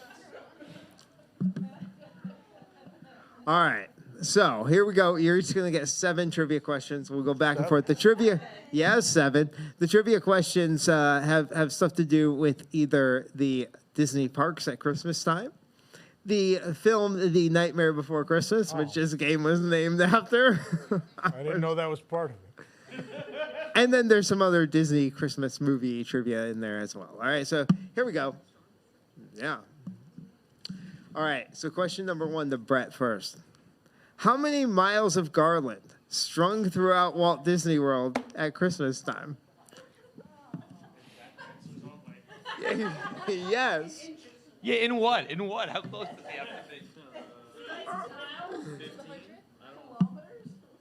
All right. So here we go. You're each going to get 7 trivia questions. We'll go back and forth. The trivia, 7. The trivia questions have stuff to do with either the Disney parks at Christmas time, the film The Nightmare Before Christmas, which this game was named after. I didn't know that was part of it. And then there's some other Disney Christmas movie trivia in there as well. All right, so here we go. Yeah. All right, so question number 1 to Brett first. How many miles of garland strung throughout Walt Disney World at Christmas time? Yes. Yeah, in what? In what? How close does he have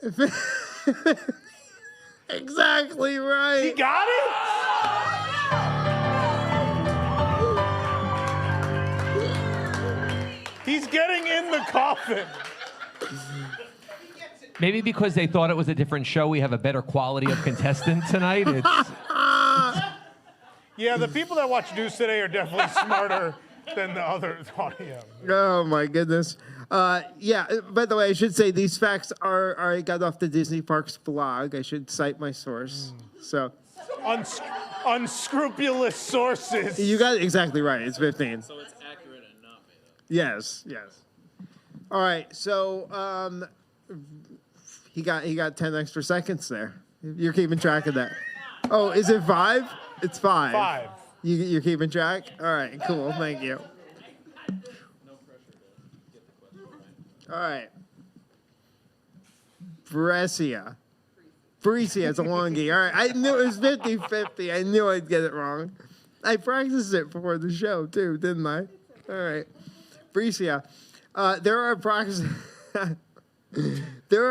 to be? Exactly right. He got it? He's getting in the coffin. Maybe because they thought it was a different show, we have a better quality of contestant tonight. Yeah, the people that watch news today are definitely smarter than the other audience. Oh my goodness. Yeah, by the way, I should say these facts I got off the Disney Parks blog. I should cite my source. So unscrupulous sources. You got it exactly right. It's 15. So it's accurate and not made up. Yes. All right, so he got 10 extra seconds there. You're keeping track of that. Oh, is it 5? It's 5. 5. You're keeping track? All right, cool. Thank you. All right. Brescia. Parisi, it's a longie. All right, I knew it was 50-50. I knew I'd get it wrong. I practiced it before the show, too, didn't I? All right. Parisi, there are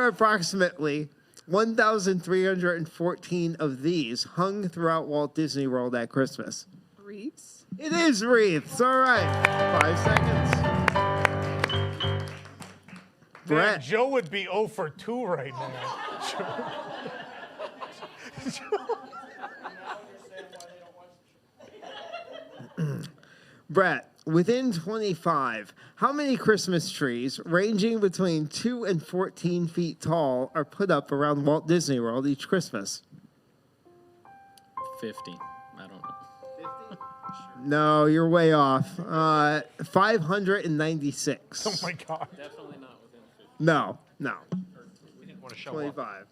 approximately 1,314 of these hung throughout Walt Disney World at Christmas. Wreaths? It is wreaths. All right. 5 seconds. Man, Joe would be 0 for 2 right now. Brett, within 25, how many Christmas trees ranging between 2 and 14 feet tall are put up around Walt Disney World each Christmas? 50. I don't know. No, you're way off. 596. Oh my God. Definitely not within 50. No. We didn't want to show 25.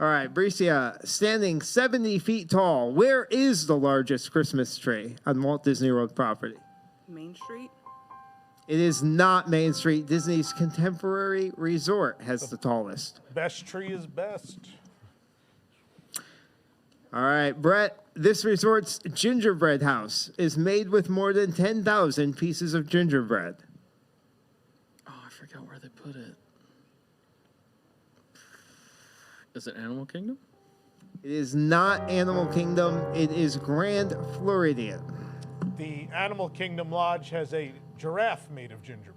All right, Bricia, standing 70 feet tall, where is the largest Christmas tree on Walt Disney World property? Main Street? It is not Main Street. Disney's Contemporary Resort has the tallest. Best tree is best. All right, Brett, this resort's gingerbread house is made with more than 10,000 pieces of gingerbread. Oh, I forgot where they put it. Is it Animal Kingdom? It is not Animal Kingdom. It is Grand Floridian. The Animal Kingdom Lodge has a giraffe made of gingerbread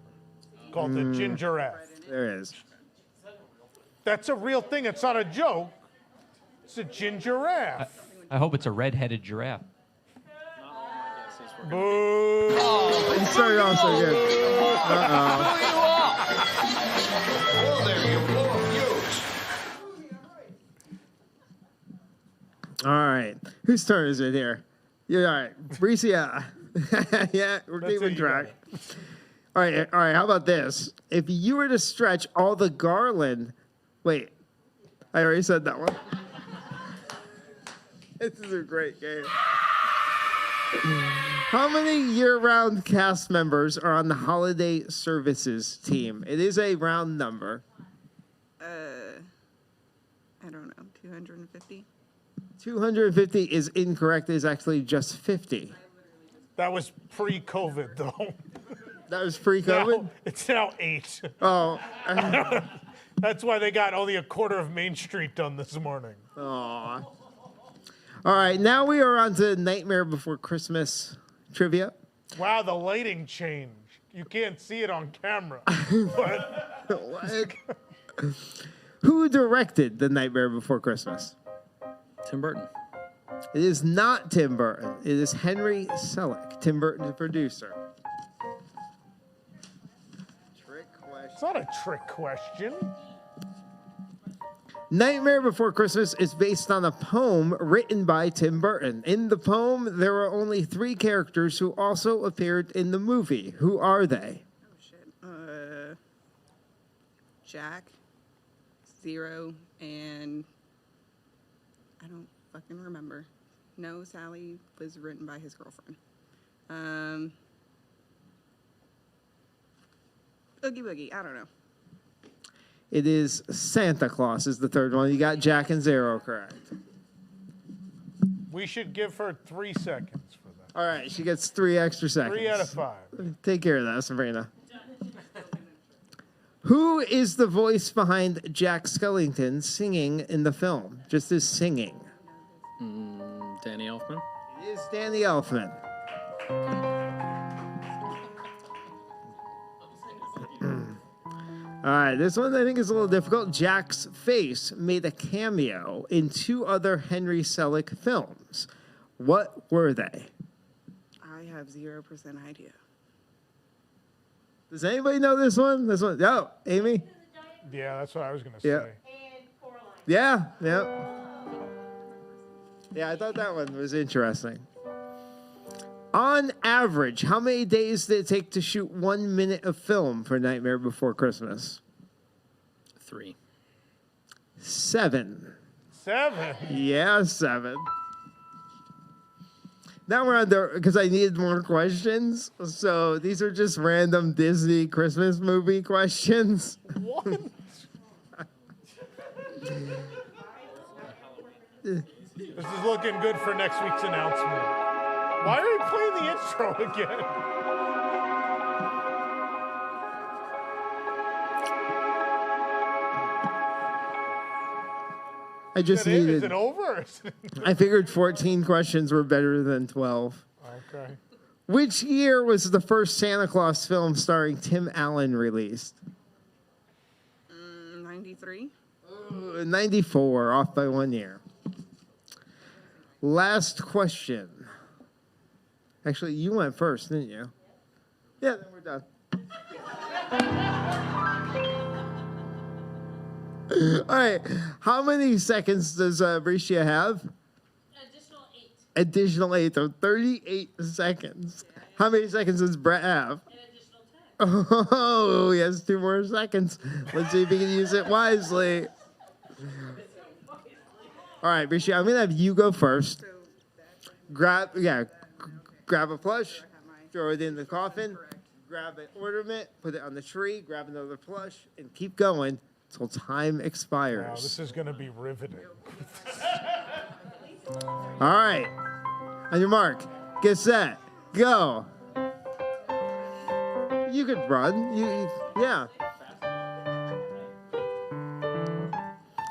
called the Gingiraffe. There is. That's a real thing. It's not a joke. It's a gingiraffe. I hope it's a red-headed giraffe. Boo! Oh, you started off so good. Whoa there, you blow a fuse. All right. Whose turn is it here? Yeah, all right. Bricia. Yeah, we're keeping track. All right. How about this? If you were to stretch all the garland. Wait. I already said that one. This is a great game. How many year-round cast members are on the holiday services team? It is a round number. I don't know, 250? 250 is incorrect. It is actually just 50. That was pre-COVID, though. That was pre-COVID? Now, it's now 8. Oh. That's why they got only a quarter of Main Street done this morning. Aw. All right, now we are on to Nightmare Before Christmas trivia. Wow, the lighting changed. You can't see it on camera. But what? Who directed The Nightmare Before Christmas? Tim Burton. It is not Tim Burton. It is Henry Selick. Tim Burton, the producer. Trick question. It's not a trick question. Nightmare Before Christmas is based on a poem written by Tim Burton. In the poem, there are only 3 characters who also appeared in the movie. Who are they? Oh, shit. Jack, Zero, and I don't fucking remember. No, Sally was written by his girlfriend. Oogie Boogie, I don't know. It is Santa Claus is the third one. You got Jack and Zero correct. We should give her 3 seconds for that. All right, she gets 3 extra seconds. 3 out of 5. Take care of that, Sabrina. Who is the voice behind Jack Skellington singing in the film? Just as singing. Danny Elfman. It is Danny Elfman. All right, this one I think is a little difficult. Jack's face made a cameo in 2 other Henry Selick films. What were they? I have 0% idea. Does anybody know this one? This one? Oh, Amy? Yeah, that's what I was going to Yeah. say. Yeah. Yeah, I thought that one was interesting. On average, how many days did it take to shoot 1 minute of film for Nightmare Before Christmas? 3. 7. 7? Yeah, 7. Now we're on there because I needed more questions. So these are just random Disney Christmas movie questions. What? This is looking good for next week's announcement. Why are we playing the intro again? I just Is needed. it over? I figured 14 questions were better than 12. Okay. Which year was the first Santa Claus film starring Tim Allen released? 93. 94, off by 1 year. Last question. Actually, you went first, didn't you? Yeah, then we're done. All right. How many seconds does Bricia have? Additional 8, so 38 seconds. How many seconds does Brett have? Oh, he has 2 more seconds. Let's see if he can use it wisely. All right, Bricia, I'm going to have you go first. Grab a plush, throw it in the coffin, grab an ornament, put it on the tree, grab another plush, and keep going until time expires. Wow, this is going to be riveting. All right. On your mark, get set, go. You could run. Yeah.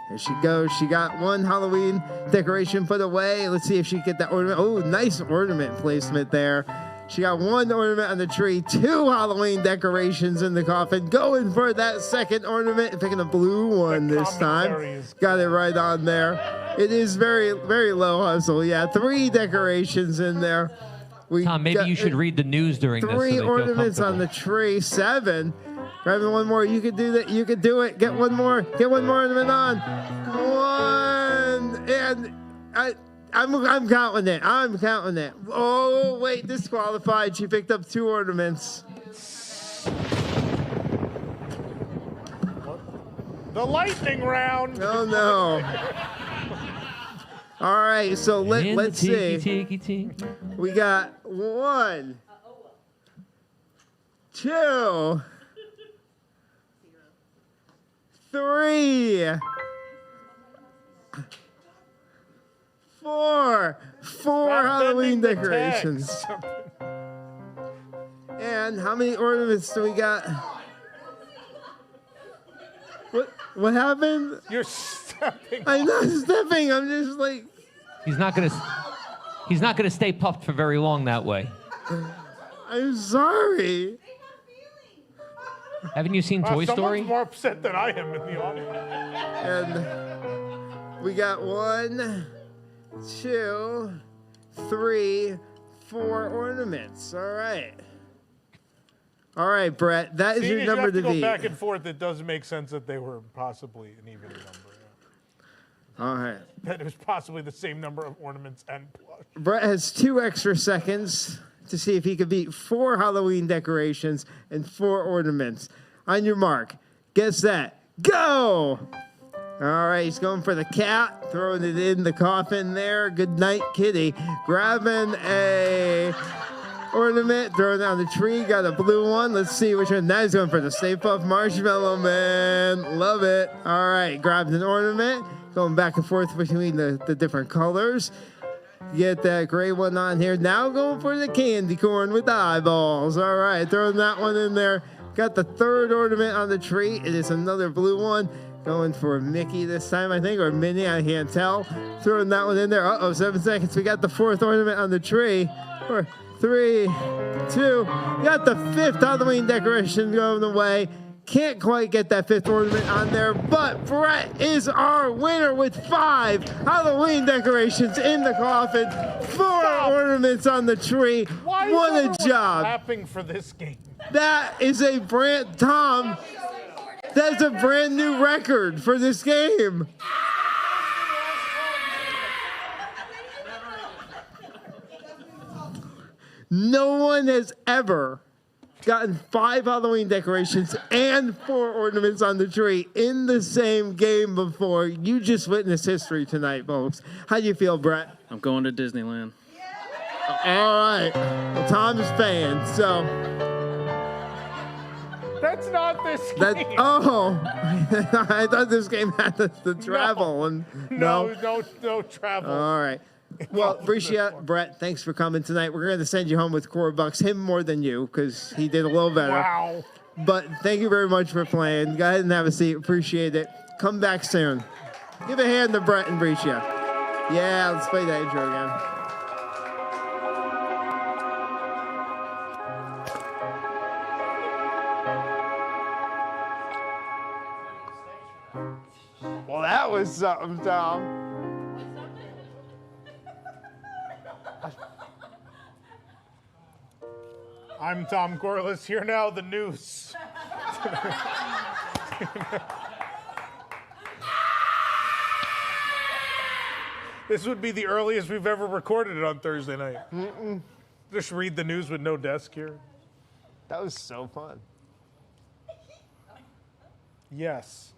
There she goes. She got 1 Halloween decoration put away. Let's see if she can get that ornament. Oh, nice ornament placement there. She got 1 ornament on the tree, 2 Halloween decorations in the coffin. Going for that second ornament, picking a blue one this time. Got it right on there. It is very, very low hustle. Yeah, 3 decorations in there. Tom, maybe you should read the news during this. 3 ornaments on the tree, 7. Grabbing 1 more. You can do that. You can do it. Get 1 more. Get 1 more ornament on. 1. And I'm counting it. I'm counting it. Oh, wait. Disqualified. She picked up 2 ornaments. The lightning round. Oh, no. All right. So let's see. We got 1, 2, 3, 4 Halloween decorations. And how many ornaments do we got? What happened? You're stepping. I'm not stepping. I'm just like. He's not gonna stay puffed for very long that way. I'm sorry. Haven't you seen Toy Story? Someone's more upset than I am in the audience. And we got 1, 2, 3, 4 ornaments. All right. All right, Brett. That is your number to beat. You have to go back and forth. It does make sense that they were possibly an even number. Yeah. All right. That it was possibly the same number of ornaments and plush. Brett has 2 extra seconds to see if he could beat 4 Halloween decorations and 4 ornaments. On your mark, get set, go! All right, he's going for the cat, throwing it in the coffin there. Good night, kitty. Grabbing a ornament, throwing it on the tree. Got a blue one. Let's see which one. Now he's going for the Stay Puft Marshmallow Man. Love it. All right, grabbed an ornament. Going back and forth between the different colors. Get that gray one on here. Now going for the candy corn with the eyeballs. All right, throwing that one in there. Got the 3rd ornament on the tree. It is another blue one. Going for Mickey this time, I think, or Minnie, I can't tell. Throwing that one in there. Uh-oh, 7 seconds. We got the 4th ornament on the tree. 4, 3, 2. Got the 5th Halloween decoration going away. Can't quite get that 5th ornament on there, but Brett is our winner with 5 Halloween decorations in the coffin, 4 ornaments on the tree. Why what is a job. Clapping for this game. That is a Tom, that's a brand new record for this game. No one has ever gotten 5 Halloween decorations and 4 ornaments on the tree in the same game before. You just witnessed history tonight, folks. How do you feel, Brett? I'm going to Disneyland. All right. Well, Tom's fan, so That's not this game. Oh, I thought this game had the travel. No travel. All right. Well, Bricia, Brett, thanks for coming tonight. We're going to send you home with $4. Him more than you, because he did a little better. Wow. But thank you very much for playing. Go ahead and have a seat. Appreciate it. Come back soon. Give a hand to Brett and Bricia. Yeah, let's play that intro again. Well, that was something, Tom. I'm Tom Corless. Here now, the news. This would be the earliest we've ever recorded it on Thursday night. Just read the news with no desk here. That was so fun. Yes.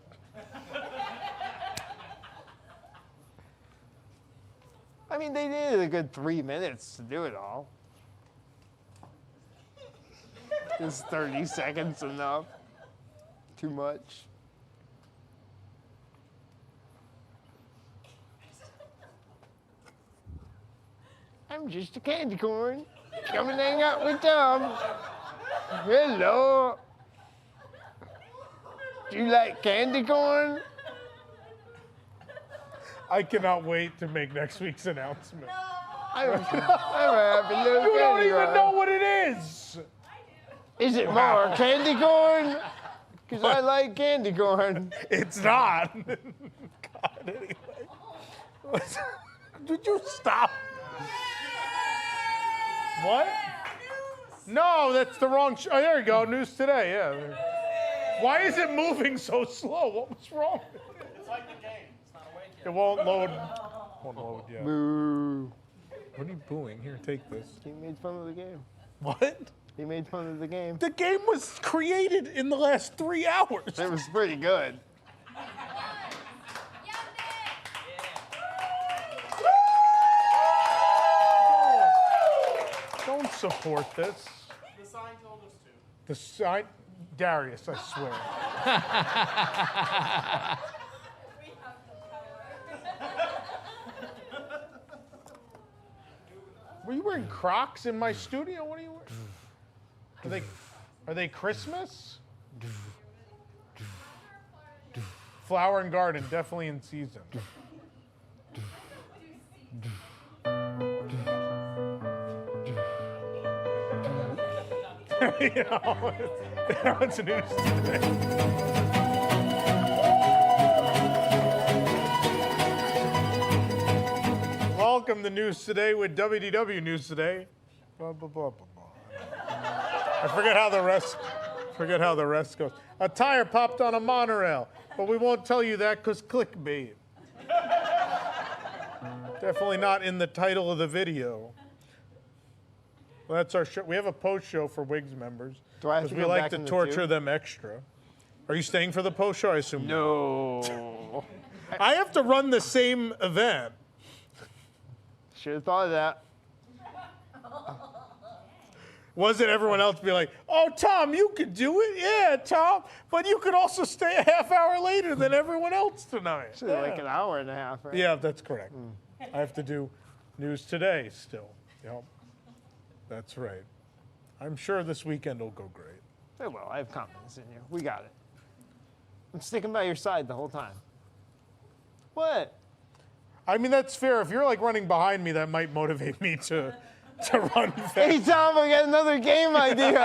I mean, they needed a good 3 minutes to do it all. Is 30 seconds enough? Too much? I'm just a candy corn. Come and hang out with Tom. Hello. Do you like candy corn? I cannot wait to make next week's announcement. I'm a happy little You don't candy even corn. know what it is. Is it more candy corn? Because I like candy corn. It's not. God, anyway. Did you stop? What? No, that's the wrong show. Oh, there you go. News Today. Yeah. Why is it moving so slow? What was wrong? It's like the game. It's not awake yet. It won't load. Won't load yet. Boo. What are you booing? Here, take this. He made fun of the game. What? He made fun of the game. The game was created in the last 3 hours. It was pretty good. Don't support this. The sign told us to. The sign, Darius, I swear. Were you wearing Crocs in my studio? What are you wearing? Are they Christmas? Flower and garden, definitely in season. You know, it's news today. Welcome to News Today with WDW News Today. Blah, blah, blah, blah, blah. I forget how the rest goes. A tire popped on a monorail, but we won't tell you that because clickbait. Definitely not in the title of the video. Well, that's our show. We have a post show for Wigs members. Do I have to because we go like back to in the torture tube? them extra. Are you staying for the post show? I assume No. I have to run the same event. Should have thought of that. Wasn't everyone else be like, oh, Tom, you could do it? Yeah, Tom. But you could also stay a half hour later than everyone else tonight. Should have like an hour and a half, right? Yeah, that's correct. I have to do News Today still. Yep. That's right. I'm sure this weekend will go great. Very well, I have confidence in you. We got it. I'm sticking by your side the whole time. What? I mean, that's fair. If you're like running behind me, that might motivate me to run fast. Hey, Tom, I got another game idea.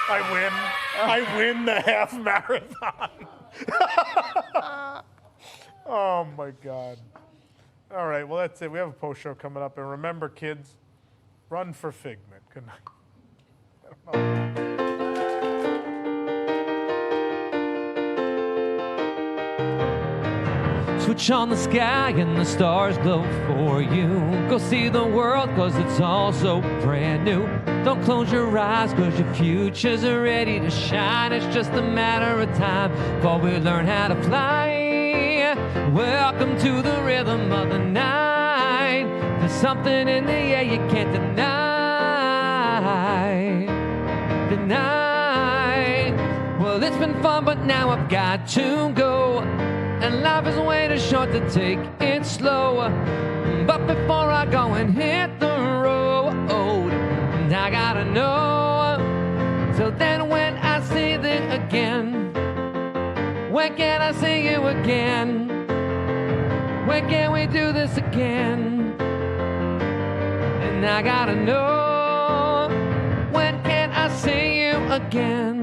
I win the half marathon. Oh, my God. All right, well, that's it. We have a post show coming up. And remember, kids, run for Figment. Good night. Switch on the sky and the stars glow for you. Go see the world cause it's all so brand new. Don't close your eyes cause your futures are ready to shine. It's just a matter of time before we learn how to fly. Welcome to the rhythm of the night. There's something in the air you can't deny. I deny? Well, it's been fun, but now I've got to go. And life is way too short to take it slow. But before I go and hit the road, I gotta know. Till then, when I see you again, when can I see you again? When can we do this again? And I gotta know, when can I see you again?